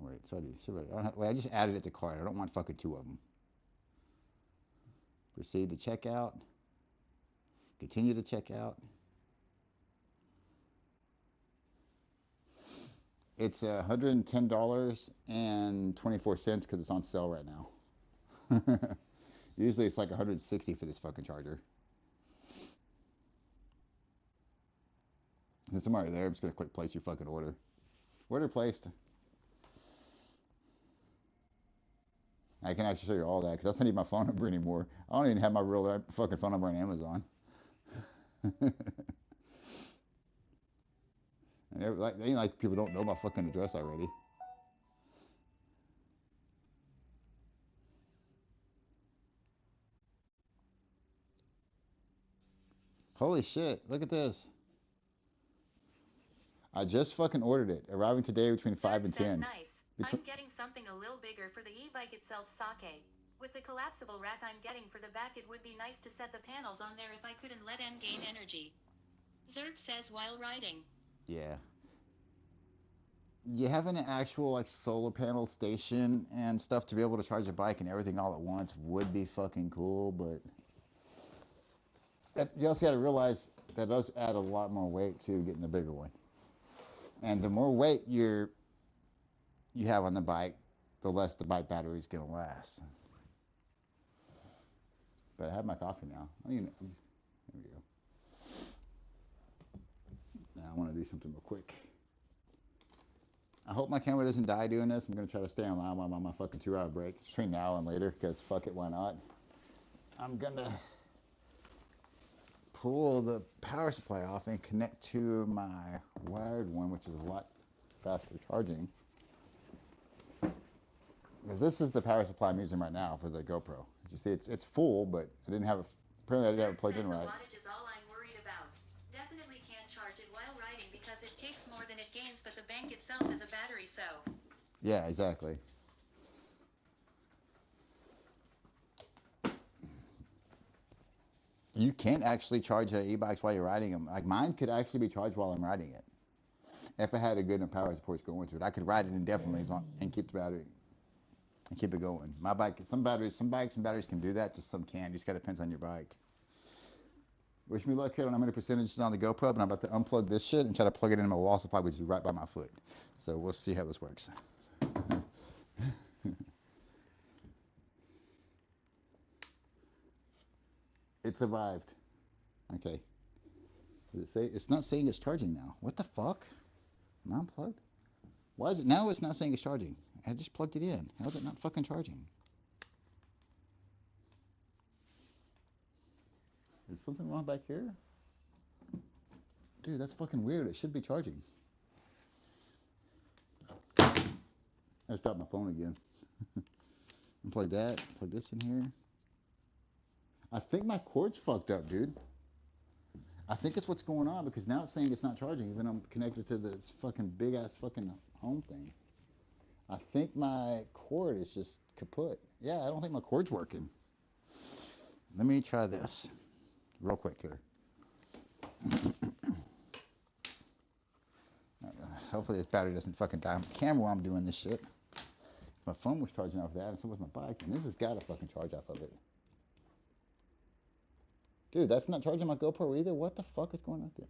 A: Wait, sorry. Wait, I just added it to cart. I don't want fucking two of them. Proceed to checkout. Continue to check out. It's $110.24 because it's on sale right now. Usually it's like $160 for this fucking charger. Since I'm already there, I'm just going to click place your fucking order. Order placed. I can actually show you all that because I don't need my phone number anymore. I don't even have my real fucking phone number on Amazon. And like people don't know my fucking address already. Holy shit, look at this. I just fucking ordered it. Arriving today between 5 and 10.
B: Nice. I'm getting something a little bigger for the e-bike itself, Sake. With the collapsible rack I'm getting for the back, it would be nice to set the panels on there if I couldn't let them gain energy. Zerg says while riding.
A: Yeah. You have an actual like solar panel station and stuff to be able to charge a bike and everything all at once would be fucking cool, but you also got to realize that does add a lot more weight to getting the bigger one. And the more weight you have on the bike, the less the bike battery is going to last. But I have my coffee now. There we go. Now I want to do something real quick. I hope my camera doesn't die doing this. I'm going to try to stay online while I'm on my fucking 2-hour break. It's between now and later because fuck it, why not? I'm going to pull the power supply off and connect to my wired one, which is a lot faster charging. Because this is the power supply I'm using right now for the GoPro. As you see, it's full, but I didn't have it. Apparently, I didn't have it plugged in right.
B: Wattage is all I'm worried about. Definitely can't charge it while riding because it takes more than it gains, but the bank itself is a battery, so.
A: Yeah, exactly. You can actually charge e-bikes while you're riding them. Like mine could actually be charged while I'm riding it. If I had a good enough power support going to it, I could ride it indefinitely and keep the battery and keep it going. My bike, some bikes and batteries can do that, just some can. Just gotta depends on your bike. Wish me luck. I don't know how many percentages on the GoPro, but I'm about to unplug this shit and try to plug it into my wall supply, which is right by my foot. So we'll see how this works. It survived. Okay. Does it say? It's not saying it's charging now. What the fuck? Am I unplugged? Why is it now? It's not saying it's charging. I just plugged it in. How is it not fucking charging? Is something wrong back here? Dude, that's fucking weird. It should be charging. I just dropped my phone again. Unplug that. Plug this in here. I think my cord's fucked up, dude. I think it's what's going on because now it's saying it's not charging even though I'm connected to this fucking big ass fucking home thing. I think my cord is just kaput. Yeah, I don't think my cord's working. Let me try this real quick here. Hopefully this battery doesn't fucking die on my camera while I'm doing this shit. My phone was charging off that and so was my bike. And this has got to fucking charge off of it. Dude, that's not charging my GoPro either. What the fuck is going on there?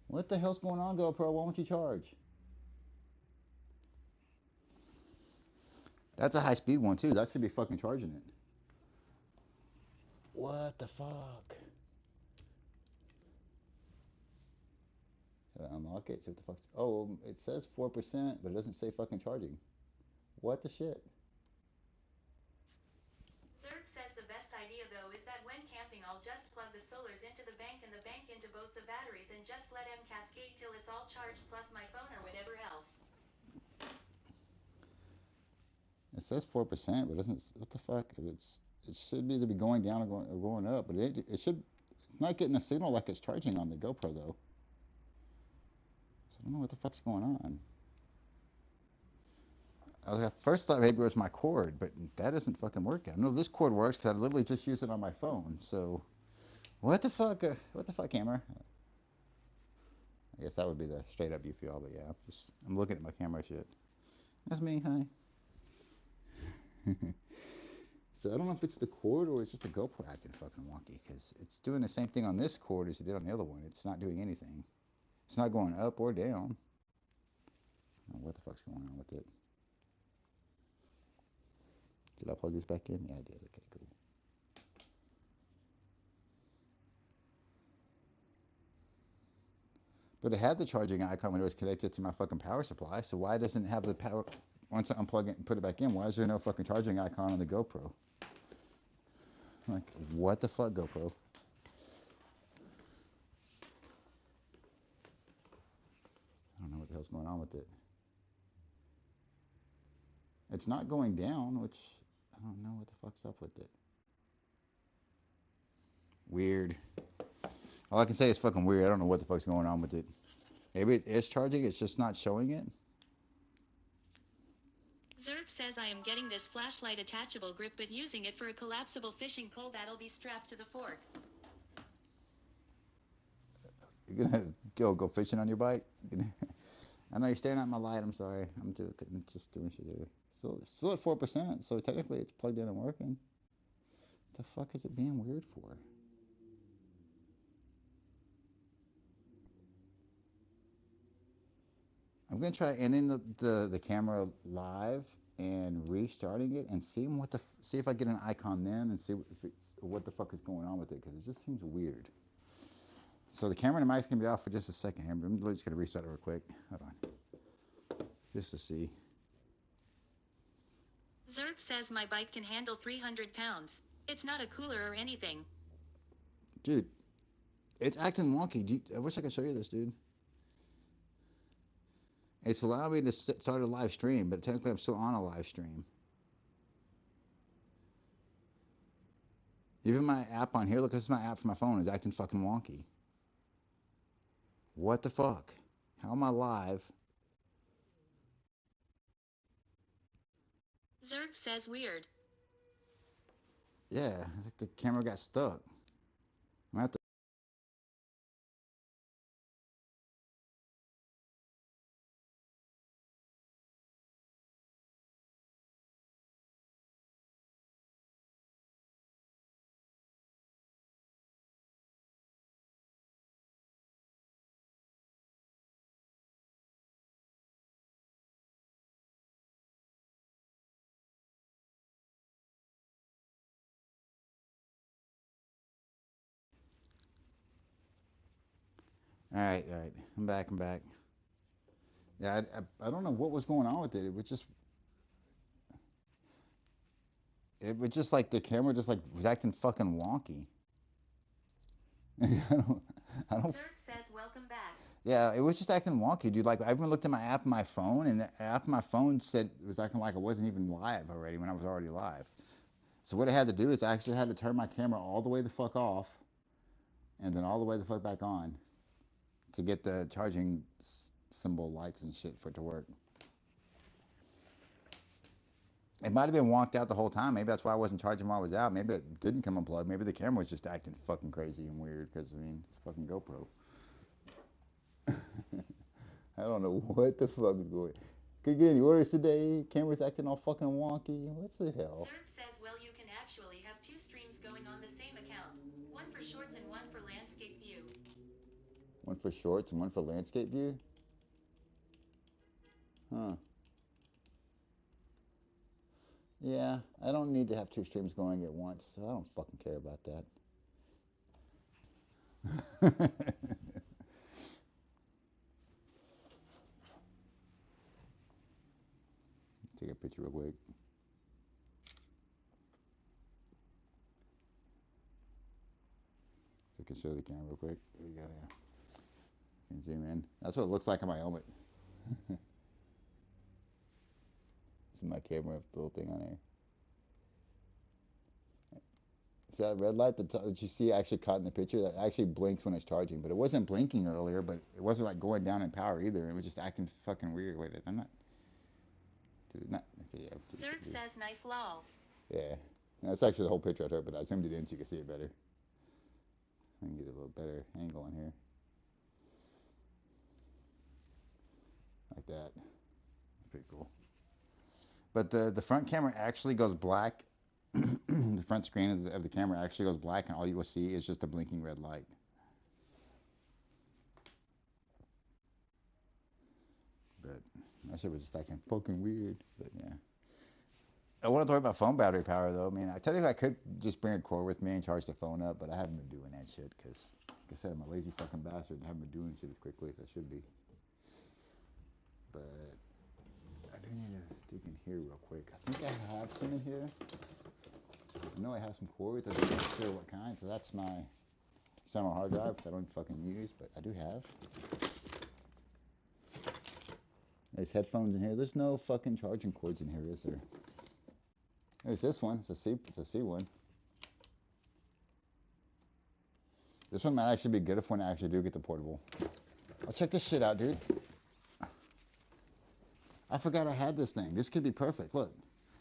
A: What the hell's going on, GoPro? Why won't you charge? That's a high speed one too. That should be fucking charging it. What the fuck? Should I unlock it? See what the fuck's... Oh, it says 4%, but it doesn't say fucking charging. What the shit?
B: Zerg says the best idea though is that when camping I'll just plug the solars into the bank and the bank into both the batteries and just let them cascade till it's all charged plus my phone or whatever else.
A: It says 4%, but it doesn't... What the fuck? It should either be going down or going up, but it should... It's not getting a signal like it's charging on the GoPro though. So I don't know what the fuck's going on. I first thought maybe it was my cord, but that isn't fucking working. I know this cord works because I literally just use it on my phone. So, what the fuck? What the fuck, camera? I guess that would be the straight up view for y'all, but yeah, I'm looking at my camera shit. That's me, hi. So I don't know if it's the cord or it's just the GoPro acting fucking wonky because it's doing the same thing on this cord as it did on the other one. It's not doing anything. It's not going up or down. I don't know what the fuck's going on with it? Did I plug this back in? Yeah, I did. Okay, cool. But it had the charging icon when it was connected to my fucking power supply. So why doesn't it have the power? Once I unplug it and put it back in, why is there no fucking charging icon on the GoPro? Like, what the fuck, GoPro? I don't know what the hell's going on with it. It's not going down, which I don't know what the fuck's up with it. Weird. All I can say is fucking weird. I don't know what the fuck's going on with it. Maybe it is charging, it's just not showing it.
B: Zerg says I am getting this flashlight attachable grip but using it for a collapsible fishing pole that'll be strapped to the fork.
A: You're gonna go fishing on your bike? I know you're staring at my light. I'm sorry. I'm just doing shit here. Still at 4%, so technically it's plugged in and working. What the fuck is it being weird for? I'm gonna try ending the camera live and restarting it and see if I get an icon then and see what the fuck is going on with it because it just seems weird. So the camera and the mic's gonna be off for just a second here. I'm just gonna restart it real quick. Hold on, just to see.
B: Zerg says my bike can handle 300 pounds. It's not a cooler or anything.
A: Dude, it's acting wonky. I wish I could show you this, dude. It's allowing me to start a live stream, but technically I'm still on a live stream. Even my app on here, look, this is my app for my phone, is acting fucking wonky. What the fuck? How am I live?
B: Zerg says weird.
A: Yeah, I think the camera got stuck. I'm at the all right. I'm back. Yeah, I don't know what was going on with it. It was just like the camera just like was acting fucking wonky. I don't, I don't.
B: Zerg says welcome back.
A: Yeah, it was just acting wonky, dude. Like I even looked at my app on my phone, and the app on my phone said it was acting like I wasn't even live already when I was already live. So what I had to do is I actually had to turn my camera all the way the fuck off, and then all the way the fuck back on to get the charging symbol lights and shit for it to work. It might have been wonked out the whole time. Maybe that's why I wasn't charging while I was out. Maybe it didn't come unplugged. Maybe the camera was just acting fucking crazy and weird because, I mean, it's fucking GoPro. I don't know what the fuck is going on. Could you get any orders today? Camera's acting all fucking wonky. What the hell?
B: Zerg says, well, you can actually have two streams going on the same account. One for shorts and one for landscape view.
A: One for shorts and one for landscape view? Huh. Yeah, I don't need to have two streams going at once, so I don't fucking care about that. Take a picture real quick. So I can show the camera real quick. There we go, yeah. You can zoom in. That's what it looks like on my helmet. It's my camera, the little thing on there. See that red light that you see actually caught in the picture? That actually blinks when it's charging, but it wasn't blinking earlier, but it wasn't like going down in power either. It was just acting fucking weird. Wait, I'm not. Okay, yeah.
B: Zerg says nice lol.
A: Yeah. That's actually the whole picture I took, but I zoomed it in so you can see it better. I can get a little better angle in here. Like that. Pretty cool. But the front camera actually goes black. The front screen of the camera actually goes black, and all you will see is just a blinking red light. But that shit was just acting fucking weird. But yeah. I want to talk about phone battery power though. I mean, I tell you, I could just bring a cord with me and charge the phone up, but I haven't been doing that shit because, like I said, I'm a lazy fucking bastard and haven't been doing shit as quickly as I should be. But I do need to dig in here real quick. I think I have some in here. I know I have some cords. I'm not sure what kind. So that's my external hard drive, which I don't fucking use, but I do have. There's headphones in here. There's no fucking charging cords in here, is there? There's this one. It's a C one. This one might actually be good if when I actually do get the portable. Oh, check this shit out, dude. I forgot I had this thing. This could be perfect. Look,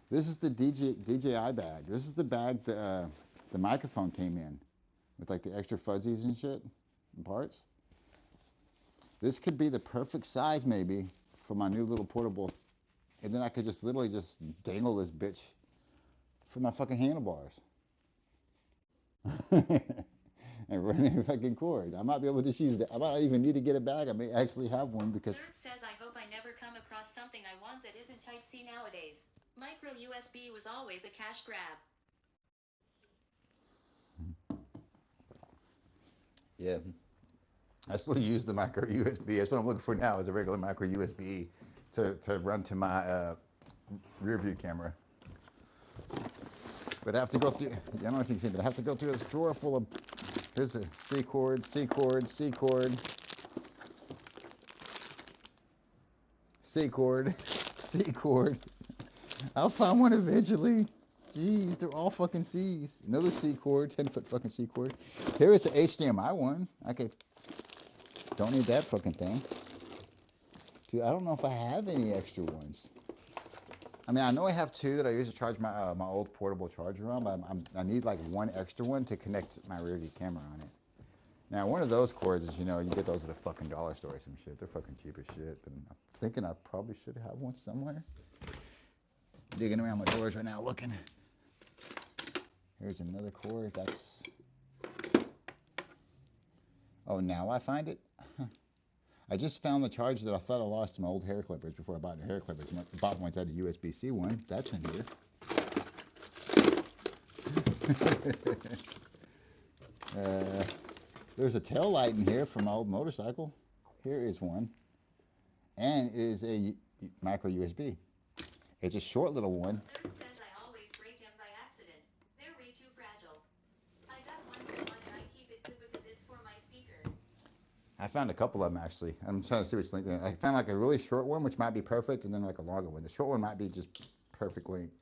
A: this is the DJI bag. This is the bag the microphone came in with like the extra fuzzies and shit and parts. This could be the perfect size maybe for my new little portable, and then I could just literally just dangle this bitch from my fucking handlebars. And run a fucking cord. I might be able to just use that. I might not even need to get a bag. I may actually have one because.
B: Zerg says, I hope I never come across something I want that isn't Type-C nowadays. Micro USB was always a cash grab.
A: Yeah. I still use the micro USB. That's what I'm looking for now is a regular micro USB to run to my rear view camera. But I have to go through, I don't know if you can see, but I have to go through this drawer full of, here's a C cord, C cord, C cord, C cord, C cord. I'll find one eventually. Jeez, they're all fucking C's. Another C cord, 10-foot fucking C cord. Here is the HDMI one. Okay, don't need that fucking thing. Dude, I don't know if I have any extra ones. I mean, I know I have two that I use to charge my my old portable charger on, but I need like one extra one to connect my rear view camera on it. Now, one of those cords is, you know, you get those at a fucking dollar store or some shit. They're fucking cheap as shit. But I'm thinking I probably should have one somewhere. Digging around my drawers right now looking. Here's another cord. That's. Oh, now I find it? I just found the charger that I thought I lost to my old hair clippers before I bought the hair clippers. I bought ones that had the USB-C one. That's in here. There's a tail light in here from my old motorcycle. Here is one. And it is a micro USB. It's a short little one.
B: Zerg says I always break them by accident. They're way too fragile. I got one for one and I keep it good because it's for my speaker.
A: I found a couple of them actually. I'm trying to see which length. I found like a really short one, which might be perfect, and then like a longer one. The short one might be just perfect length,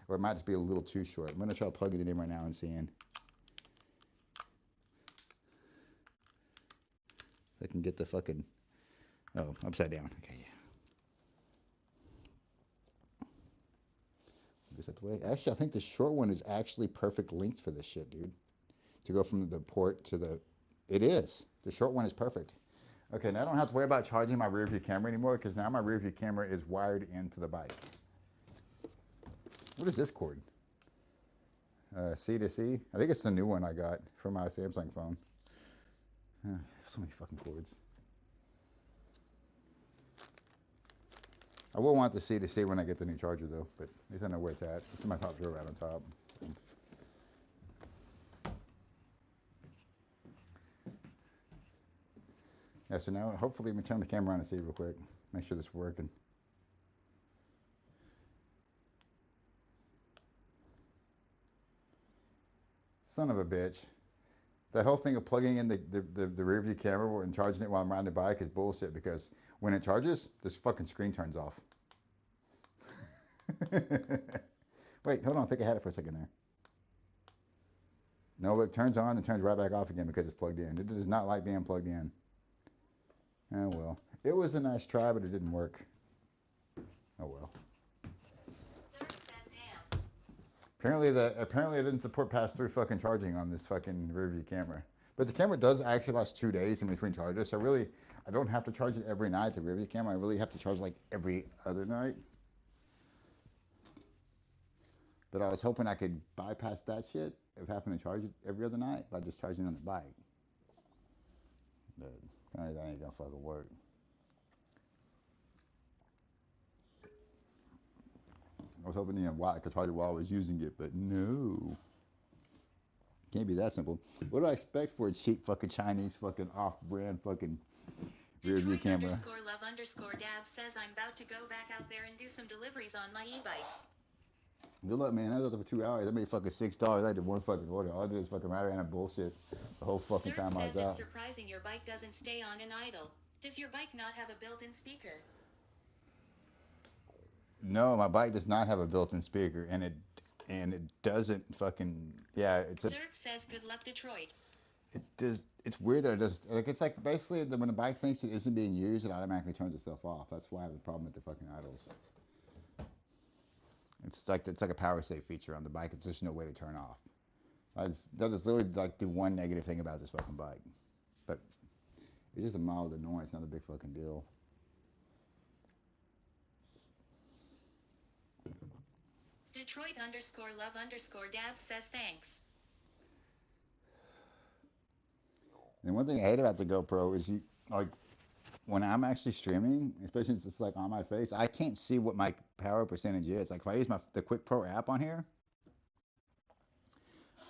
A: or it might just be a little too short. I'm gonna try plugging it in right now and seeing if I can get the fucking upside down. Okay, yeah. Is that the way? Actually, I think the short one is actually perfect length for this shit, dude. To go from the port to the, it is. The short one is perfect. Okay, now I don't have to worry about charging my rear view camera anymore because now my rear view camera is wired into the bike. What is this cord? C to C? I think it's the new one I got from my Samsung phone. So many fucking cords. I will want the C to C when I get the new charger though, but at least I know where it's at. It's just in my top drawer right on top. Yeah, so now hopefully let me turn the camera on and see real quick. Make sure this is working. Son of a bitch. That whole thing of plugging in the rear view camera and charging it while I'm riding the bike is bullshit because when it charges, this fucking screen turns off. Wait, hold on. I think I had it for a second there. No, it turns on and turns right back off again because it's plugged in. It does not like being plugged in. Oh well. It was a nice try, but it didn't work. Oh well. Apparently it didn't support pass-through fucking charging on this fucking rear view camera. But the camera does actually last 2 days in between charges, so really I don't have to charge it every night, the rear view camera. I really have to charge like every other night. But I was hoping I could bypass that shit of having to charge it every other night by just charging it on the bike. But that ain't gonna fucking work. I was hoping I could charge it while I was using it, but no. Can't be that simple. What do I expect for a cheap fucking Chinese fucking off-brand fucking rear view camera?
B: Detroit_love_dab says I'm about to go back out there and do some deliveries on my e-bike.
A: Good luck, man. I was out there for 2 hours. I made fucking $6. I did one fucking order. All I did was fucking ride around and bullshit the whole fucking time I was out.
B: It's surprising your bike doesn't stay on and idle. Does your bike not have a built-in speaker?
A: No, my bike does not have a built-in speaker, and it doesn't fucking it's a.
B: Zerk says good luck, Detroit.
A: It does. It's weird that it does. Like it's like basically when the bike thinks it isn't being used, it automatically turns itself off. That's why I have the problem with the fucking idles. It's like a power save feature on the bike. It's just no way to turn off. That is literally like the one negative thing about this fucking bike. But it's just a mild annoyance, not a big fucking deal.
B: Detroit_love_dab says thanks.
A: And one thing I hate about the GoPro is like when I'm actually streaming, especially since it's like on my face, I can't see what my power percentage is. Like if I use the Quick Pro app on here,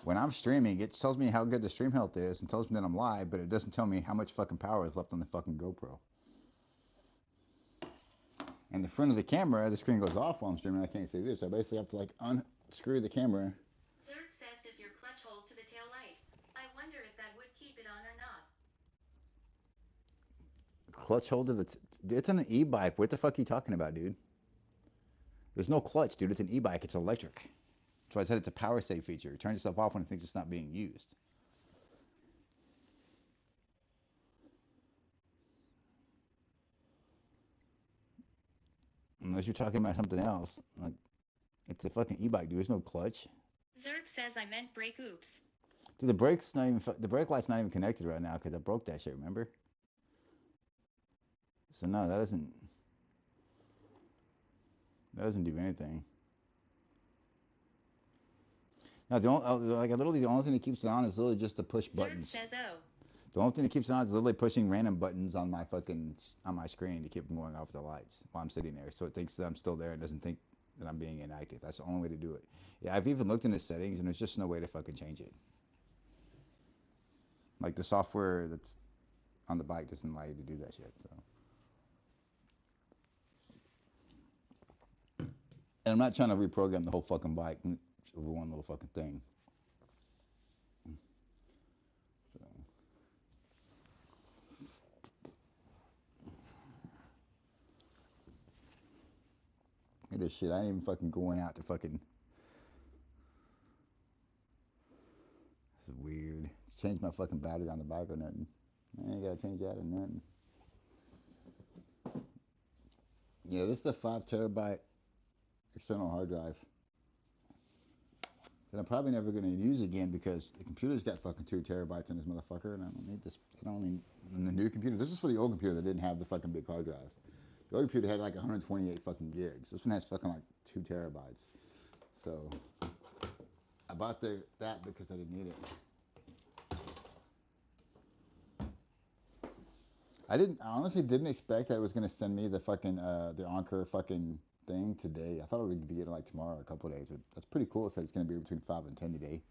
A: when I'm streaming, it tells me how good the stream health is and tells me that I'm live, but it doesn't tell me how much fucking power is left on the fucking GoPro. And the front of the camera, the screen goes off while I'm streaming. I can't see this. So I basically have to like unscrew the camera.
B: Zerk says, does your clutch hold to the tail light? I wonder if that would keep it on or not.
A: Clutch holder? It's an e-bike. What the fuck are you talking about, dude? There's no clutch, dude. It's an e-bike. It's electric. That's why I said it's a power save feature. It turns itself off when it thinks it's not being used. Unless you're talking about something else. Like, it's a fucking e-bike, dude. There's no clutch.
B: Zerk says I meant brake oops.
A: Dude, the brake light's not even connected right now because I broke that shit, remember? So no, that doesn't do anything. Now literally the only thing that keeps it on is literally just to push buttons.
B: Zerk says oh.
A: The only thing that keeps it on is literally pushing random buttons on my screen to keep them going off the lights while I'm sitting there, so it thinks that I'm still there and doesn't think that I'm being inactive. That's the only way to do it. Yeah, I've even looked in the settings and there's just no way to fucking change it. Like the software that's on the bike doesn't allow you to do that shit. So. And I'm not trying to reprogram the whole fucking bike over one little fucking thing. So. this shit. I ain't even fucking going out to fucking. This is weird. Change my fucking battery on the bike or nothing. I ain't gotta change that or nothing. Yeah, this is the 5 terabyte external hard drive that I'm probably never gonna use again because the computer's got fucking 2 terabytes in this motherfucker, and I don't need this. I don't need in the new computer. This is for the old computer that didn't have the fucking big hard drive. The old computer had like 128 fucking gigs. This one has fucking like 2 terabytes. So I bought that because I didn't need it. I honestly didn't expect that it was gonna send me the fucking the Anchor fucking thing today. I thought it would be getting like tomorrow or a couple of days, but that's pretty cool. It said it's gonna be between 5 and 10 today.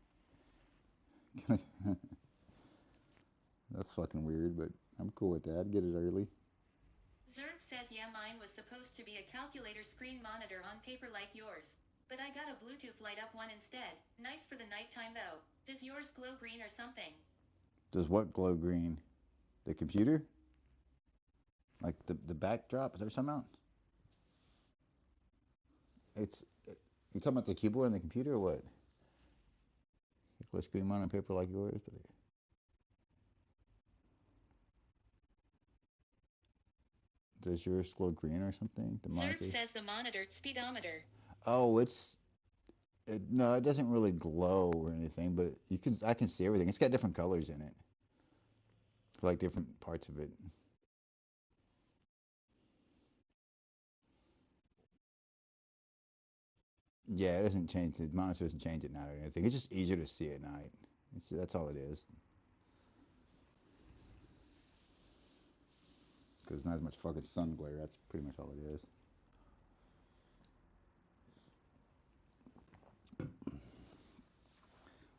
A: That's fucking weird, but I'm cool with that. I'd get it early.
B: Zerg says, yeah, mine was supposed to be a calculator screen monitor on paper like yours. But I got a Bluetooth light up one instead. Nice for the nighttime though. Does yours glow green or something?
A: Does what glow green? The computer? Like the backdrop? Is that what you're talking about? You talking about the keyboard and the computer or what? It glows green on paper like yours, but does yours glow green or something? The
B: Zerg says the monitor speedometer.
A: Oh, no, it doesn't really glow or anything, but I can see everything. It's got different colors in it, for like different parts of it. Yeah, it doesn't change. The monitor doesn't change at night or anything. It's just easier to see at night. That's all it is. Because not as much fucking sun glare. That's pretty much all it is.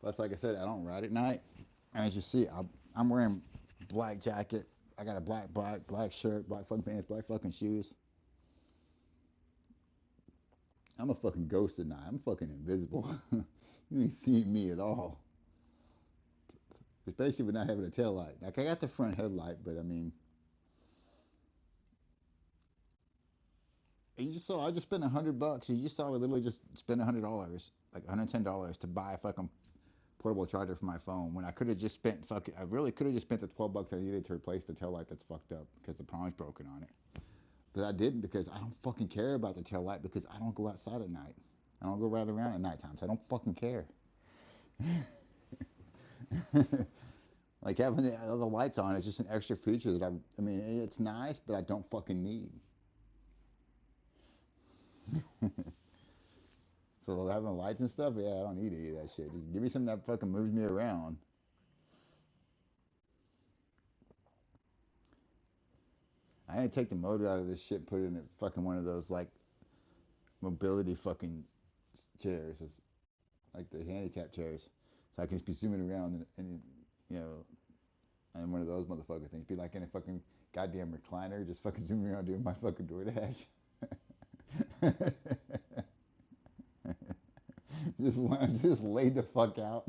A: Plus, like I said, I don't ride at night. And as you see, I'm wearing black jacket. I got a black shirt, black fucking pants, black fucking shoes. I'm a fucking ghost at night. I'm fucking invisible. You ain't seeing me at all. Especially with not having a tail light. Like I got the front headlight, but I mean, I just spent $100. You just saw me literally just spend $100, like $110 to buy a fucking portable charger for my phone when I could have just spent I really could have just spent the $12 I needed to replace the tail light that's fucked up because the prong's broken on it. But I didn't because I don't fucking care about the tail light because I don't go outside at night. I don't go right around at nighttime, so I don't fucking care. Like having the lights on is just an extra feature that I mean, it's nice, but I don't fucking need. So having lights and stuff, yeah, I don't need any of that shit. Just give me something that fucking moves me around. I had to take the motor out of this shit, put it in fucking one of those like mobility fucking chairs, it's like the handicap chairs, so I can just be zooming around and you know, and one of those motherfucker things, be like in a fucking goddamn recliner, just fucking zooming around doing my fucking DoorDash. just laid the fuck out,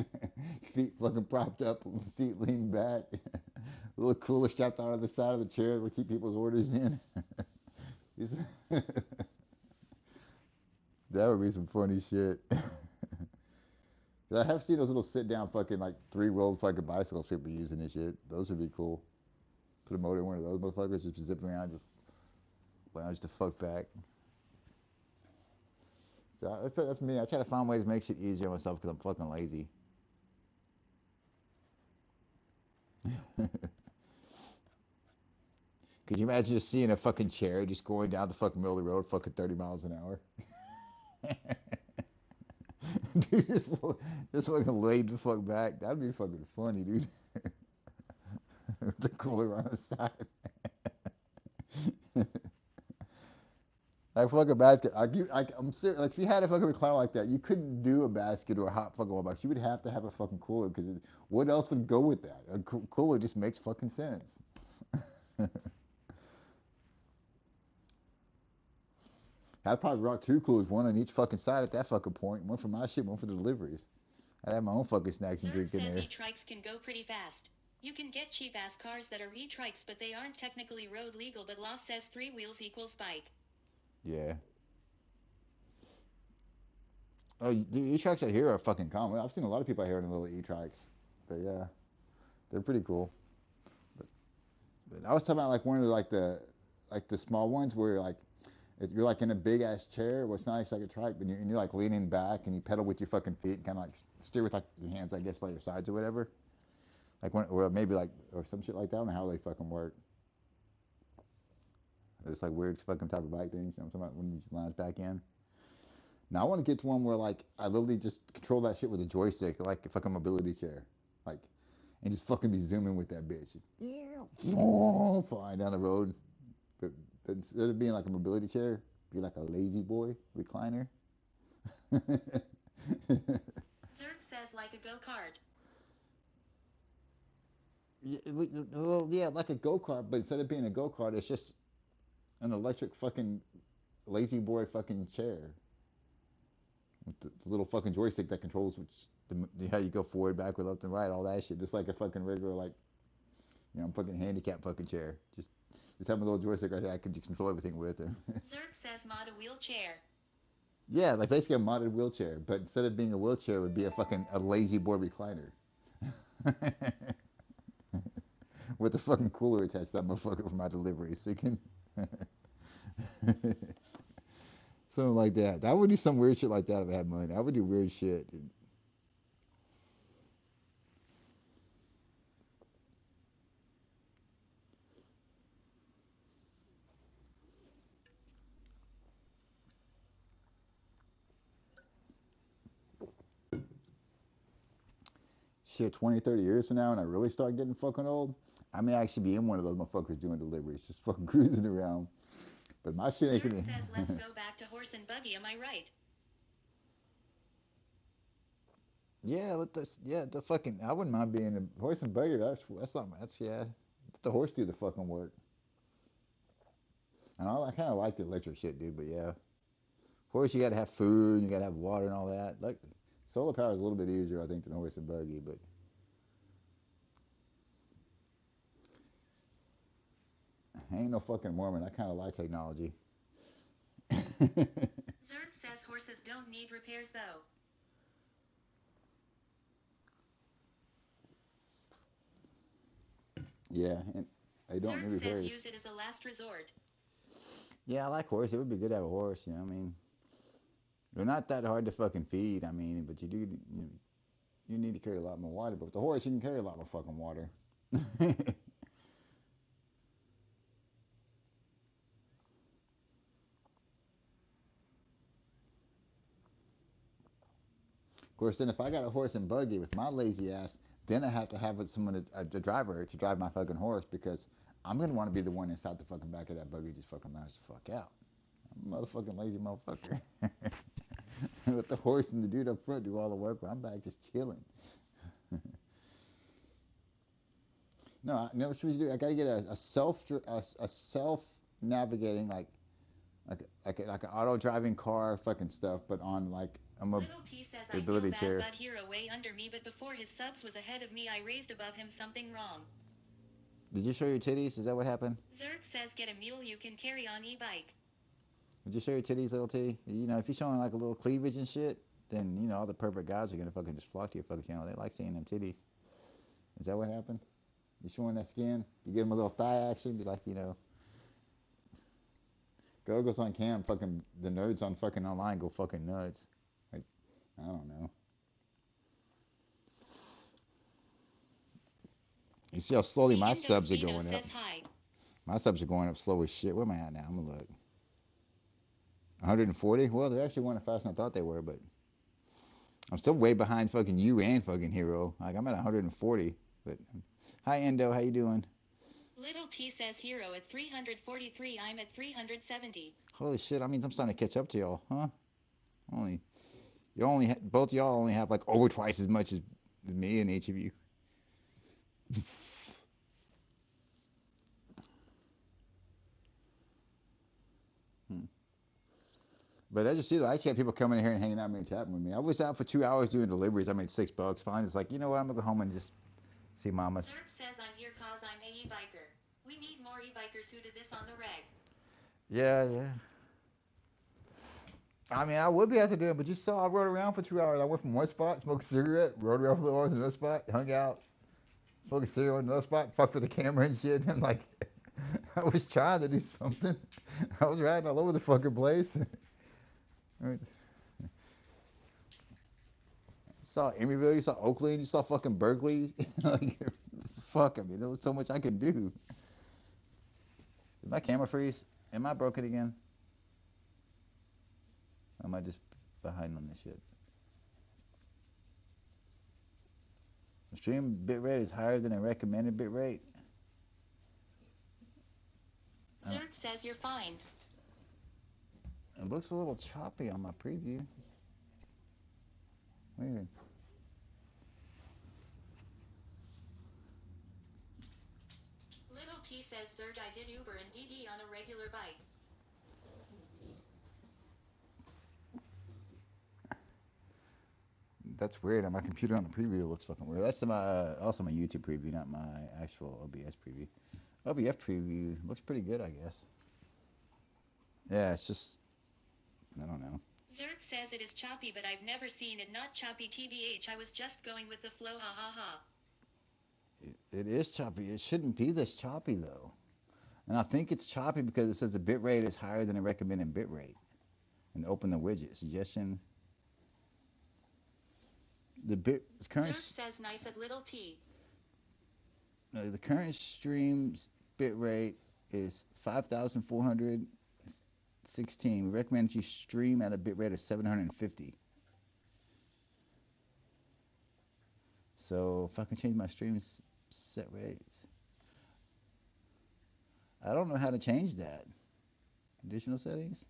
A: feet fucking propped up, seat leaned back, a little cooler strapped onto the side of the chair that would keep people's orders in. That would be some funny shit. I have seen those little sit down fucking like 3-wheeled fucking bicycles people using this shit. Those would be cool. Put a motor in one of those motherfuckers, just zipping around, just lounge the fuck back. So that's me. I try to find ways to make shit easier on myself because I'm fucking lazy. Could you imagine just seeing a fucking chair just going down the fucking middle of the road fucking 30 miles an hour? Dude, just fucking laid the fuck back. That'd be fucking funny, dude. The cooler on the side. Like fucking basket. I'm serious. Like if you had a fucking recliner like that, you couldn't do a basket or a hot fucking wall box. You would have to have a fucking cooler because what else would go with that? A cooler just makes fucking sense. I'd probably rock 2 coolers, one on each fucking side at that fucking point. One for my shit, one for the deliveries. I'd have my own fucking snacks and
B: Zerg
A: drink in
B: says
A: there.
B: e-trikes can go pretty fast. You can get cheap-ass cars that are e-trikes, but they aren't technically road legal, but law says 3 wheels equals bike.
A: Yeah. Oh, the e-trikes out here are fucking common. I've seen a lot of people out here in little e-trikes. But yeah, they're pretty cool. But I was talking about like one of the small ones where like you're like in a big ass chair. Well, it's not like a trike, but you're like leaning back and you pedal with your fucking feet and kind of like steer with like your hands, I guess, by your sides or whatever. Like one, or maybe like or some shit like that. I don't know how they fucking work. It's like weird fucking type of bike things. You know what I'm talking about when you just lounge back in. Now I want to get to one where like I literally just control that shit with a joystick, like a fucking mobility chair, like, and just fucking be zooming with that bitch, flying down the road. But instead of being like a mobility chair, be like a lazy boy recliner.
B: Zerg says like a go-kart.
A: Yeah, well, yeah, like a go kart, but instead of being a go kart, it's just an electric fucking lazy boy fucking chair with the little fucking joystick that controls how you go forward, backward, left, and right, all that shit. Just like a fucking regular like fucking handicap fucking chair. Just have a little joystick right here. I can just control everything with it.
B: Zerg says mod a wheelchair.
A: Yeah, like basically a modded wheelchair, but instead of being a wheelchair, it would be a lazy boy recliner. With a fucking cooler attached to that motherfucker for my delivery, so you can something like that. I would do some weird shit like that if I had money. I would do weird shit, dude. Shit, 20, 30 years from now, and I really start getting fucking old, I may actually be in one of those motherfuckers doing deliveries, just fucking cruising around. But my shit ain't
B: Zerg
A: gonna.
B: says let's go back to horse and buggy, am I right?
A: Yeah, let this. Yeah, the fucking. I wouldn't mind being a horse and buggy. That's something. That's yeah. Let the horse do the fucking work. And I kind of like the electric shit, dude. But yeah, horse you gotta have food, you gotta have water and all that. Like solar power is a little bit easier, I think, than horse and buggy. But I ain't no fucking Mormon. I kind of like technology.
B: Zerg says horses don't need repairs though.
A: Yeah, and they don't
B: Zerg
A: need
B: says
A: repairs.
B: use it as a last resort.
A: Yeah, I like horse. It would be good to have a horse. You know, I mean, they're not that hard to fucking feed. I mean, but you need to carry a lot more water. But with the horse, you can carry a lot more fucking water. Of course, then if I got a horse and buggy with my lazy ass, then I have to have someone, a driver, to drive my fucking horse because I'm gonna want to be the one inside the fucking back of that buggy just fucking lounge the fuck out. I'm a motherfucking lazy motherfucker. Let the horse and the dude up front do all the work, but I'm back just chilling. No, I know what we should do. I gotta get a self navigating like an auto driving car fucking stuff, but on like a
B: Little T says I feel
A: mobility
B: bad
A: chair.
B: but hero way under me, but before his subs was ahead of me, I raised above him, something wrong.
A: Did you show your titties? Is that what happened?
B: Zerg says get a mule you can carry on e-bike.
A: Did you show your titties, little T? You know, if you're showing like a little cleavage and shit, then you know all the perfect guys are gonna fucking just flock to your fucking channel. They like seeing them titties. Is that what happened? You showing that skin? You give them a little thigh action, be like, girl goes on cam, fucking the nerds on fucking online go fucking nuts. Like, I don't know. You see how slowly
B: The
A: my
B: Indo
A: subs are
B: Speedo
A: going up.
B: says hi.
A: My subs are going up slow as shit. Where am I at now? I'm gonna look. 140? Well, they're actually going faster than I thought they were, but I'm still way behind fucking you and fucking Hero. Like I'm at 140. But hi Endo, how you doing?
B: Little T says hero at 343, I'm at 370.
A: Holy shit! I mean, I'm starting to catch up to y'all, huh? Only both y'all only have like over twice as much as me and each of you. Hmm. But I just see that I had people coming in here and hanging out and chatting with me. I was out for 2 hours doing deliveries. I made $6. Fine. It's like, you know what? I'm gonna go home and just see mamas.
B: Zerg says I'm here cause I'm a e-biker. We need more e-bikers who do this on the reg.
A: Yeah, yeah. I mean, I would be able to do it, but you saw I rode around for 2 hours. I went from one spot, smoked a cigarette, rode around for a little hours to another spot, hung out, smoked a cigarette in another spot, fucked with the camera and shit. And like, I was trying to do something. I was riding all over the fucking place. You saw Emeryville, you saw Oakland, you saw fucking Berkeley. Like, fuck, I mean, there was so much I could do. Did my camera freeze? Am I broken again? Or am I just behind on this shit? The stream bitrate is higher than a recommended bitrate.
B: Zerk says you're fine.
A: It looks a little choppy on my preview. Weird.
B: Little T says Zerk, I did Uber and DD on a regular bike.
A: That's weird. On my computer on the preview, it looks fucking weird. That's my also my YouTube preview, not my actual OBS preview. OBS preview looks pretty good, I guess. Yeah, it's just I don't know.
B: Zerk says it is choppy, but I've never seen it not choppy. TBH, I was just going with the flow. Ha ha ha.
A: It is choppy. It shouldn't be this choppy though. And I think it's choppy because it says the bit rate is higher than a recommended bit rate. And open the widget suggestion. The current
B: Zerk says nice at Little T.
A: The current stream bit rate is 5,416. We recommend that you stream at a bit rate of 750. So if I can change my stream set rates, I don't know how to change that. Additional settings.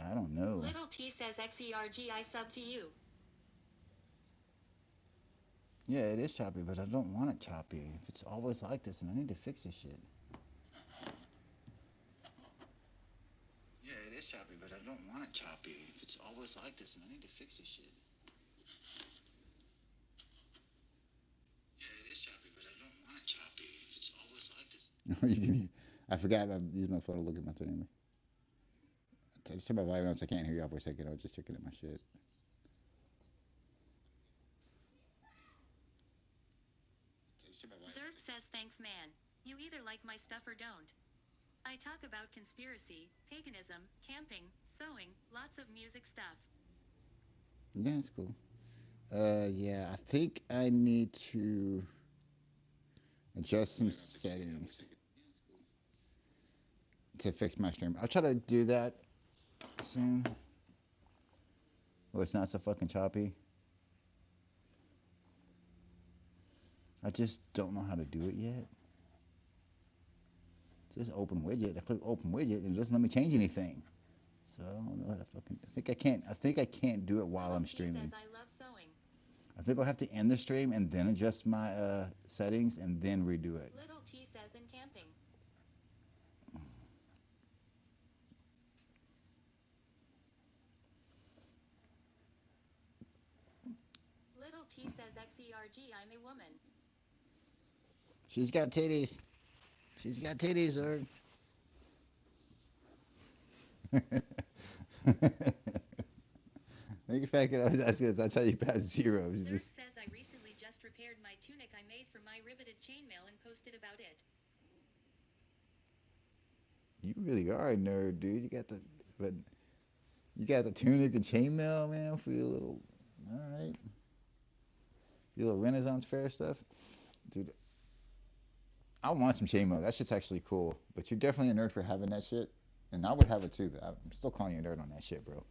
A: I don't know.
B: Little T says XERG, I sub to you.
A: Yeah, it is choppy, but I don't want it choppy. If it's always like this, and I need to fix this shit. Yeah, it is choppy, but I don't want it choppy. If it's always like this, and I need to fix this shit. Yeah, it is choppy, but I don't want it choppy. If it's always like this. No, you can. I forgot I used my phone to look at my thing. I just turned my volume on so I can't hear y'all for a second. I was just checking at my shit.
B: Zerk says thanks man. You either like my stuff or don't. I talk about conspiracy, paganism, camping, sewing, lots of music stuff.
A: Yeah, it's cool. Yeah, I think I need to adjust some settings to fix my stream. I'll try to do that soon. Well, it's not so fucking choppy. I just don't know how to do it yet. It says open widget. I click open widget and it doesn't let me change anything. So I don't know how to fucking. I think I can't do it while I'm streaming.
B: Says I love sewing.
A: I think I'll have to end the stream and then adjust my settings and then redo it.
B: Little T says in camping. Little T says XERG, I'm a woman.
A: She's got titties. She's got titties, Zerg. Make it fact that I was asking. That's how you pass zero.
B: Zerg says I recently just repaired my tunic I made for my riveted chainmail and posted about it.
A: You really are a nerd, dude. You got the tunic and chainmail, man, for your little. All right. Your little Renaissance fair stuff, dude. I want some chainmail. That shit's actually cool. But you're definitely a nerd for having that shit, and I would have it too. But I'm still calling you a nerd on that shit, bro.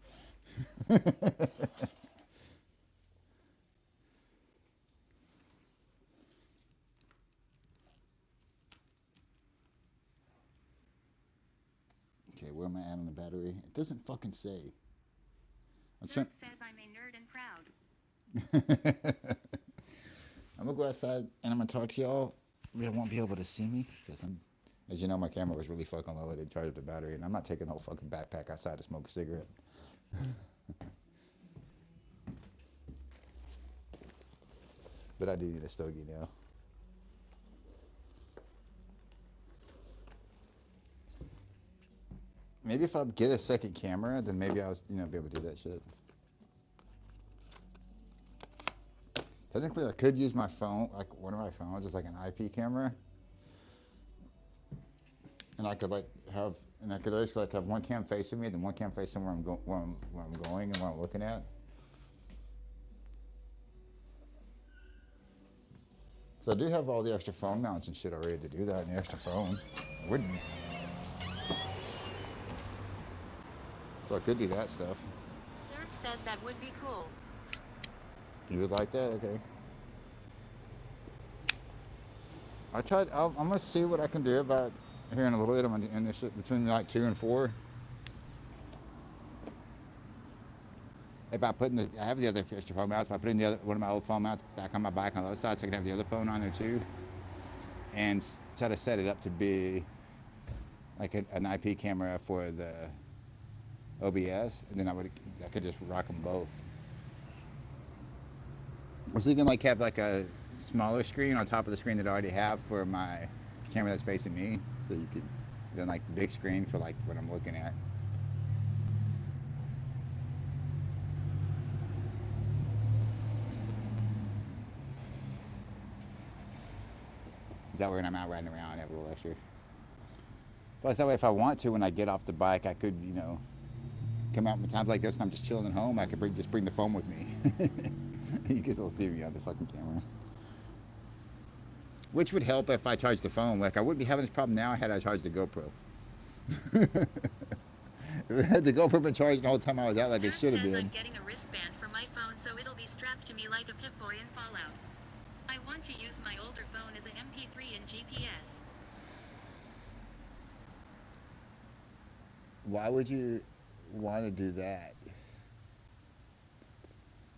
A: Okay, where am I at on the battery? It doesn't fucking say.
B: Zerk says I'm a nerd and proud.
A: I'm gonna go outside and I'm gonna talk to y'all. You won't be able to see me because as you know, my camera was really fucking low. I didn't charge up the battery, and I'm not taking the whole fucking backpack outside to smoke a cigarette. But I do need a stogie now. Maybe if I get a second camera, then maybe I'll, be able to do that shit. Technically, I could use my phone, like one of my phones, as like an IP camera, and I could actually like have one cam facing me, then one cam facing where I'm going and what I'm looking at. So I do have all the extra phone mounts and shit already to do that, and the extra phone. I wouldn't. So I could do that stuff.
B: Zerb says that would be cool.
A: You would like that? Okay. I'm gonna see what I can do about here in a little bit. I'm gonna end this shit between like 2 and 4. If I put I have the other extra phone mounts. By putting one of my old phone mounts back on my bike on the other side, so I can have the other phone on there too, and try to set it up to be like an IP camera for the OBS, and then I could just rock them both. I was thinking like have like a smaller screen on top of the screen that I already have for my camera that's facing me, so you could then like big screen for like what I'm looking at. Is that where I'm out riding around, have a little extra. Plus that way if I want to, when I get off the bike, I could, come out in times like this and I'm just chilling at home, I could just bring the phone with me. You can still see me on the fucking camera. Which would help if I charged the phone. Like I wouldn't be having this problem now had I charged the GoPro. If I had the GoPro been charged the whole time I was out like it should have been.
B: I'm getting a wristband for my phone so it'll be strapped to me like a Pip-Boy in Fallout. I want to use my older phone as an MP3 and GPS.
A: Why would you want to do that?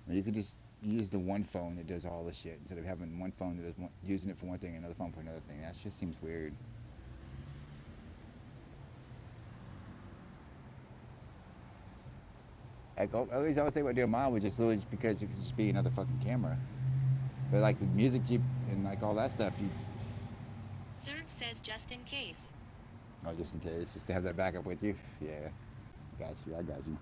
A: You could just use the one phone that does all the shit instead of having one phone that is using it for one thing and another phone for another thing. That just seems weird. Like, at least I would say what I do mine was just literally just because it could just be another fucking camera. But like the music Jeep and like all that stuff,
B: Zerb says just in case.
A: Oh, just in case, just to have that backup with you. Yeah, got you. I got you.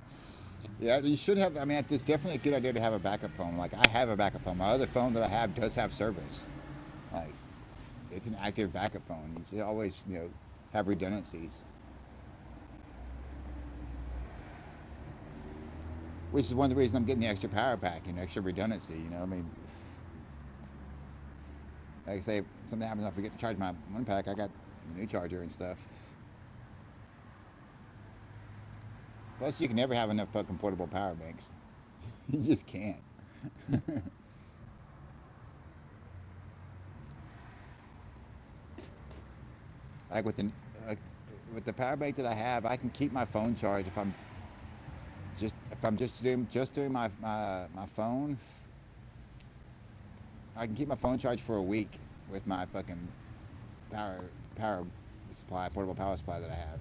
A: Yeah, you should have. I mean, it's definitely a good idea to have a backup phone. Like I have a backup phone. My other phone that I have does have service. Like it's an active backup phone. You should always, have redundancies. Which is one of the reasons I'm getting the extra power pack and extra redundancy. I mean, like I say, if something happens, I forget to charge my one pack. I got a new charger and stuff. Plus, you can never have enough fucking portable power banks. You just can't. Like like with the power bank that I have, I can keep my phone charged if I'm just doing my phone. I can keep my phone charged for a week with my fucking power portable power supply that I have,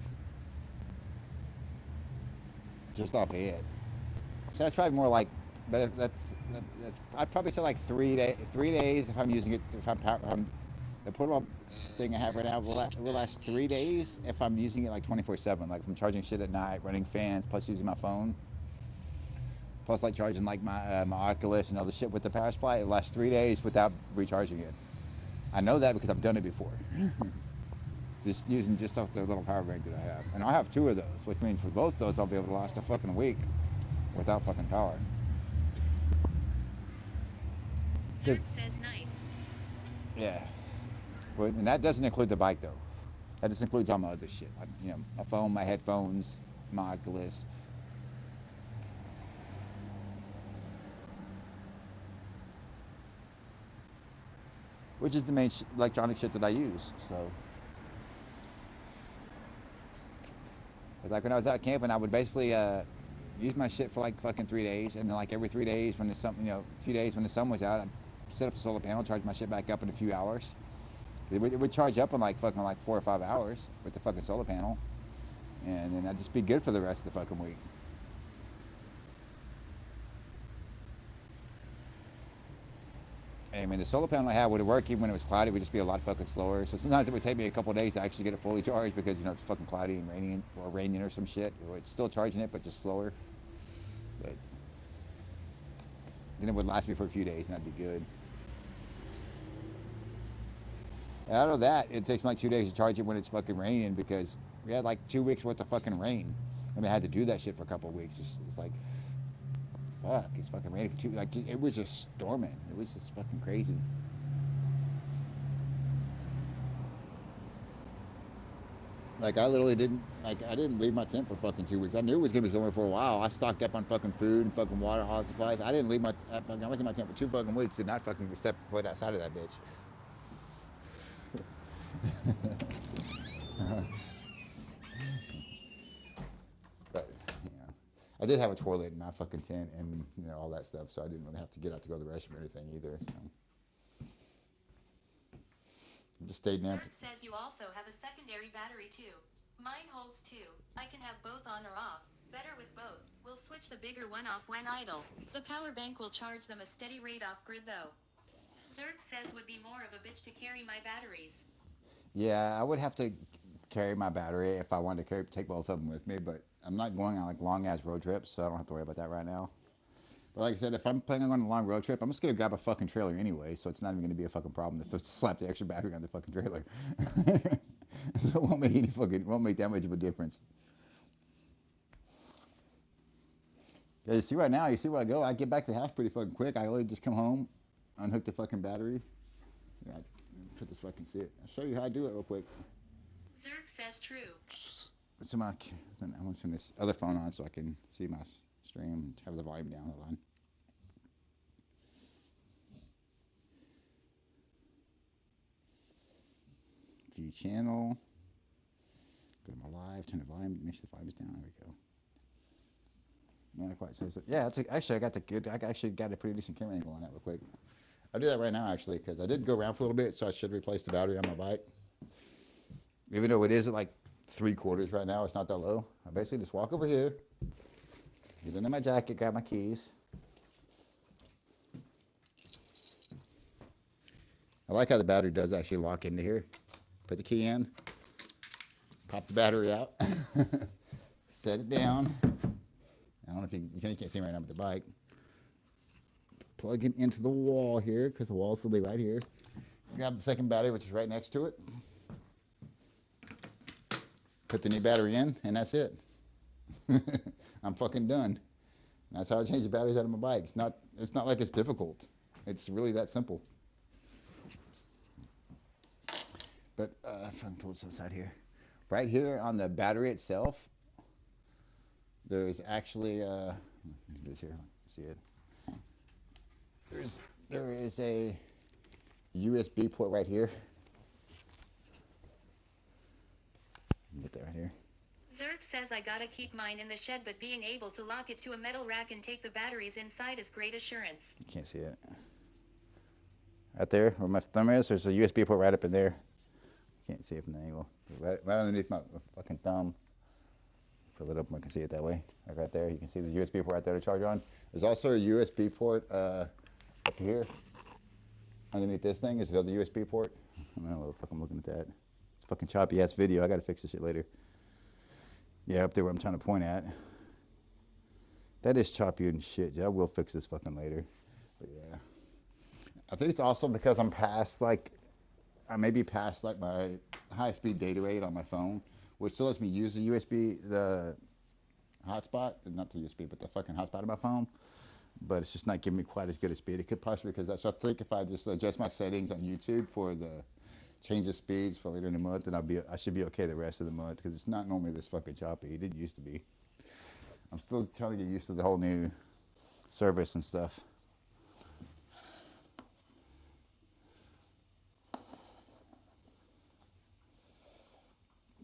A: just off of it. So that's probably more like, but if that's I'd probably say like 3 days. 3 days if I'm using it. If I'm the portable thing I have right now will last 3 days if I'm using it like 24/7. Like if I'm charging shit at night, running fans, plus using my phone, plus like charging like my Oculus and all the shit with the power supply. It lasts 3 days without recharging it. I know that because I've done it before. Just using off the little power bank that I have, and I have 2 of those, which means for both those I'll be able to last a fucking week without fucking power.
B: Zerb says nice.
A: Yeah. And that doesn't include the bike though. That just includes all my other shit. Like, my phone, my headphones, my Oculus. Which is the main electronic shit that I use. So, like when I was out camping, I would basically use my shit for like fucking 3 days, and then like every 3 days when the sun, a few days when the sun was out, I'd set up a solar panel, charge my shit back up in a few hours. It would charge up in like fucking like 4 or 5 hours with the fucking solar panel, and then I'd just be good for the rest of the fucking week. I mean, the solar panel I had would work even when it was cloudy. It would just be a lot fucking slower. So sometimes it would take me a couple of days to actually get it fully charged because, you know, it's fucking cloudy and raining or some shit. It's still charging it, but just slower. But then it would last me for a few days and that'd be good. And out of that, it takes me like 2 days to charge it when it's fucking raining because we had like 2 weeks worth of fucking rain. I mean, I had to do that shit for a couple of weeks. It's like, fuck, it's fucking raining for like, it was just storming. It was just fucking crazy. Like, I literally didn't, like, I didn't leave my tent for fucking 2 weeks. I knew it was gonna be storming for a while. I stocked up on fucking food and fucking water, all the supplies. I didn't leave I was in my tent for 2 fucking weeks. Did not fucking step foot outside of that bitch. But, you know, I did have a toilet in my fucking tent and, you know, all that stuff, so I didn't really have to get out to go to the restroom or anything either, so. I just stayed there.
B: Zerk says you also have a secondary battery too. Mine holds 2. I can have both on or off. Better with both. We'll switch the bigger one off when idle. The power bank will charge them a steady rate off grid though. Zerk says would be more of a bitch to carry my batteries.
A: Yeah, I would have to carry my battery if I wanted to take both of them with me, but I'm not going on like long ass road trips, so I don't have to worry about that right now. But like I said, if I'm planning on going on a long road trip, I'm just gonna grab a fucking trailer anyway, so it's not even gonna be a fucking problem to slap the extra battery on the fucking trailer. So it won't make that much of a difference. Yeah, you see right now, you see where I go. I get back to the house pretty fucking quick. I really just come home, unhook the fucking battery. Yeah, put this fucking shit. I'll show you how I do it real quick.
B: Zerk says true.
A: So then I want to turn this other phone on so I can see my stream and have the volume down. Hold on. View channel. Go to my live. Turn the volume. Make sure the volume's down. There we go. Not quite says it. Yeah, actually I actually got a pretty decent camera angle on that real quick. I'll do that right now actually because I did go around for a little bit, so I should replace the battery on my bike. Even though it is at like 3/4 right now, it's not that low. I basically just walk over here, get into my jacket, grab my keys. I like how the battery does actually lock into here. Put the key in, pop the battery out, set it down. I don't know if you can't see right now with the bike. Plug it into the wall here because the wall will be right here. Grab the second battery, which is right next to it. Put the new battery in, and that's it. I'm fucking done. That's how I change the batteries out of my bike. It's not like it's difficult. It's really that simple. But if I can pull this aside here. Right here on the battery itself, there's actually this here, see it. There is a USB port right here. Get that right here.
B: Zerk says I gotta keep mine in the shed, but being able to lock it to a metal rack and take the batteries inside is great assurance.
A: You can't see it. Right there, where my thumb is, there's a USB port right up in there. Can't see it from the angle. Right underneath my fucking thumb. Pull it up and I can see it that way. Like right there, you can see the USB port right there to charge on. There's also a USB port up here. Underneath this thing is another USB port. I don't know what the fuck I'm looking at that. It's fucking choppy ass video. I gotta fix this shit later. Yeah, up there where I'm trying to point at. That is choppy and shit. Yeah, I will fix this fucking later. But yeah. I think it's also because I'm past like, I may be past like my high speed data rate on my phone, which still lets me use the USB, the hotspot, not the USB, but the fucking hotspot on my phone. But it's just not giving me quite as good a speed. It could possibly because that's, I think if I just adjust my settings on YouTube for the change of speeds for later in the month, then I should be okay the rest of the month because it's not normally this fucking choppy. It didn't used to be. I'm still trying to get used to the whole new service and stuff.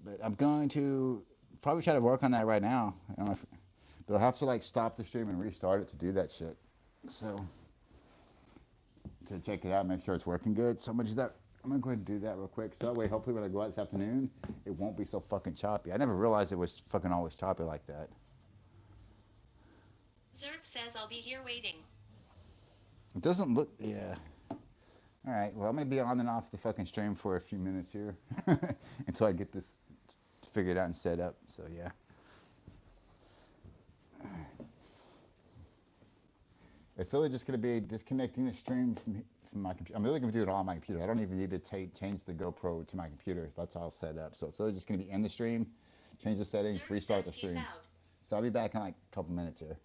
A: But I'm going to probably try to work on that right now. But I'll have to like stop the stream and restart it to do that shit. So to check it out, make sure it's working good. So I'm gonna do that. I'm gonna go ahead and do that real quick. So that way, hopefully, when I go out this afternoon, it won't be so fucking choppy. I never realized it was fucking always choppy like that.
B: Zerk says I'll be here waiting.
A: It doesn't look. Yeah. All right. Well, I'm gonna be on and off the fucking stream for a few minutes here until I get this figured out and set up. So yeah. It's really just gonna be disconnecting the stream from my computer. I'm really gonna do it all on my computer. I don't even need to change the GoPro to my computer. That's all set up. So it's really just gonna be in the stream, change the settings, restart the stream. So I'll be back in like a couple minutes here.